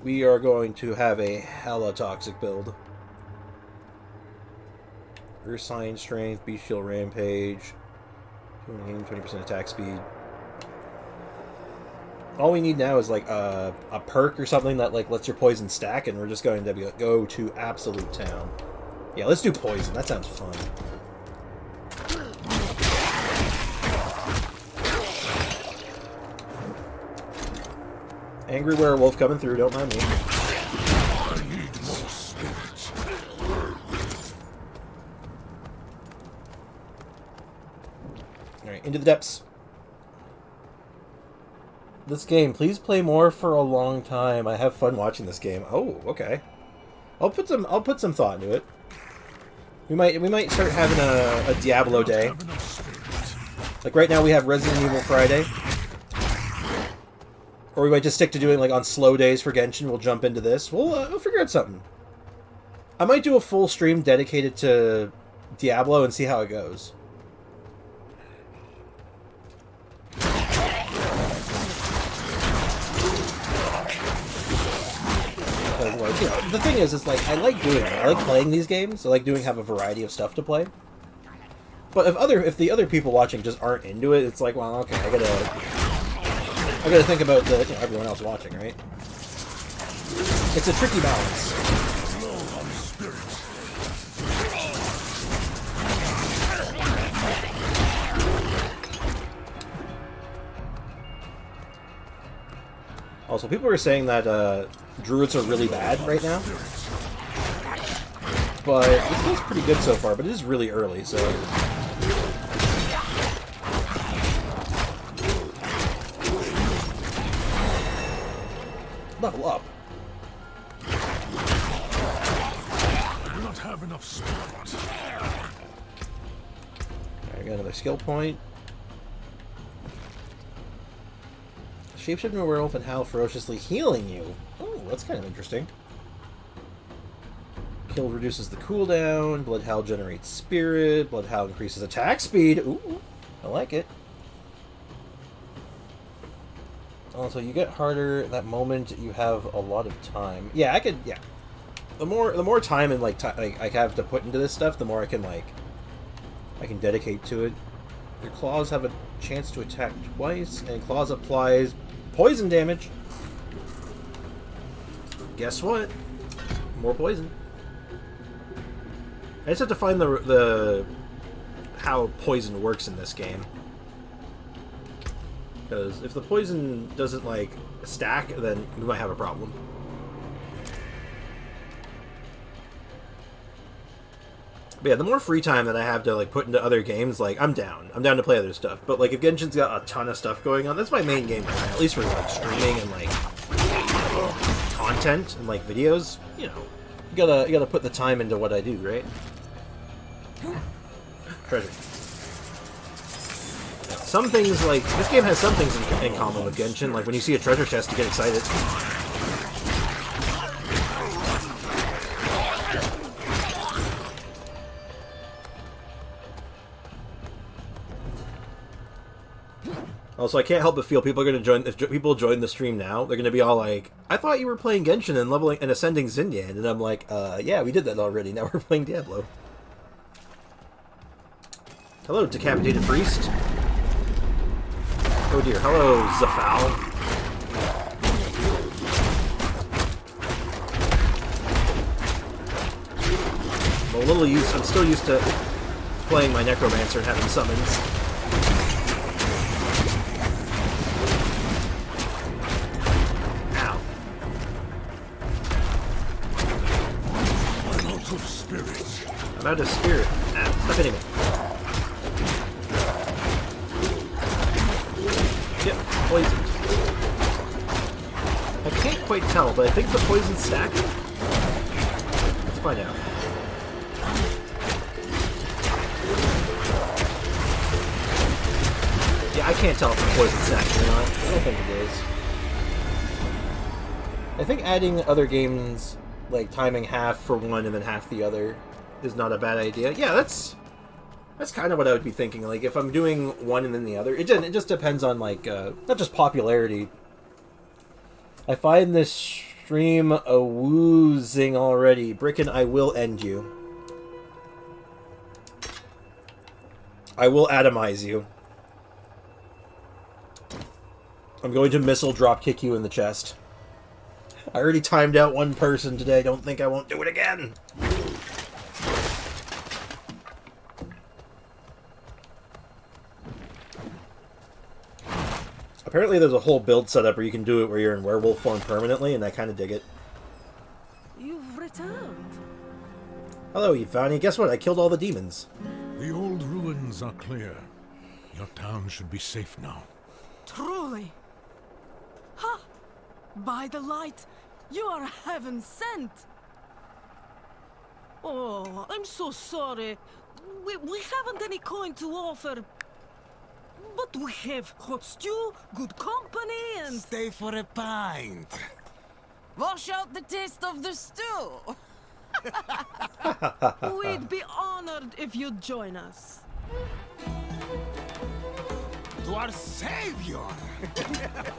We are going to have a hella toxic build. Earth Sign Strength, Beast Shield Rampage, 20% attack speed. All we need now is like a perk or something that like lets your poison stack, and we're just going to go to absolute town. Yeah, let's do poison. That sounds fun. Angry werewolf coming through. Don't mind me. All right, into the depths. This game, please play more for a long time. I have fun watching this game. Oh, okay. I'll put some thought into it. We might start having a Diablo day. Like right now we have Resident Evil Friday. Or we might just stick to doing like on slow days for Genshin. We'll jump into this. We'll figure out something. I might do a full stream dedicated to Diablo and see how it goes. Like, you know, the thing is like I like doing it. I like playing these games. I like have a variety of stuff to play. But if the other people watching just aren't into it, it's like, well, okay, I gotta think about everyone else watching, right? It's a tricky balance. Also, people are saying that druids are really bad right now. But it feels pretty good so far, but it is really early, so... Level up. I do not have enough spirit. I got another skill point. Shapeshift into a werewolf and howl ferociously, healing you. Oh, that's kind of interesting. Kill reduces the cooldown. Bloodhowl generates spirit. Bloodhowl increases attack speed. Ooh, I like it. Also, you get harder that moment you have a lot of time. Yeah, I could. Yeah, the more time and like I have to put into this stuff, the more I can dedicate to it. Your claws have a chance to attack twice, and claws applies poison damage. Guess what? More poison. I just have to find the how poison works in this game. Because if the poison doesn't like stack, then we might have a problem. But yeah, the more free time that I have to like put into other games, like I'm down to play other stuff. But like if Genshin's got a ton of stuff going on, that's my main game right now, at least for like streaming and like content and like videos. You know, you gotta put the time into what I do, right? Treasure. Some things, like, this game has some things in common with Genshin, like when you see a treasure chest, you get excited. Also, I can't help but feel people are going to join, if people join the stream now, they're going to be all like, I thought you were playing Genshin and leveling and ascending Xinyan, and I'm like, yeah, we did that already, now we're playing Diablo. Hello, Decapitated Priest. Oh dear, hello, Zafal. I'm still used to playing my Necromancer and having summons. Ow. I'm out of spirit. Ah, stop hitting me. Yep, poisoned. I can't quite tell, but I think the poison's stacking. Let's find out. Yeah, I can't tell if the poison's stacking or not. I don't think it is. I think adding other games, like timing half for one and then half the other, is not a bad idea. Yeah, that's kind of what I would be thinking. Like, if I'm doing one and then the other, it just depends on, like, not just popularity. I find this stream a woozing already. Bricken, I will end you. I will atomize you. I'm going to missile drop kick you in the chest. I already timed out one person today. Don't think I won't do it again. Apparently there's a whole build setup where you can do it where you're in werewolf form permanently, and I kind of dig it. You've returned. Hello, Yvonne. Guess what? I killed all the demons. The old ruins are clear. Your town should be safe now. Truly. Ha! By the light, you are heaven sent. Oh, I'm so sorry. We haven't any coin to offer. But we have hot stew, good company, and... Stay for a pint. Wash out the taste of the stew. We'd be honored if you'd join us. To our savior!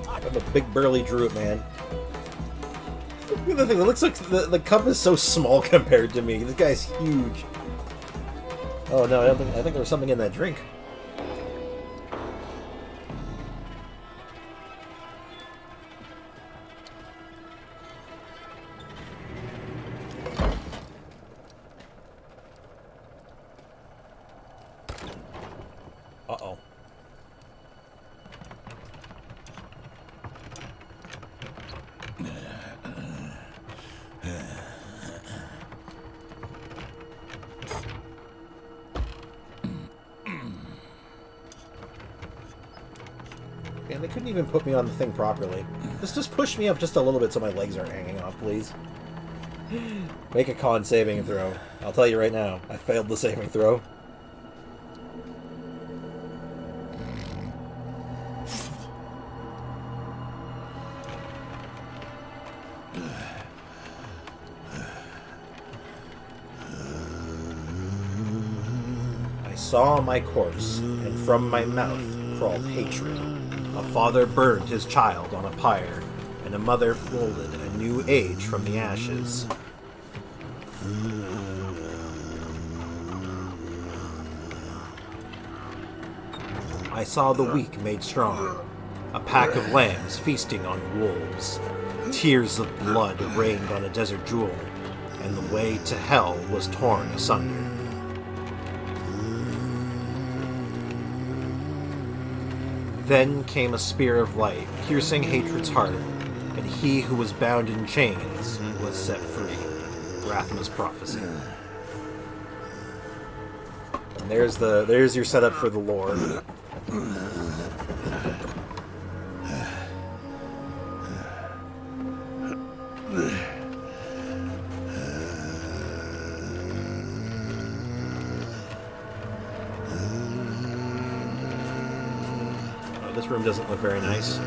I'm a big burly druid, man. Look at the thing. It looks like the cup is so small compared to me. This guy's huge. Oh no, I think there was something in that drink. Uh-oh. Man, they couldn't even put me on the thing properly. Just push me up just a little bit so my legs aren't hanging off, please. Make a con saving throw. I'll tell you right now, I failed the saving throw. I saw my corpse, and from my mouth crawled hatred. A father burned his child on a pyre, and a mother folded a new age from the ashes. I saw the weak made strong, a pack of lambs feasting on wolves. Tears of blood rained on a desert jewel, and the way to hell was torn asunder. Then came a spear of light, piercing hatred's heart, and he who was bound in chains was set free. Rathma's prophecy. And there's your setup for the lore. This room doesn't look very nice.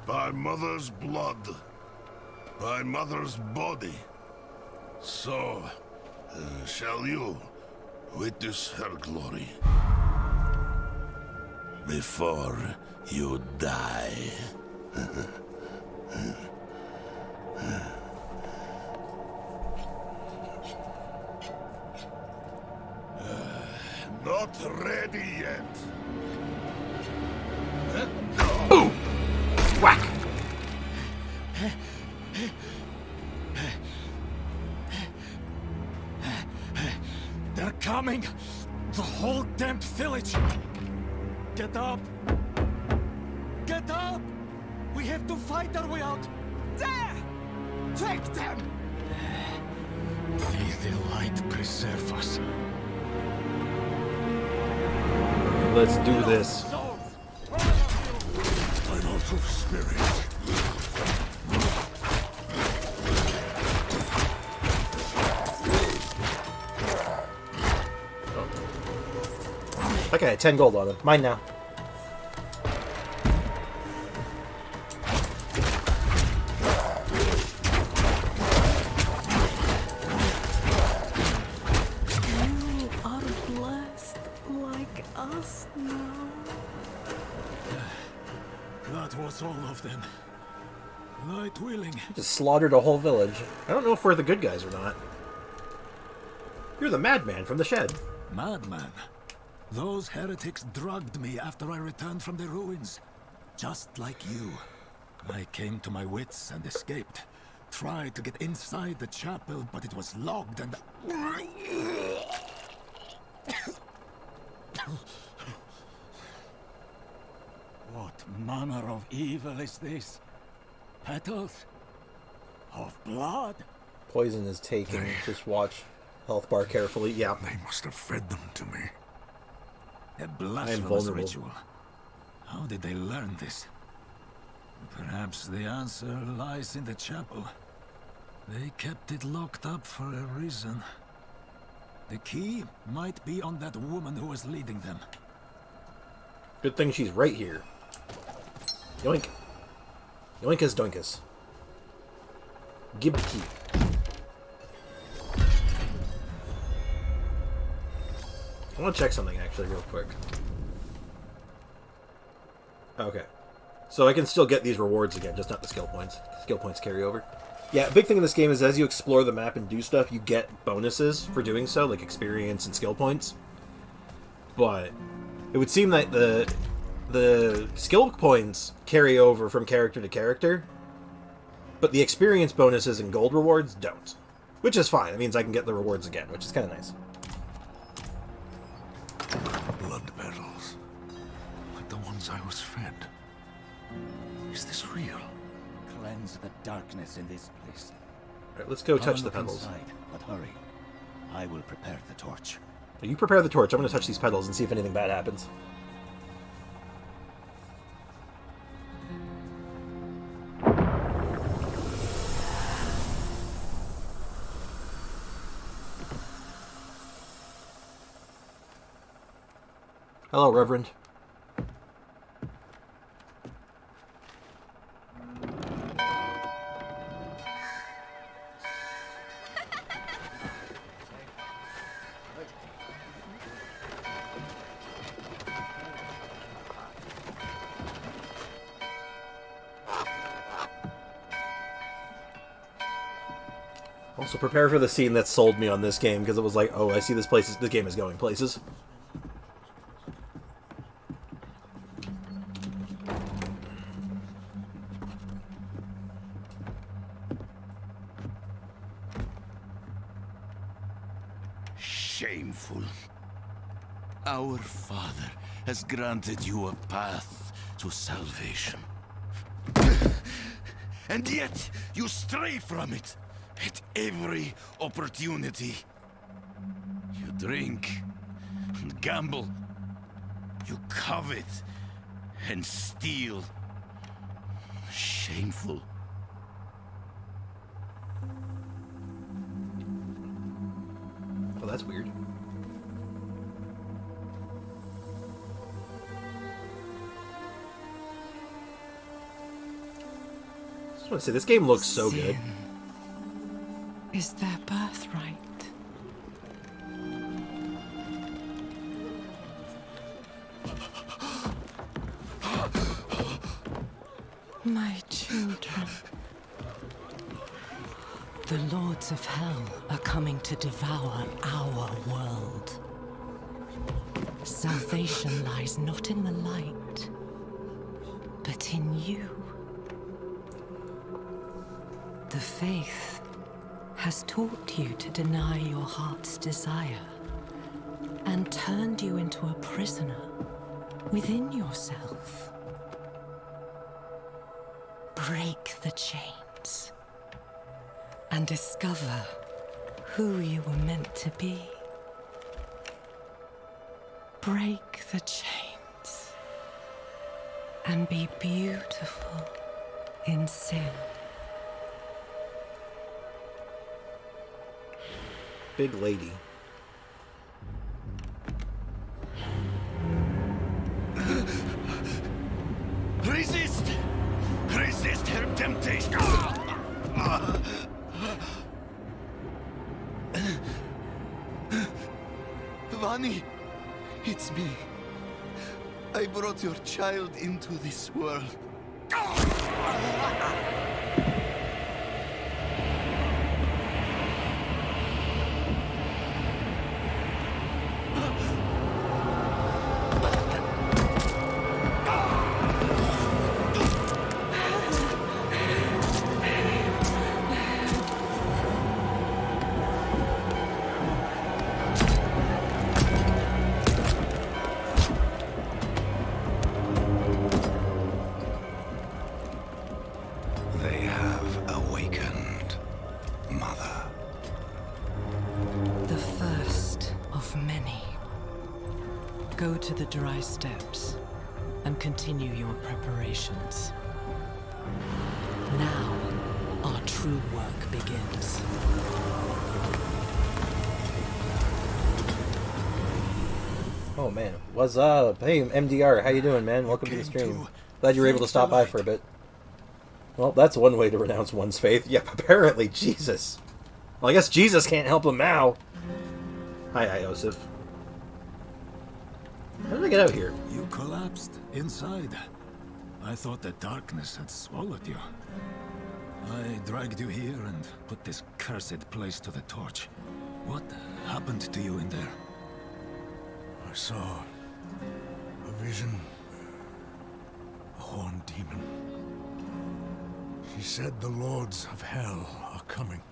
By mother's blood, by mother's body, so shall you witness her glory before you die. Not ready yet. Boom! Whack! They're coming! The whole damned village! Get up! Get up! We have to fight our way out! There! Take them! May the light preserve us. Let's do this. I'm out of spirit. Okay, 10 gold on him. Mine now. You are blessed like us now. That was all of them. Light willing. Just slaughtered a whole village. I don't know if we're the good guys or not. You're the madman from the shed. Madman? Those heretics drugged me after I returned from the ruins. Just like you. I came to my wits and escaped. Tried to get inside the chapel, but it was locked and... What manner of evil is this? Petals? Of blood? Poison is taken. Just watch health bar carefully. Yeah. They must have fed them to me. A I am blasphemous vulnerable. ritual. How did they learn this? Perhaps the answer lies in the chapel. They kept it locked up for a reason. The key might be on that woman who was leading them. Good thing she's right here. Yoink. Yoinkus doinkus. Gib key. I want to check something actually real quick. Okay. So I can still get these rewards again, just not the skill points. Skill points carry over. Yeah, a big thing in this game is as you explore the map and do stuff, you get bonuses for doing so, like experience and skill points. But it would seem that the skill points carry over from character to character, but the experience bonuses and gold rewards don't. Which is fine. It means I can get the rewards again, which is kind of nice. Blood petals. Like the ones I was fed. Is this real? Cleanse the darkness in this place. Alright, let's go touch I'll the look petals. inside, but hurry. I will prepare the torch. You prepare the torch. I'm going to touch these petals and see if anything bad happens. Hello, Reverend. Also, prepare for the scene that sold me on this game, because it was like, oh, I see this place. This game is going places. Shameful. Our Father has granted you a path to salvation. And yet, you stray from it at every opportunity. You drink and gamble. You covet and steal. Shameful. Oh, that's weird. I just want to say, this game looks so good. Is their birthright. My children. The lords of hell are coming to devour our world. Salvation lies not in the light, but in you. The faith has taught you to deny your heart's desire and turned you into a prisoner within yourself. Break the chains and discover who you were meant to be. Break the chains and be beautiful in sin. Big lady. Resist! Resist her temptation! Vani, it's me. I brought your child into this world. They have awakened, Mother. The first of many. Go to the dry steppes and continue your preparations. Now, our true work begins. Oh man, what's up? Hey MDR, how you doing, man? Welcome to the stream. Glad you were able to stop by for a bit. Well, that's one way to renounce one's faith. Yep, apparently, Jesus. Well, I guess Jesus can't help him now. Hi, Iosif. How did I get out here? You collapsed inside. I thought the darkness had swallowed you. I dragged you here and put this cursed place to the torch. What happened to you in there? I saw a vision. A horned demon. She said the lords of hell are coming.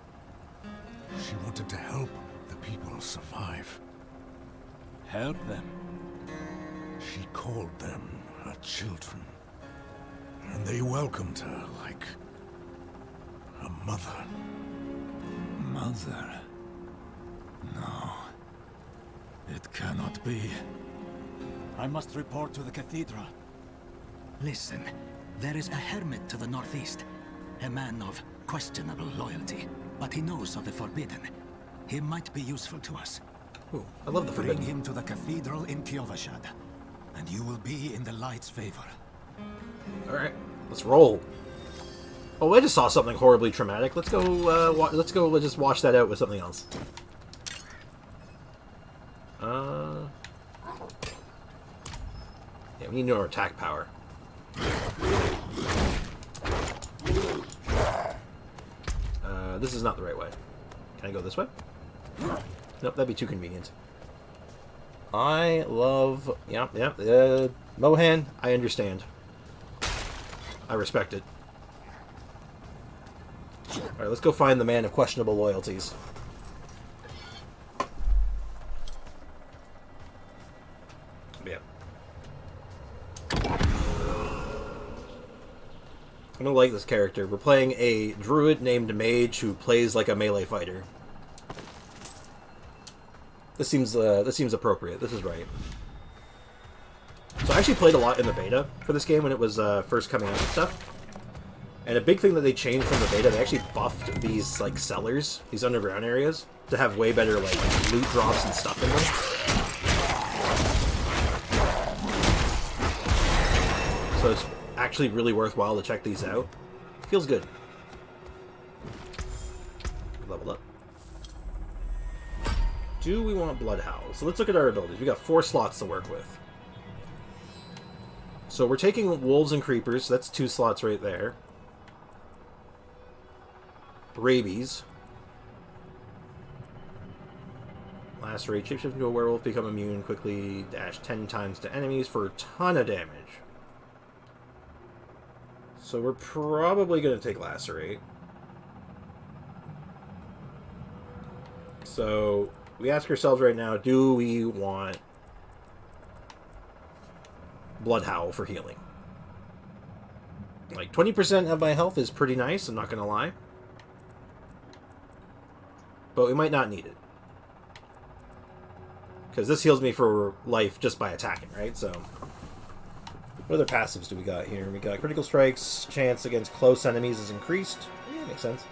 She wanted to help the people survive. Help them? She called them her children. And they welcomed her like a mother. Mother? No. It cannot be. I must report to the cathedral. Listen, there is a hermit to the northeast. A man of questionable loyalty, but he knows of the forbidden. He might be useful to us. Ooh, I love the forbidden. Bring him to the cathedral in Kyovashad, and you will be in the light's favor. Alright, let's roll. Oh, I just saw something horribly traumatic. Let's go, let's just wash that out with something else. Yeah, we need more attack power. This is not the right way. Can I go this way? Nope, that'd be too convenient. I love... Mohan, I understand. I respect it. Alright, let's go find the man of questionable loyalties. Yeah. I'm gonna like this character. We're playing a druid named Mage who plays like a melee fighter. This seems appropriate. This is right. So I actually played a lot in the beta for this game when it was first coming out and stuff. And a big thing that they changed from the beta, they actually buffed these like cellars, these underground areas, to have way better like loot drops and stuff in them. So it's actually really worthwhile to check these out. Feels good. Leveled up. Do we want Bloodhowl? So let's look at our abilities. We got 4 slots to work with. So we're taking Wolves and Creepers. So that's 2 slots right there. Rabies. Lacerate. Shapeshift into a werewolf. Become immune quickly. Dash 10 times to enemies for a ton of damage. So we're probably going to take Lacerate. So we ask ourselves right now, do we want Blood Howl for healing? Like, 20% of my health is pretty nice, I'm not going to lie. But we might not need it. Because this heals me for life just by attacking, right? So, what other passives do we got here? We got critical strikes, chance against close enemies is increased. Yeah, makes sense.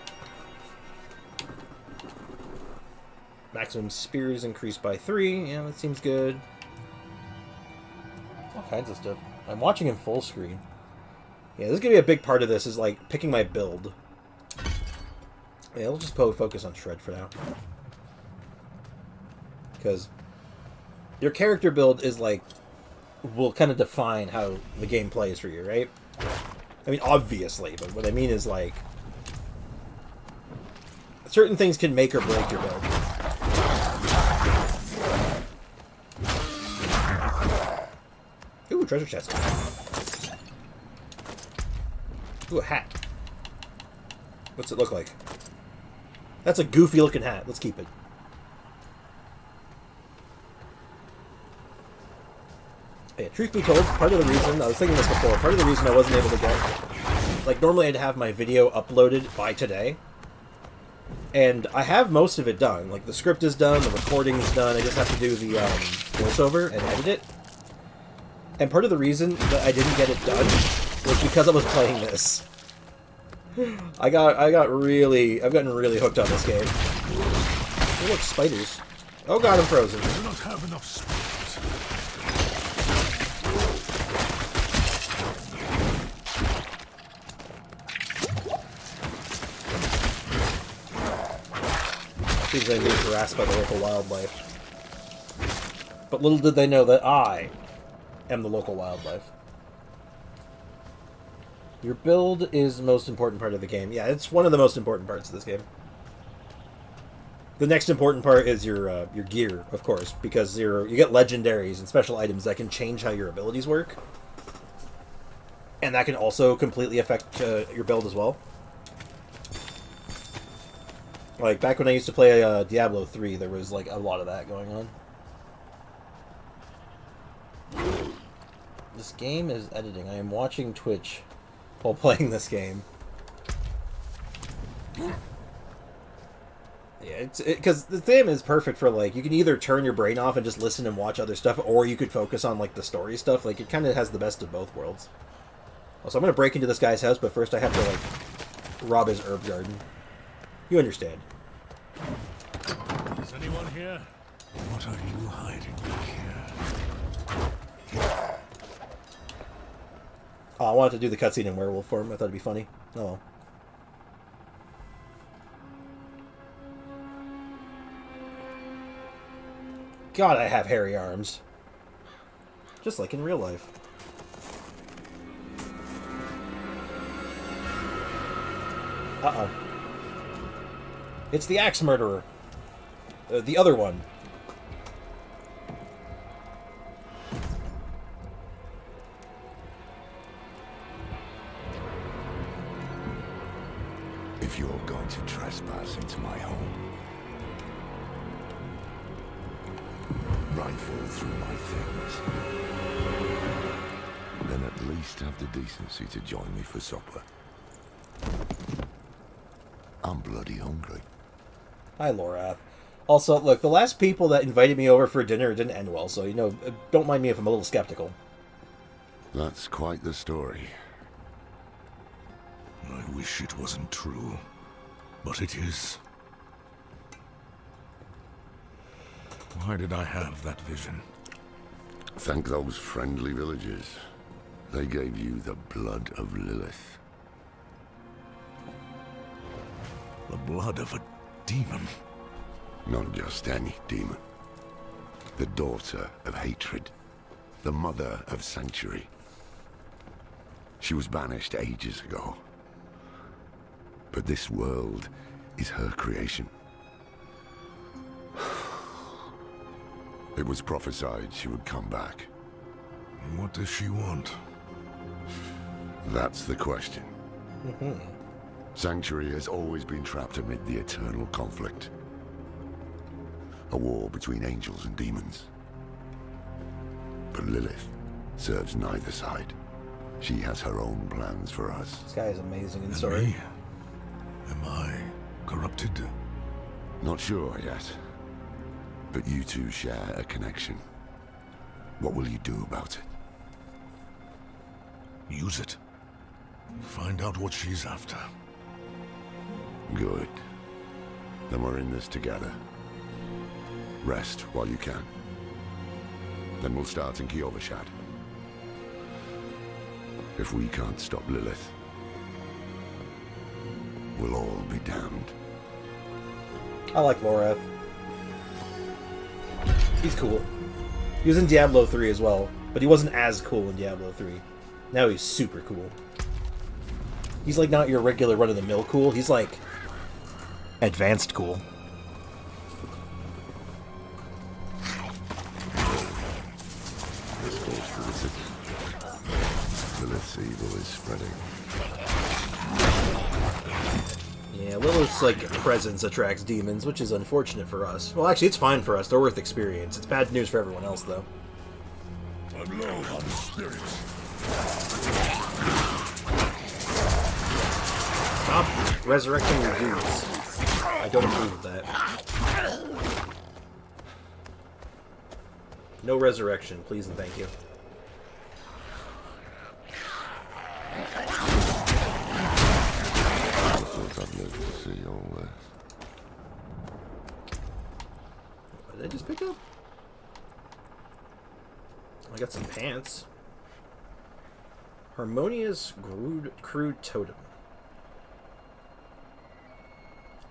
Maximum spears increased by 3. Yeah, that seems good. All kinds of stuff. I'm watching in full screen. Yeah, this is going to be a big part of this, is like picking my build. Yeah, we'll just focus on Shred for now. Because your character build is like, will kind of define how the game plays for you, right? I mean, obviously, but what I mean is like, certain things can make or break your build. Ooh, treasure chest. Ooh, a hat. What's it look like? That's a goofy looking hat. Let's keep it. Yeah, truth be told, part of the reason, I was thinking this before, part of the reason I wasn't able to get, like, normally I'd have my video uploaded by today, and I have most of it done. Like, the script is done, the recording is done, I just have to do the voiceover and edit it. And part of the reason that I didn't get it done was because I was playing this. I've gotten really hooked on this game. Oh, look, spiders. Oh god, I'm frozen. I do not have enough spirit. Seems like I'm being harassed by the local wildlife. But little did they know that I am the local wildlife. Your build is the most important part of the game. Yeah, it's one of the most important parts of this game. The next important part is your gear, of course, because you get legendaries and special items that can change how your abilities work. And that can also completely affect your build as well. Like, back when I used to play Diablo 3, there was, like, a lot of that going on. This game is editing. I am watching Twitch while playing this game. Yeah, because the theme is perfect for, like, you can either turn your brain off and just listen and watch other stuff, or you could focus on, like, the story stuff. Like, it kind of has the best of both worlds. Also, I'm going to break into this guy's house, but first I have to, like, rob his herb garden. You understand. Is anyone here? What are you hiding back here? Oh, I wanted to do the cutscene in werewolf form. I thought it'd be funny. Oh well. God, I have hairy arms. Just like in real life. Uh-oh. It's the axe murderer. The other one. If you're going to trespass into my home, rifle through my things, then at least have the decency to join me for supper. I'm bloody hungry. Hi, Lorath. Also, look, the last people that invited me over for dinner didn't end well, so, you know, don't mind me if I'm a little skeptical. That's quite the story. I wish it wasn't true, but it is. Why did I have that vision? Thank those friendly villagers. They gave you the blood of Lilith. The blood of a demon. Not just any demon. The daughter of hatred. The mother of sanctuary. She was banished ages ago. But this world is her creation. It was prophesied she would come back. What does she want? That's the question. Sanctuary has always been trapped amid the eternal conflict. A war between angels and demons. But Lilith serves neither side. She has her own plans for us. This guy is amazing in And story. me? Am I corrupted? Not sure yet. But you two share a connection. What will you do about it? Use it. Find out what she's after. Good. Then we're in this together. Rest while you can. Then we'll start in Kyovashad. If we can't stop Lilith, we'll all be damned. I like Lorath. He's cool. He was in Diablo 3 as well, but he wasn't as cool in Diablo 3. Now he's super cool. He's like not your regular run-of-the-mill cool, he's like advanced cool. This calls for the city. Lilith's evil is spreading. Yeah, Lilith's like presence attracts demons, which is unfortunate for us. Well, actually, it's fine for us. They're worth experience. It's bad news for everyone else, though. I'm low on spirits. Stop resurrecting your dudes. I don't approve of that. No resurrection, please and thank you. I've lived to see all this. What did I just pick up? I got some pants. Harmonious crude totem.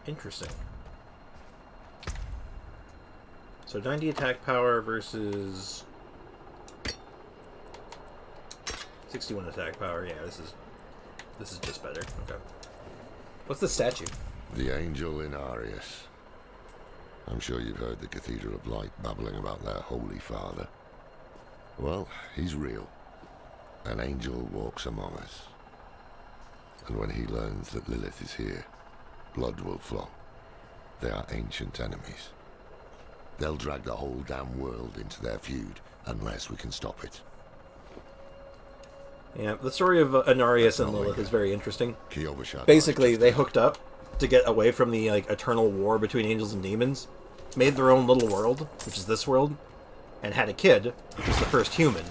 Interesting. So 90 attack power versus 61 attack power. Yeah, this is just better. Okay. What's the statue? The angel in Arius. I'm sure you've heard the Cathedral of Light babbling about their Holy Father. Well, he's real. An angel walks among us. And when he learns that Lilith is here, blood will flow. They are ancient enemies. They'll drag the whole damn world into their feud, unless we can stop it. Yeah, the story of Anarius and Lilith is very interesting. Kyovashad Basically, they hooked up to get away from the eternal war between angels and demons, made their own little world, which is this world, and had a kid, which is the first human.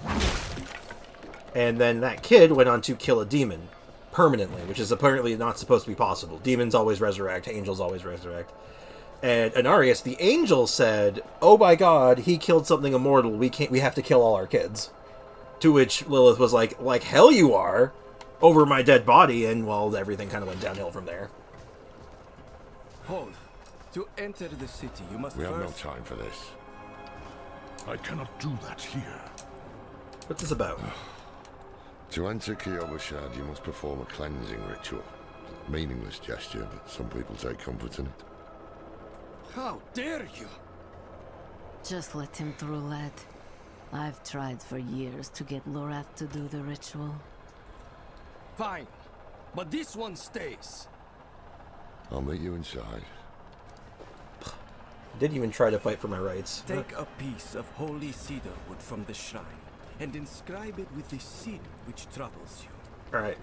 And then that kid went on to kill a demon permanently, which is apparently not supposed to be possible. Demons always resurrect, angels always resurrect. And Anarius, the angel, said, "Oh my God, he killed something immortal. We have to kill all our kids." To which Lilith was like hell you are, over my dead body, and well, everything kind of went downhill from there. Hold. To enter the city, you must We have no first... time for this. I cannot do that here. What's this about? To enter Kyovashad, you must perform a cleansing ritual. Meaningless gesture, but some people take comfort in it. How dare you! Just let him through, lad. I've tried for years to get Lorath to do the ritual. Fine, but this one stays. I'll meet you inside. Didn't even try to fight for my rights. Take a piece of holy cedar wood from the shrine and inscribe it with the sin which troubles you. Alright,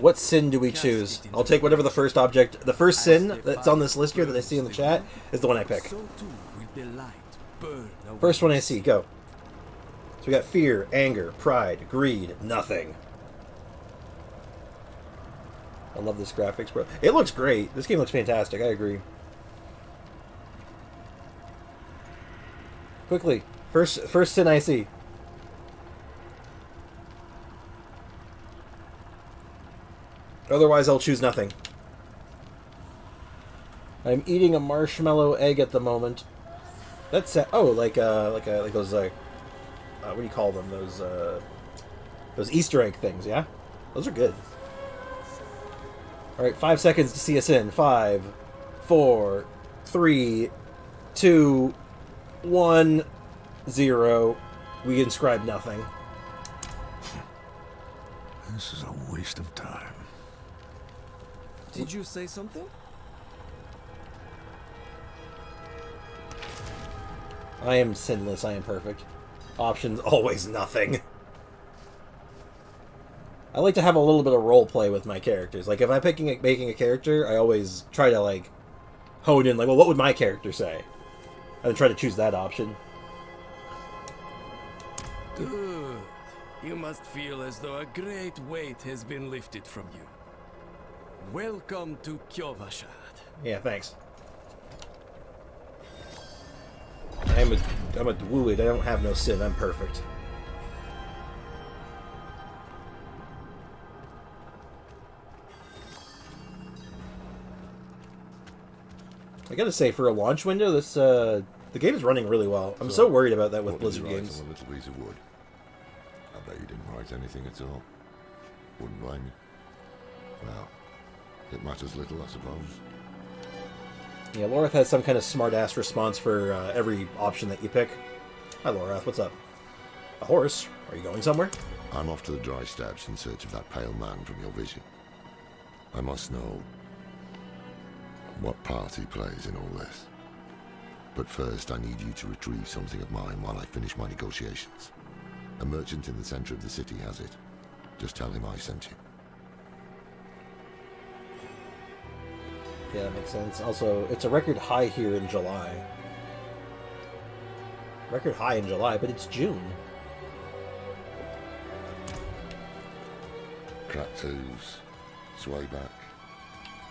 what sin do we choose? I'll take whatever the first object... The first sin that's on this list here that I see in the chat is the one I pick. So too will the light burn away. First one I see, go. So we got fear, anger, pride, greed, nothing. I love this graphics, bro. It looks great. This game looks fantastic, I agree. Quickly, first sin I see. Otherwise, I'll choose nothing. I'm eating a marshmallow egg at the moment. That's like those what do you call them? Those Easter egg things, yeah? Those are good. All right, 5 seconds to see us in. 5, 4, 3, 2, 1, 0. We inscribe nothing. This is a waste of time. Did you say something? I am sinless. I am perfect. Options always nothing. I like to have a little bit of role play with my characters. Like if I'm making a character, I always try to like hone in. Like, well, what would my character say? I would try to choose that option. Good. You must feel as though a great weight has been lifted from you. Welcome to Kyovashad. Yeah, thanks. I'm a Druid. I don't have no sin. I'm perfect. I gotta say, for a launch window, this the game is running really well. I'm so worried about that with Blizzard games. On a little piece of wood. I bet you didn't write anything at all. Wouldn't blame you. Well, it matters little, I suppose. Yeah, Lorath has some kind of smart-ass response for every option that you pick. Hi, Lorath. What's up? A horse? Are you going somewhere? I'm off to the dry steppes in search of that pale man from your vision. I must know what part he plays in all this. But first, I need you to retrieve something of mine while I finish my negotiations. A merchant in the center of the city has it. Just tell him I sent you. Yeah, that makes sense. Also, it's a record high here in July. Record high in July, but it's June. Cracked hooves, sway back,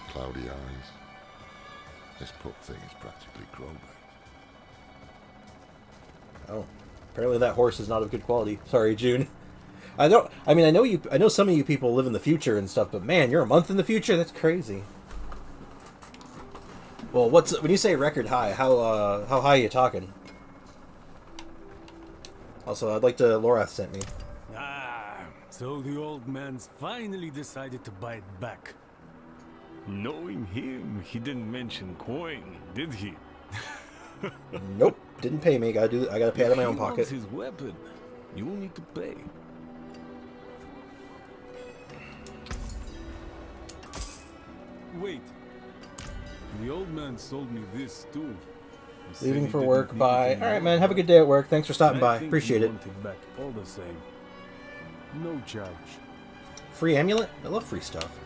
cloudy eyes. This pup thing is practically crowbait. Oh, apparently that horse is not of good quality. Sorry, June. I know some of you people live in the future and stuff, but man, you're a month in the future. That's crazy. Well, when you say record high? How high are you talking? Also, I'd like to. Lorath sent me. Ah, so the old man's finally decided to bite back. Knowing him, he didn't mention coin, did he? Nope, didn't pay me. I gotta pay out of my own pocket. If he wants his weapon, you will need to pay. Wait. The old man sold me this too. Leaving for work. Bye. All right, man. Have a good day at work. Thanks for stopping by. Appreciate it. Back all the same. No charge. Free amulet? I love free stuff.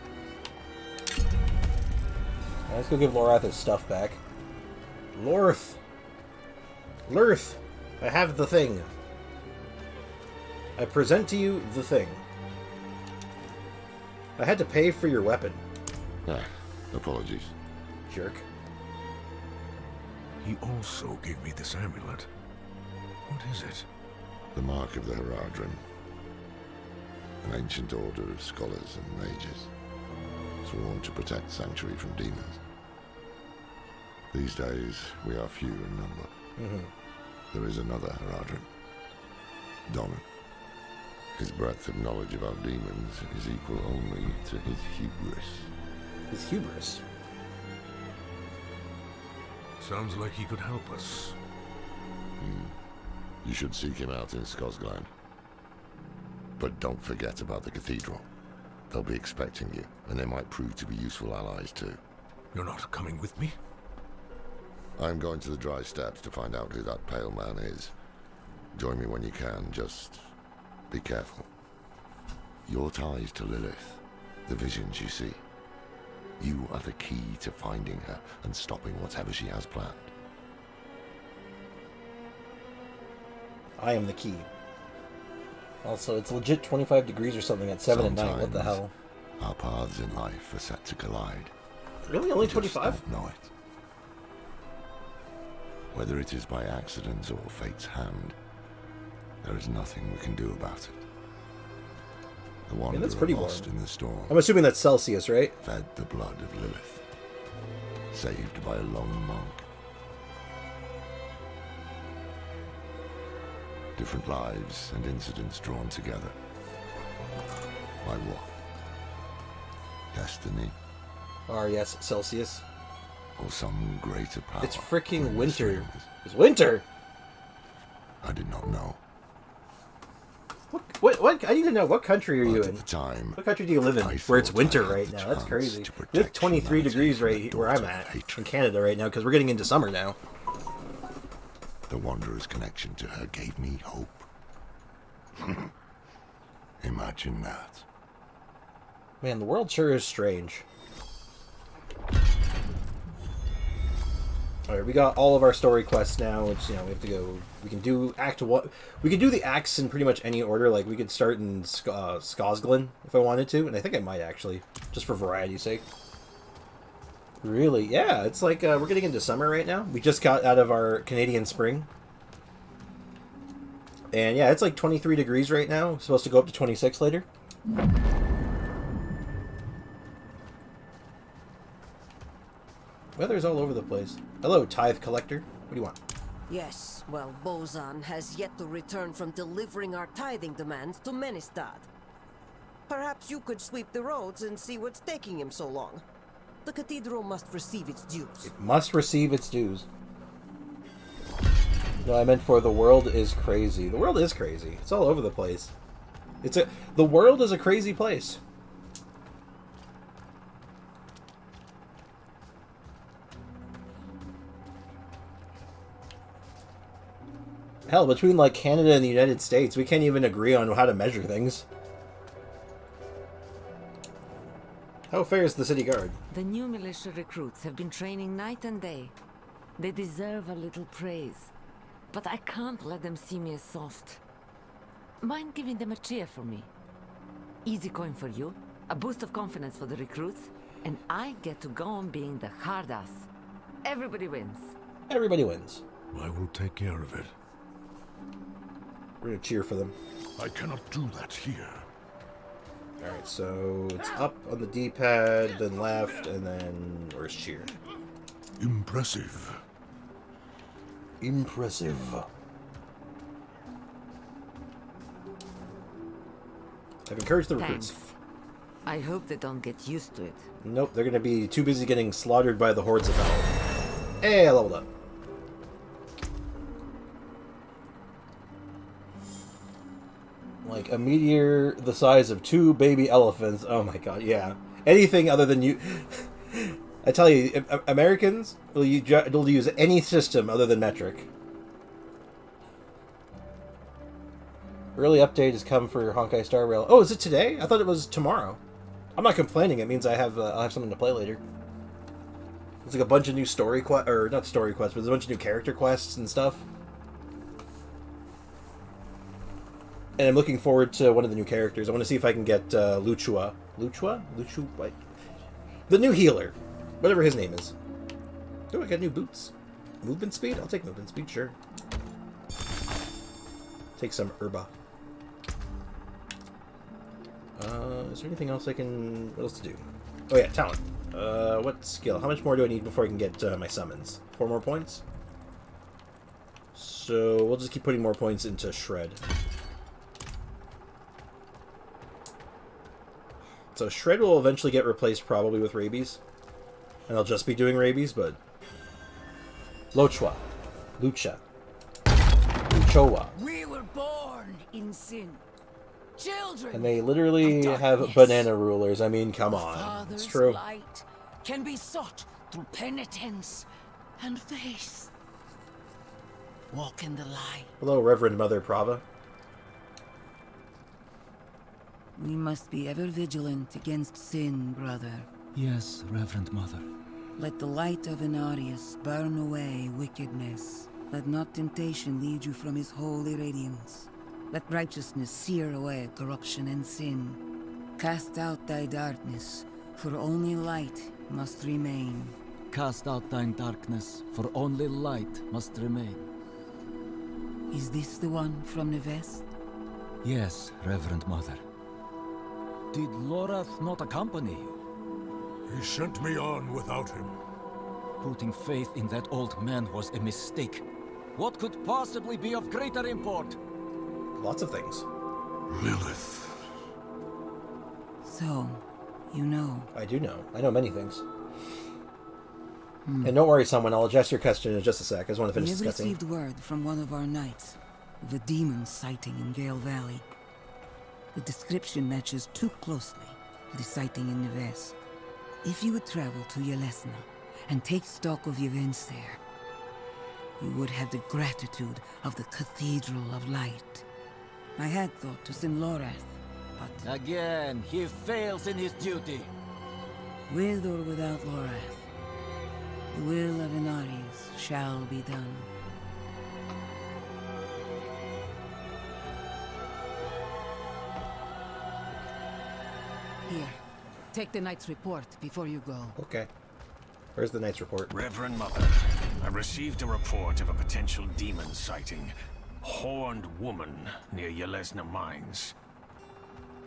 Let's go give Lorath his stuff back. Lurth, I have the thing. I present to you the thing. I had to pay for your weapon. Ah, apologies. Jerk. He also gave me this amulet. What is it? The mark of the Heradrim. An ancient order of scholars and mages, sworn to protect Sanctuary from demons. These days, we are few in number. There is another Heradrim, Donan. His breadth of knowledge about demons is equal only to his hubris. His hubris? Sounds like he could help us. You should seek him out in Skosglen. But don't forget about the cathedral. They'll be expecting you, and they might prove to be useful allies too. You're not coming with me? I'm going to the dry steppes to find out who that pale man is. Join me when you can, just be careful. Your ties to Lilith, the visions you see. You are the key to finding her and stopping whatever she has planned. I am the key. Also, it's legit 25 degrees or something at 7 at night. What the hell? Our paths in life are set to collide. Really? Only 25? Don't know it. Whether it is by accident or fate's hand, there is nothing we can do about it. The wanderer that's pretty lost warm. in the storm. I'm assuming that's Celsius, right? Fed the blood of Lilith. Saved by a lone monk. Different lives and incidents drawn together. By what? Destiny? Yes, Celsius. Or some greater power? It's freaking winter. It's winter! I did not know. What? I need to know, what country are you in? At the time, what country do you live in where it's winter right now? That's crazy. It's 23 degrees right where I'm at, in Canada right now, because we're getting into summer now. The Wanderer's connection to her gave me hope. Imagine that. Man, the world sure is strange. Alright, we got all of our story quests now, which, you know, we have to go... We can do Act 1... We can do the acts in pretty much any order. Like, we could start in Skosglen, if I wanted to, and I think I might, actually. Just for variety's sake. Really? Yeah, it's like, we're getting into summer right now. We just got out of our Canadian spring. And yeah, it's like 23 degrees right now. It's supposed to go up to 26 later. Weather's all over the place. Hello, tithe collector. What do you want? Yes, well, Bozan has yet to return from delivering our tithing demands to Menestad. Perhaps you could sweep the roads and see what's taking him so long. The cathedral must receive its dues. It must receive its dues. No, I meant for the world is crazy. The world is crazy. It's all over the place. The world is a crazy place. Hell, between like Canada and the United States, we can't even agree on how to measure things. How fares the city guard? The new militia recruits have been training night and day. They deserve a little praise. But I can't let them see me as soft. Mind giving them a cheer for me? Easy coin for you, a boost of confidence for the recruits, and I get to go on being the hard ass. Everybody wins. Everybody wins. I will take care of it. We're gonna cheer for them. I cannot do that here. Alright, so it's up on the D-pad, then left, and then where's cheer? Impressive. Impressive. I've encouraged the recruits. Thanks. I hope they don't get used to it. Nope, they're gonna be too busy getting slaughtered by the hordes of hell. Hey, I leveled up. Like a meteor the size of 2 baby elephants. Oh my god, yeah. Anything other than you... I tell you, Americans will use any system other than metric. Early update has come for Honkai Star Rail. Oh, is it today? I thought it was tomorrow. I'm not complaining. It means I'll have something to play later. There's like a bunch of new story quests, or not story quests, but there's a bunch of new character quests and stuff. And I'm looking forward to one of the new characters. I want to see if I can get Luchua. Luchua? What? The new healer. Whatever his name is. Oh, I got new boots. Movement speed? I'll take movement speed, sure. Take some herba. Is there anything else I can... What else to do? Oh yeah, talent. What skill? How much more do I need before I can get my summons? 4 more points? So we'll just keep putting more points into Shred. So Shred will eventually get replaced probably with Rabies. And I'll just be doing Rabies, but... Lucha. Luchowa. We were born in sin. Children. And they literally have banana rulers. I mean, come on. It's true. Light can be sought through penitence and faith. Walk in the light. Hello, Reverend Mother Prava. We must be ever vigilant against sin, brother. Yes, Reverend Mother. Let the light of Inarius burn away wickedness. Let not temptation lead you from his holy radiance. Let righteousness sear away corruption and sin. Cast out thy darkness, for only light must remain. Cast out thine darkness, for only light must remain. Is this the one from the west? Yes, Reverend Mother. Did Lorath not accompany you? He sent me on without him. Putting faith in that old man was a mistake. What could possibly be of greater import? Lots of things. Lilith. So, you know. I do know. I know many things. And don't worry, someone. I'll adjust your question in just a sec. I just want to finish We have discussing. received word from one of our knights of a demon sighting in Gale Valley. The description matches too closely to the sighting in the west. If you would travel to Yelesna and take stock of the events there, you would have the gratitude of the Cathedral of Light. I had thought to send Lorath, but... Again, he fails in his duty. With or without Lorath, the will of Inarius shall be done. Here, take the knight's report before you go. Okay. Where's the knight's report? Reverend Mother, I received a report of a potential demon sighting. Horned woman near Yelesna Mines.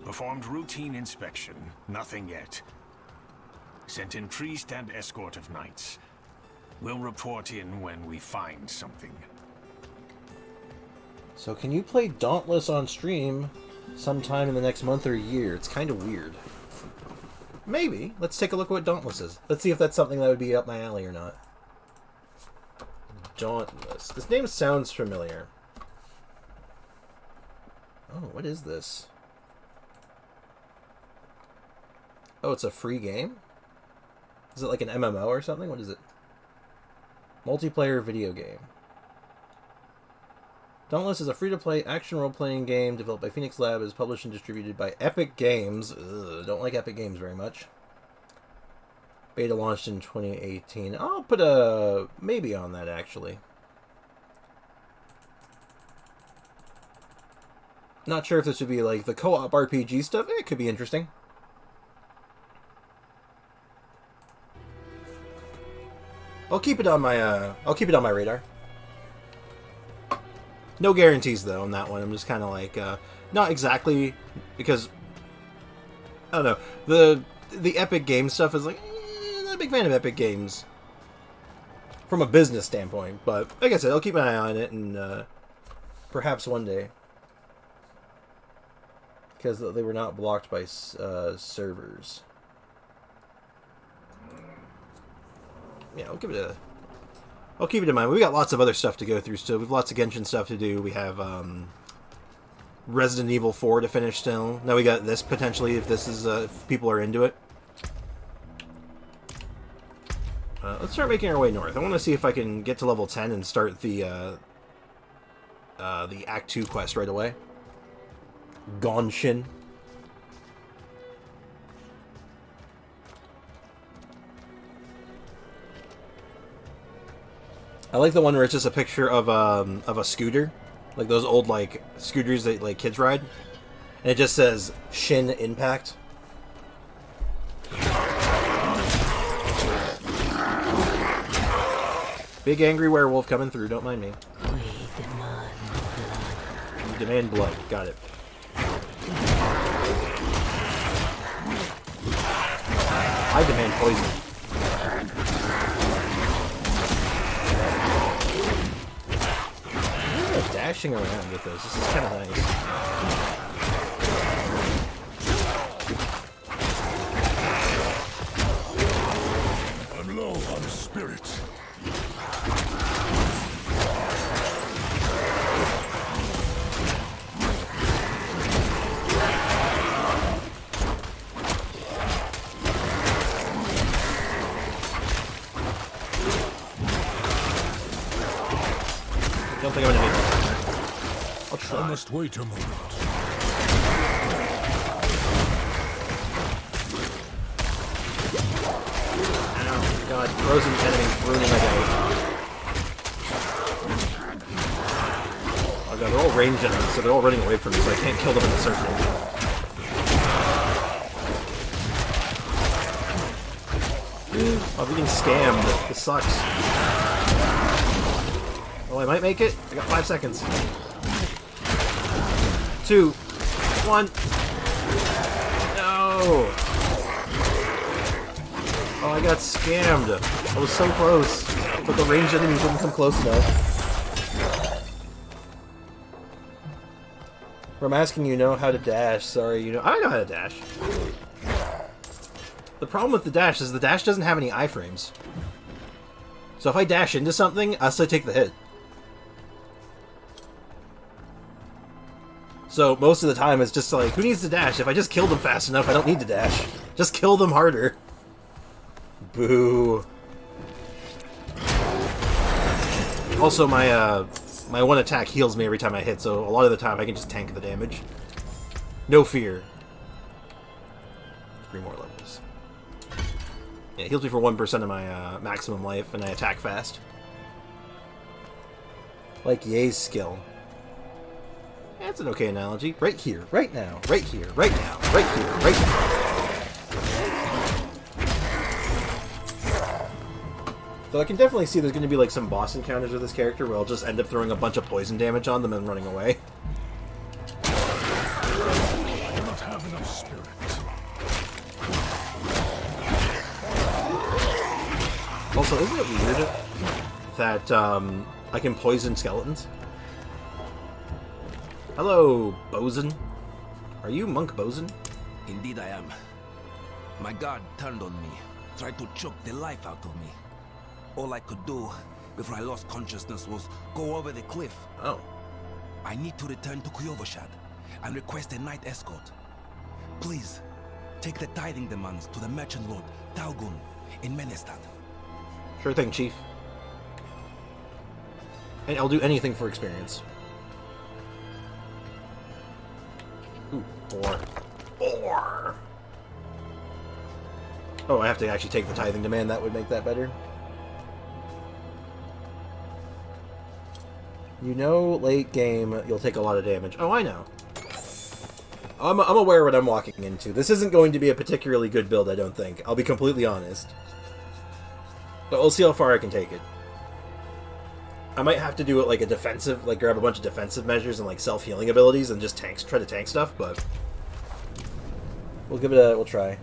Performed routine inspection, nothing yet. Sent in priest and escort of knights. We'll report in when we find something. So can you play Dauntless on stream sometime in the next month or year? It's kind of weird. Maybe. Let's take a look at what Dauntless is. Let's see if that's something that would be up my alley or not. Dauntless. This name sounds familiar. Oh, what is this? Oh, it's a free game? Is it like an MMO or something? What is it? Multiplayer video game. Dauntless is a free-to-play action role-playing game developed by Phoenix Lab. Is published and distributed by Epic Games. Ugh, don't like Epic Games very much. Beta launched in 2018. I'll put a maybe on that, actually. Not sure if this would be like the co-op RPG stuff. It could be interesting. I'll keep it on my radar. No guarantees though on that one. I'm just kind of like not exactly, because I don't know, the Epic Games stuff is like not a big fan of Epic Games from a business standpoint. But like I said, I'll keep an eye on it, and perhaps one day, because they were not blocked by servers. Yeah, I'll keep it in mind. We got lots of other stuff to go through still. We have lots of Genshin stuff to do. We have Resident Evil 4 to finish still. Now we got this potentially, if this is if people are into it. Let's start making our way north. I want to see if I can get to level 10 and start the Act 2 quest right away. Genshin. I like the one where it's just a picture of a scooter, like those old like scooters that like kids ride, and it just says Shin Impact. Big angry werewolf coming through. Don't mind me. We demand blood. You demand blood. Got it. I demand poison. Dashing around with this. This is kind of nice. I'm low on spirit. I don't think I'm gonna make it. I'll try. I must wait a moment. Ow, God, frozen enemies ruining my day. Oh god, they're all ranged enemies, so they're all running away from me, so I can't kill them in a circle. I'm getting scammed. This sucks. Oh, I might make it. I got 5 seconds. 2, 1. No. Oh, I got scammed. I was so close, but the ranged enemies wouldn't come close enough. I'm asking you know how to dash. Sorry, you know I know how to dash. The problem with the dash is the dash doesn't have any iframes. So if I dash into something, I still take the hit. So most of the time it's just like, who needs to dash? If I just kill them fast enough, I don't need to dash. Just kill them harder. Boo. Also, my one attack heals me every time I hit, so a lot of the time I can just tank the damage. No fear. 3 more levels. Yeah, it heals me for 1% of my maximum life, and I attack fast. Like Ye's skill. That's an okay analogy. Right here, right now, right here, right now, right here, right now. So I can definitely see there's going to be like some boss encounters with this character where I'll just end up throwing a bunch of poison damage on them and running away. I do not have enough spirit. Also, isn't it weird that I can poison skeletons? Hello, Bosun. Are you Monk Bosun? Indeed I am. My guard turned on me, tried to choke the life out of me. All I could do before I lost consciousness was go over the cliff. Oh. I need to return to Kyovashad and request a night escort. Please, take the tithing demands to the merchant lord, Taugun, in Menestad. Sure thing, Chief. And I'll do anything for experience. Ooh, or. Oh, I have to actually take the tithing demand. That would make that better. You know, late game, you'll take a lot of damage. Oh, I know. I'm aware what I'm walking into. This isn't going to be a particularly good build, I don't think. I'll be completely honest. But we'll see how far I can take it. I might have to do it like a defensive, like grab a bunch of defensive measures and like self-healing abilities and just try to tank stuff, but we'll give it a, we'll try.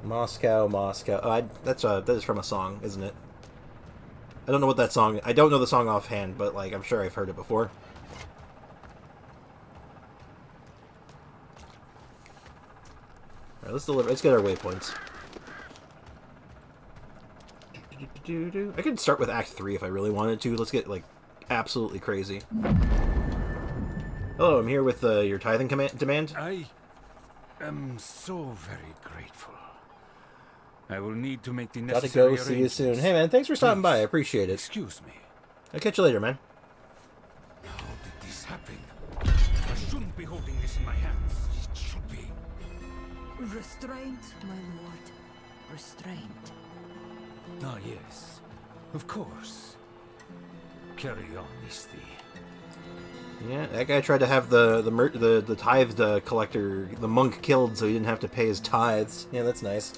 Moscow. Oh, that is from a song, isn't it? I don't know what that song, I don't know the song offhand, but like I'm sure I've heard it before. Alright, let's get our waypoints. I could start with Act 3 if I really wanted to. Let's get, like, absolutely crazy. Hello, I'm here with your tithing demand. I am so very grateful. I will need to make the necessary Gotta go, see you soon. Hey man, thanks for stopping by, I appreciate it. Excuse me. I'll catch you later, man. How did this happen? I shouldn't be holding this in my hands. It should be. Restraint, my lord. Restraint. Ah, yes. Of course. Carry on, Misty. Yeah, that guy tried to have the tithe collector, the monk, killed so he didn't have to pay his tithes. Yeah, that's nice.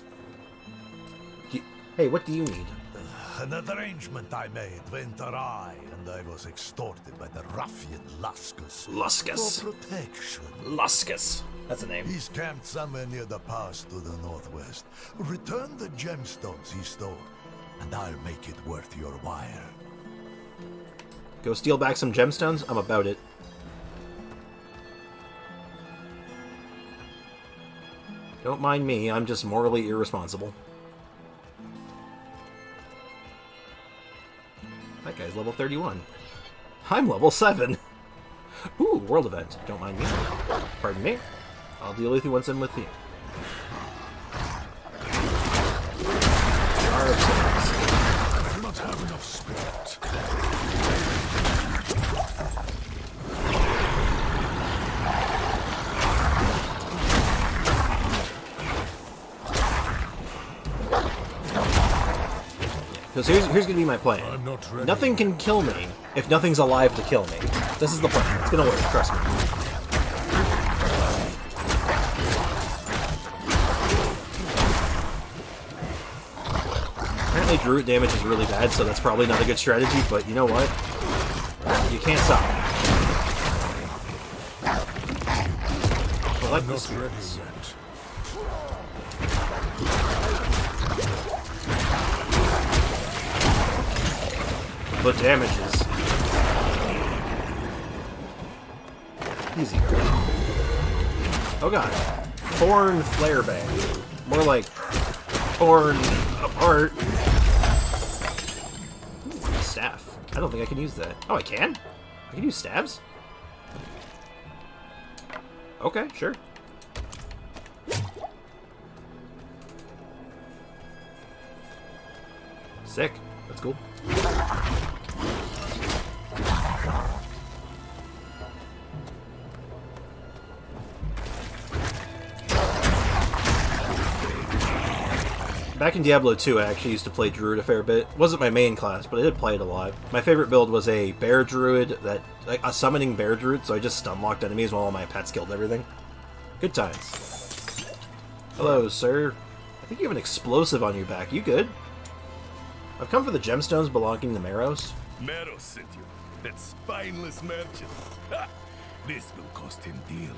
Hey, what do you need? An arrangement I made went awry, and I was extorted by the ruffian Luskus. Luskus. For protection. Luskus. That's a name. He's camped somewhere near the pass to the northwest. Return the gemstones he stole, and I'll make it worth your while. Go steal back some gemstones? I'm about it. Don't mind me, I'm just morally irresponsible. That guy's level 31. I'm level 7! Ooh, world event. Don't mind me. Pardon me. I'll deal with you once I'm with you. I do not have enough spirit. Because here's going to be my plan. Nothing can kill me if nothing's alive to kill me. This is the plan. It's going to work, trust me. Apparently Druid damage is really bad, so that's probably not a good strategy, but you know what? You can't stop me. Collect the spirits. The damages. Easy. Oh god. Thorn flare bang. More like torn apart. Ooh, staff. I don't think I can use that. Oh, I can? I can use stabs? Okay, sure. Sick. That's cool. Back in Diablo 2, I actually used to play Druid a fair bit. It wasn't my main class, but I did play it a lot. My favorite build was a Bear Druid, like a summoning Bear Druid, so I just stun-locked enemies while all my pets killed everything. Good times. Hello, sir. I think you have an explosive on your back. You good? I've come for the gemstones belonging to Meros. Meros sent you. That spineless merchant. Ha! This will cost him dearly.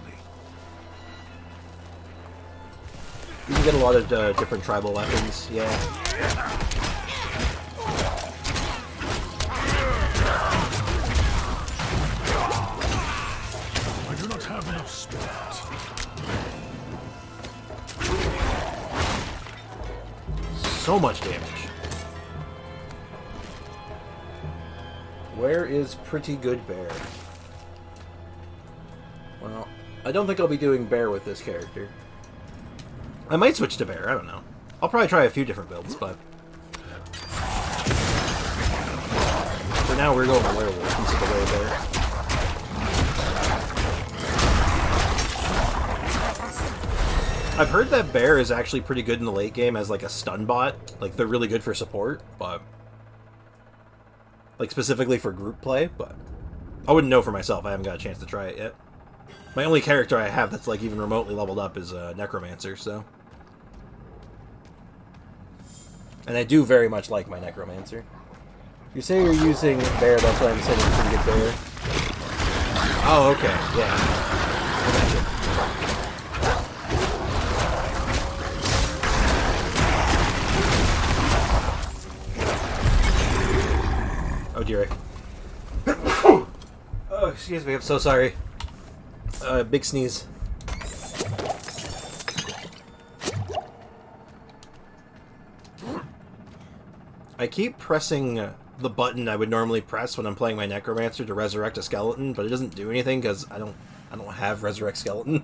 You can get a lot of different tribal weapons, yeah. I do not have enough spirit. So much damage. Where is Pretty Good Bear? Well, I don't think I'll be doing Bear with this character. I might switch to Bear, I don't know. I'll probably try a few different builds, but... for now, we're going to Werewolf instead of Bear. I've heard that Bear is actually pretty good in the late game as, like, a stun bot. Like, they're really good for support, but... like, specifically for group play, but... I wouldn't know for myself, I haven't got a chance to try it yet. My only character I have that's, like, even remotely leveled up is Necromancer, so... and I do very much like my Necromancer. You say you're using Bear, that's why I'm saying Pretty Good Bear. Oh, okay, yeah. I gotcha. Oh dear. Oh, excuse me, I'm so sorry. Big sneeze. I keep pressing the button I would normally press when I'm playing my Necromancer to resurrect a skeleton, but it doesn't do anything because I don't have Resurrect Skeleton.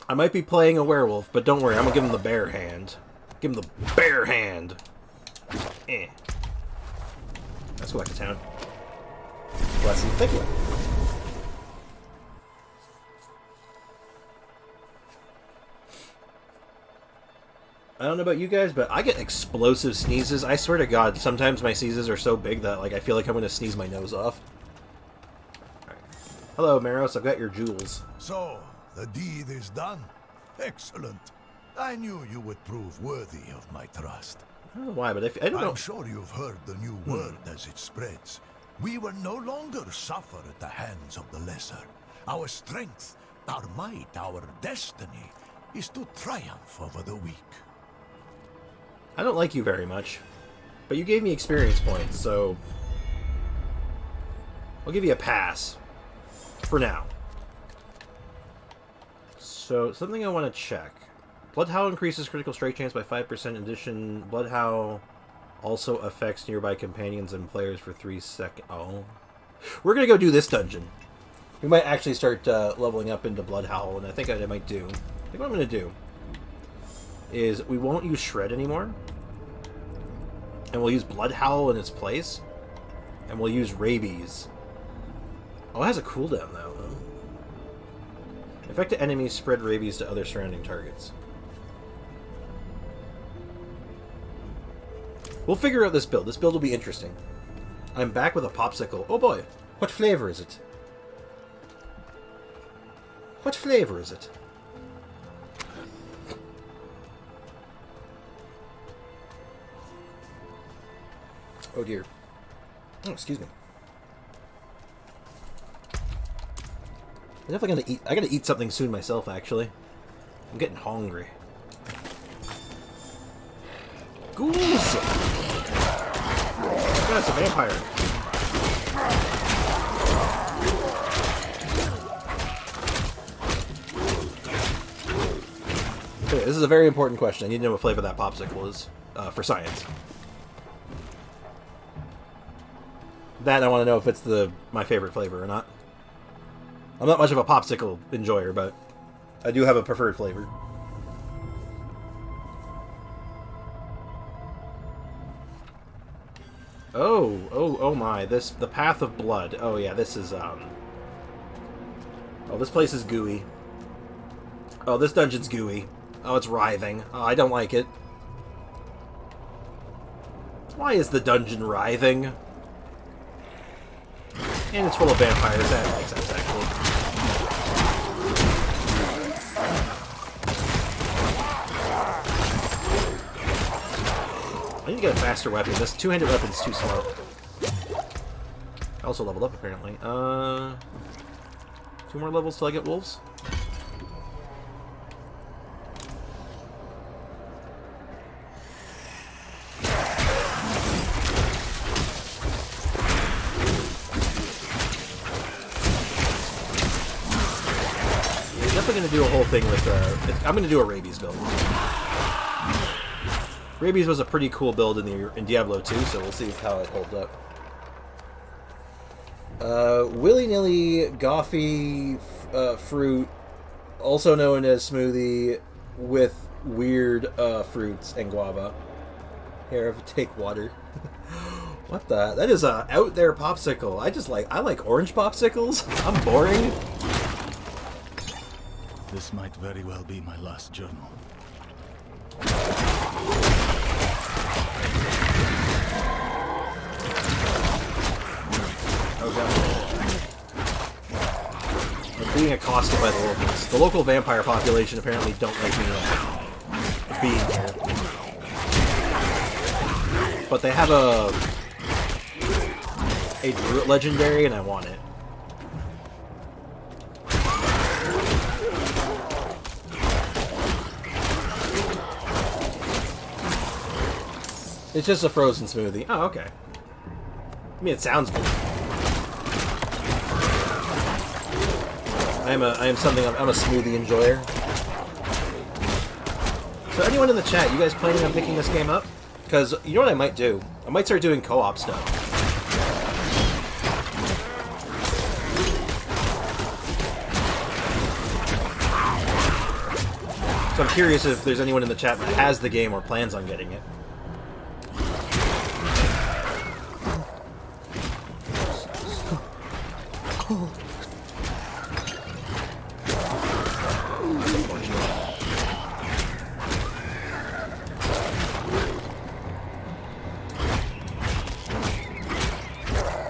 I might be playing a werewolf, but don't worry, I'm gonna give him the bear hand. Give him the bear hand. Eh. Let's go back to town. Bless you. Thank you. I don't know about you guys, but I get explosive sneezes. I swear to God, sometimes my sneezes are so big that like I feel like I'm going to sneeze my nose off. Right. Hello, Meros. I've got your jewels. So, the deed is done. Excellent. I knew you would prove worthy of my trust. I don't know why, but I don't know. I'm sure you've heard the new word as it spreads. We will no longer suffer at the hands of the lesser. Our strength, our might, our destiny is to triumph over the weak. I don't like you very much, but you gave me experience points, so I'll give you a pass for now. So, something I want to check. Bloodhowl increases critical strike chance by 5%. In addition, Bloodhowl also affects nearby companions and players for 3 seconds. Oh. We're going to go do this dungeon. We might actually start leveling up into Bloodhowl, and I think I might do. I think what I'm going to do is we won't use Shred anymore. And we'll use Bloodhowl in its place. And we'll use Rabies. Oh, it has a cooldown, though. Affected enemies spread Rabies to other surrounding targets. We'll figure out this build. This build will be interesting. I'm back with a popsicle. Oh boy. What flavor is it? What flavor is it? Oh dear. Oh, excuse me. I'm definitely gonna eat. I gotta eat something soon myself, actually. I'm getting hungry. Ghouls! God, it's a vampire. Okay, this is a very important question. I need to know what flavor that popsicle is for science. That I want to know if it's my favorite flavor or not. I'm not much of a popsicle enjoyer, but I do have a preferred flavor. Oh my, the Path of Blood. Oh yeah, this is, oh, this place is gooey. Oh, this dungeon's gooey. Oh, it's writhing. Oh, I don't like it. Why is the dungeon writhing? And it's full of vampires. That makes sense, actually. I need to get a faster weapon. This two-handed weapon's too slow. I also leveled up, apparently. 2 more levels till I get wolves? Definitely going to do a whole thing with, I'm going to do a rabies build. Rabies was a pretty cool build in Diablo 2, so we'll see how it holds up. Willy-nilly Goffy fruit, also known as smoothie, with weird fruits and guava. Here, take water. What the? That is a out there popsicle. I like orange popsicles. I'm boring. This might very well be my last journal. I'm being accosted by the locals. The local vampire population apparently don't like me being here. But they have a druid legendary, and I want it. It's just a frozen smoothie. Oh, okay. I mean, it sounds good. I'm a smoothie enjoyer. So anyone in the chat, you guys planning on picking this game up? Because you know what I might do? I might start doing co-op stuff. So I'm curious if there's anyone in the chat that has the game or plans on getting it.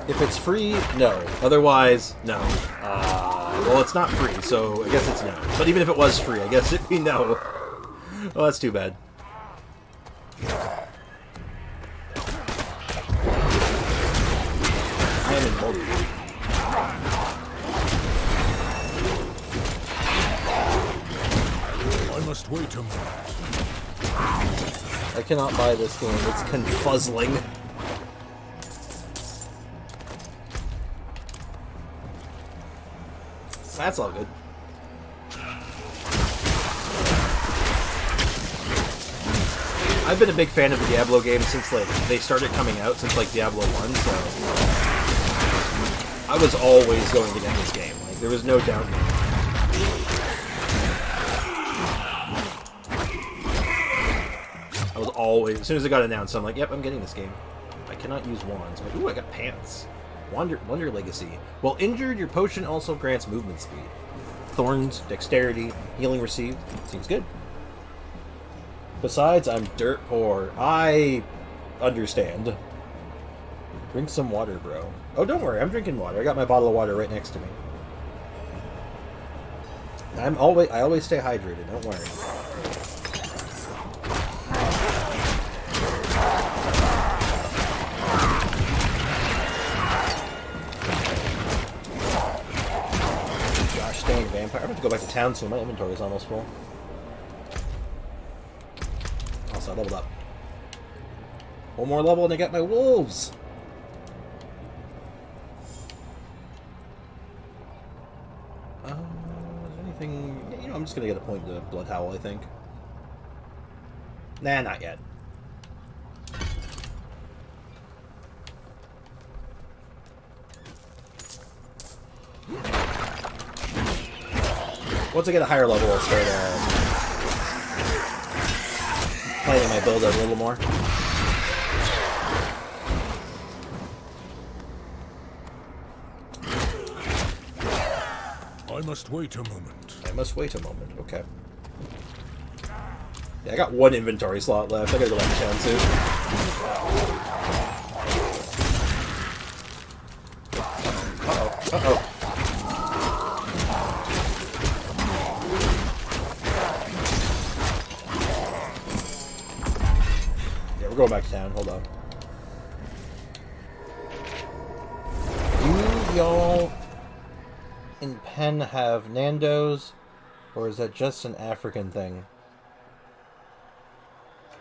If it's free, no. Otherwise, no. Well, it's not free, so I guess it's no. But even if it was free, I guess it'd be no. Oh, that's too bad. I am in multi. I must wait a moment. I cannot buy this game. It's confuzzling. That's all good. I've been a big fan of the Diablo games since like they started coming out, since like Diablo 1, so I was always going to get this game. Like there was no doubt. I was always, as soon as it got announced, I'm like, yep, I'm getting this game. I cannot use wands. I'm like, ooh, I got pants. Wonder Legacy. While injured, your potion also grants movement speed. Thorns, dexterity, healing received. Seems good. Besides, I'm dirt poor. I understand. Drink some water, bro. Oh, don't worry, I'm drinking water. I got my bottle of water right next to me. I always stay hydrated, don't worry. Vampire. I'm going to go back to town soon. My inventory is almost full. Also, I leveled up. One more level and I got my wolves! Is there anything... You know, I'm just going to get a point to Blood Howl, I think. Nah, not yet. Once I get a higher level, I'll start planning my build out a little more. I must wait a moment. I must wait a moment. Okay. Yeah, I got one inventory slot left. I gotta go back to town soon. Uh-oh. Uh-oh. Yeah, we're going back to town. Hold on. Do y'all in Penn have Nando's, or is that just an African thing?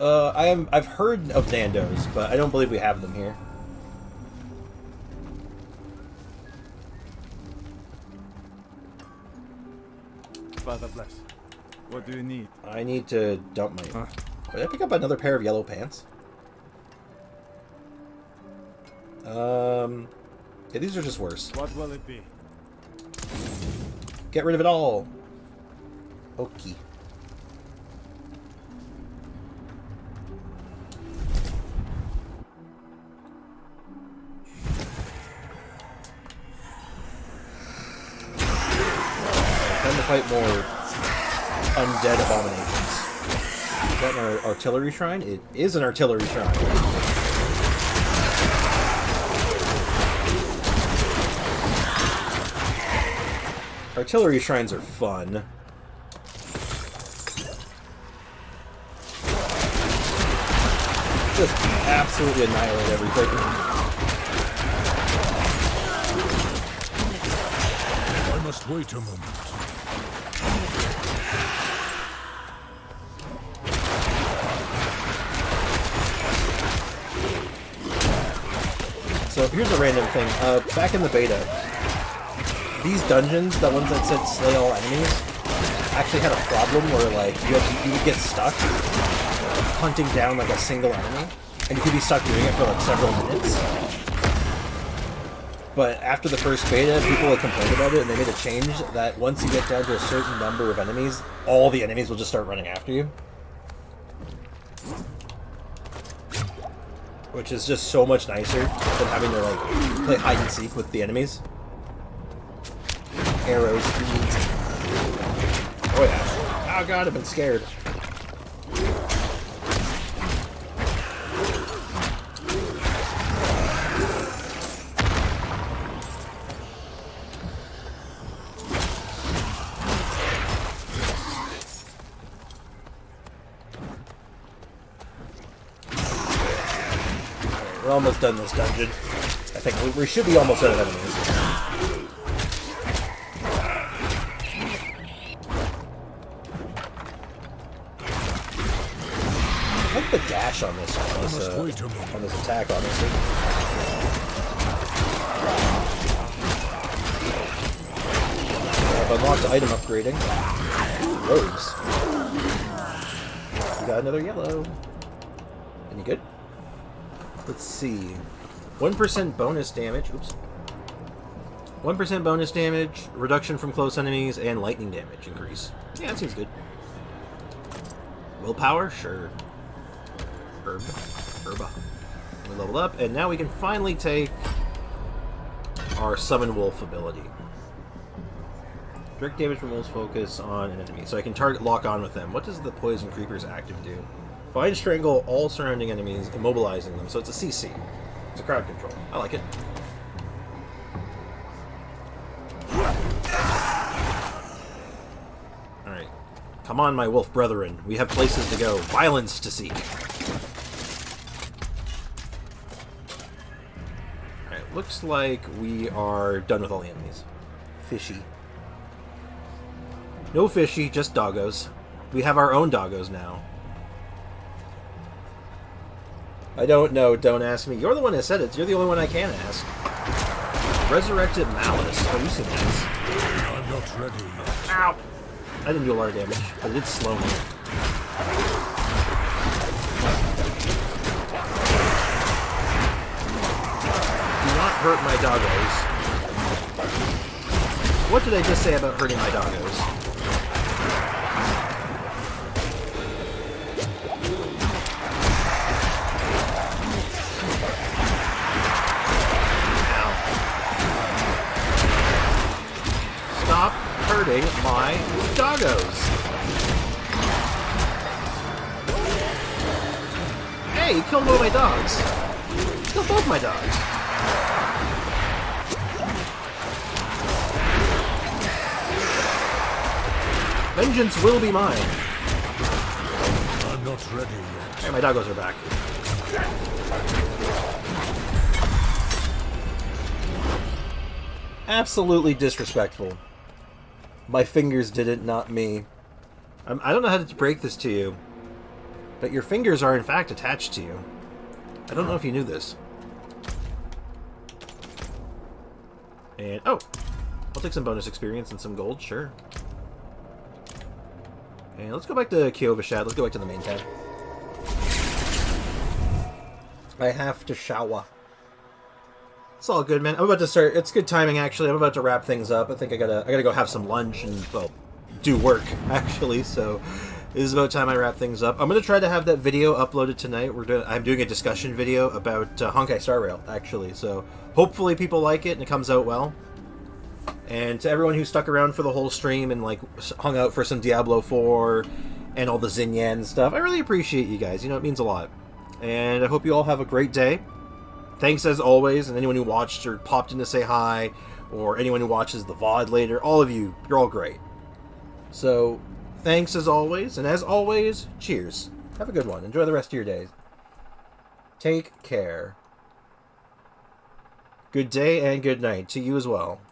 I've heard of Nando's, but I don't believe we have them here. Father bless. What do you need? I need to dump my... Did I pick up another pair of yellow pants? Yeah, these are just worse. What will it be? Get rid of it all. Okay. Time to fight more undead abominations. Is that an artillery shrine? It is an artillery shrine. Artillery shrines are fun. Just absolutely annihilate everything. I must wait a moment. So here's a random thing. Back in the beta, these dungeons, the ones that said slay all enemies, actually had a problem where like you would get stuck hunting down like a single enemy, and you could be stuck doing it for like several minutes. But after the first beta, people had complained about it, and they made a change that once you get down to a certain number of enemies, all the enemies will just start running after you. Which is just so much nicer than having to like play hide and seek with the enemies. Arrows. Oh yeah. Oh god, I've been scared. We're almost done this dungeon. I think we should be almost out of enemies. I like the dash on this attack, honestly. I've unlocked item upgrading. Robes. We got another yellow. Any good? Let's see. 1% bonus damage. Oops. 1% bonus damage, reduction from close enemies, and lightning damage increase. Yeah, that seems good. Willpower? Sure. Herba. We leveled up, and now we can finally take our Summon Wolf ability. Direct damage from wolves focus on an enemy, so I can target lock on with them. What does the Poison Creeper's active do? Bind strangle all surrounding enemies, immobilizing them. So it's a CC. It's a crowd control. I like it. Alright. Come on, my wolf brethren. We have places to go. Violence to seek. Alright, looks like we are done with all the enemies. Fishy. No fishy, just doggos. We have our own doggos now. I don't know, don't ask me. You're the one that said it. You're the only one I can ask. Resurrected Malice. Oh, you seem nice. I'm not ready yet. Ow! I didn't do a lot of damage, but it did slow me. Do not hurt my doggos. What did I just say about hurting my doggos? Stop hurting my doggos. Hey, you killed one of my dogs. You killed both my dogs. Vengeance will be mine. I'm not ready yet. Hey, my doggos are back. Absolutely disrespectful. My fingers did it, not me. I don't know how to break this to you, but your fingers are in fact attached to you. I don't know if you knew this. And, oh! I'll take some bonus experience and some gold, sure. And let's go back to Kyovashad. Let's go back to the main tab. I have to shower. It's all good, man. I'm about to start. It's good timing, actually. I'm about to wrap things up. I think I gotta go have some lunch and, well, do work, actually. So it is about time I wrap things up. I'm gonna try to have that video uploaded tonight. I'm doing a discussion video about Honkai Star Rail, actually. So hopefully people like it and it comes out well. And to everyone who stuck around for the whole stream and like hung out for some Diablo 4 and all the Xinyan stuff, I really appreciate you guys. You know, it means a lot. And I hope you all have a great day. Thanks as always, and anyone who watched or popped in to say hi, or anyone who watches the VOD later, all of you, you're all great. So, thanks as always, and as always, cheers. Have a good one. Enjoy the rest of your day. Take care. Good day and good night to you as well.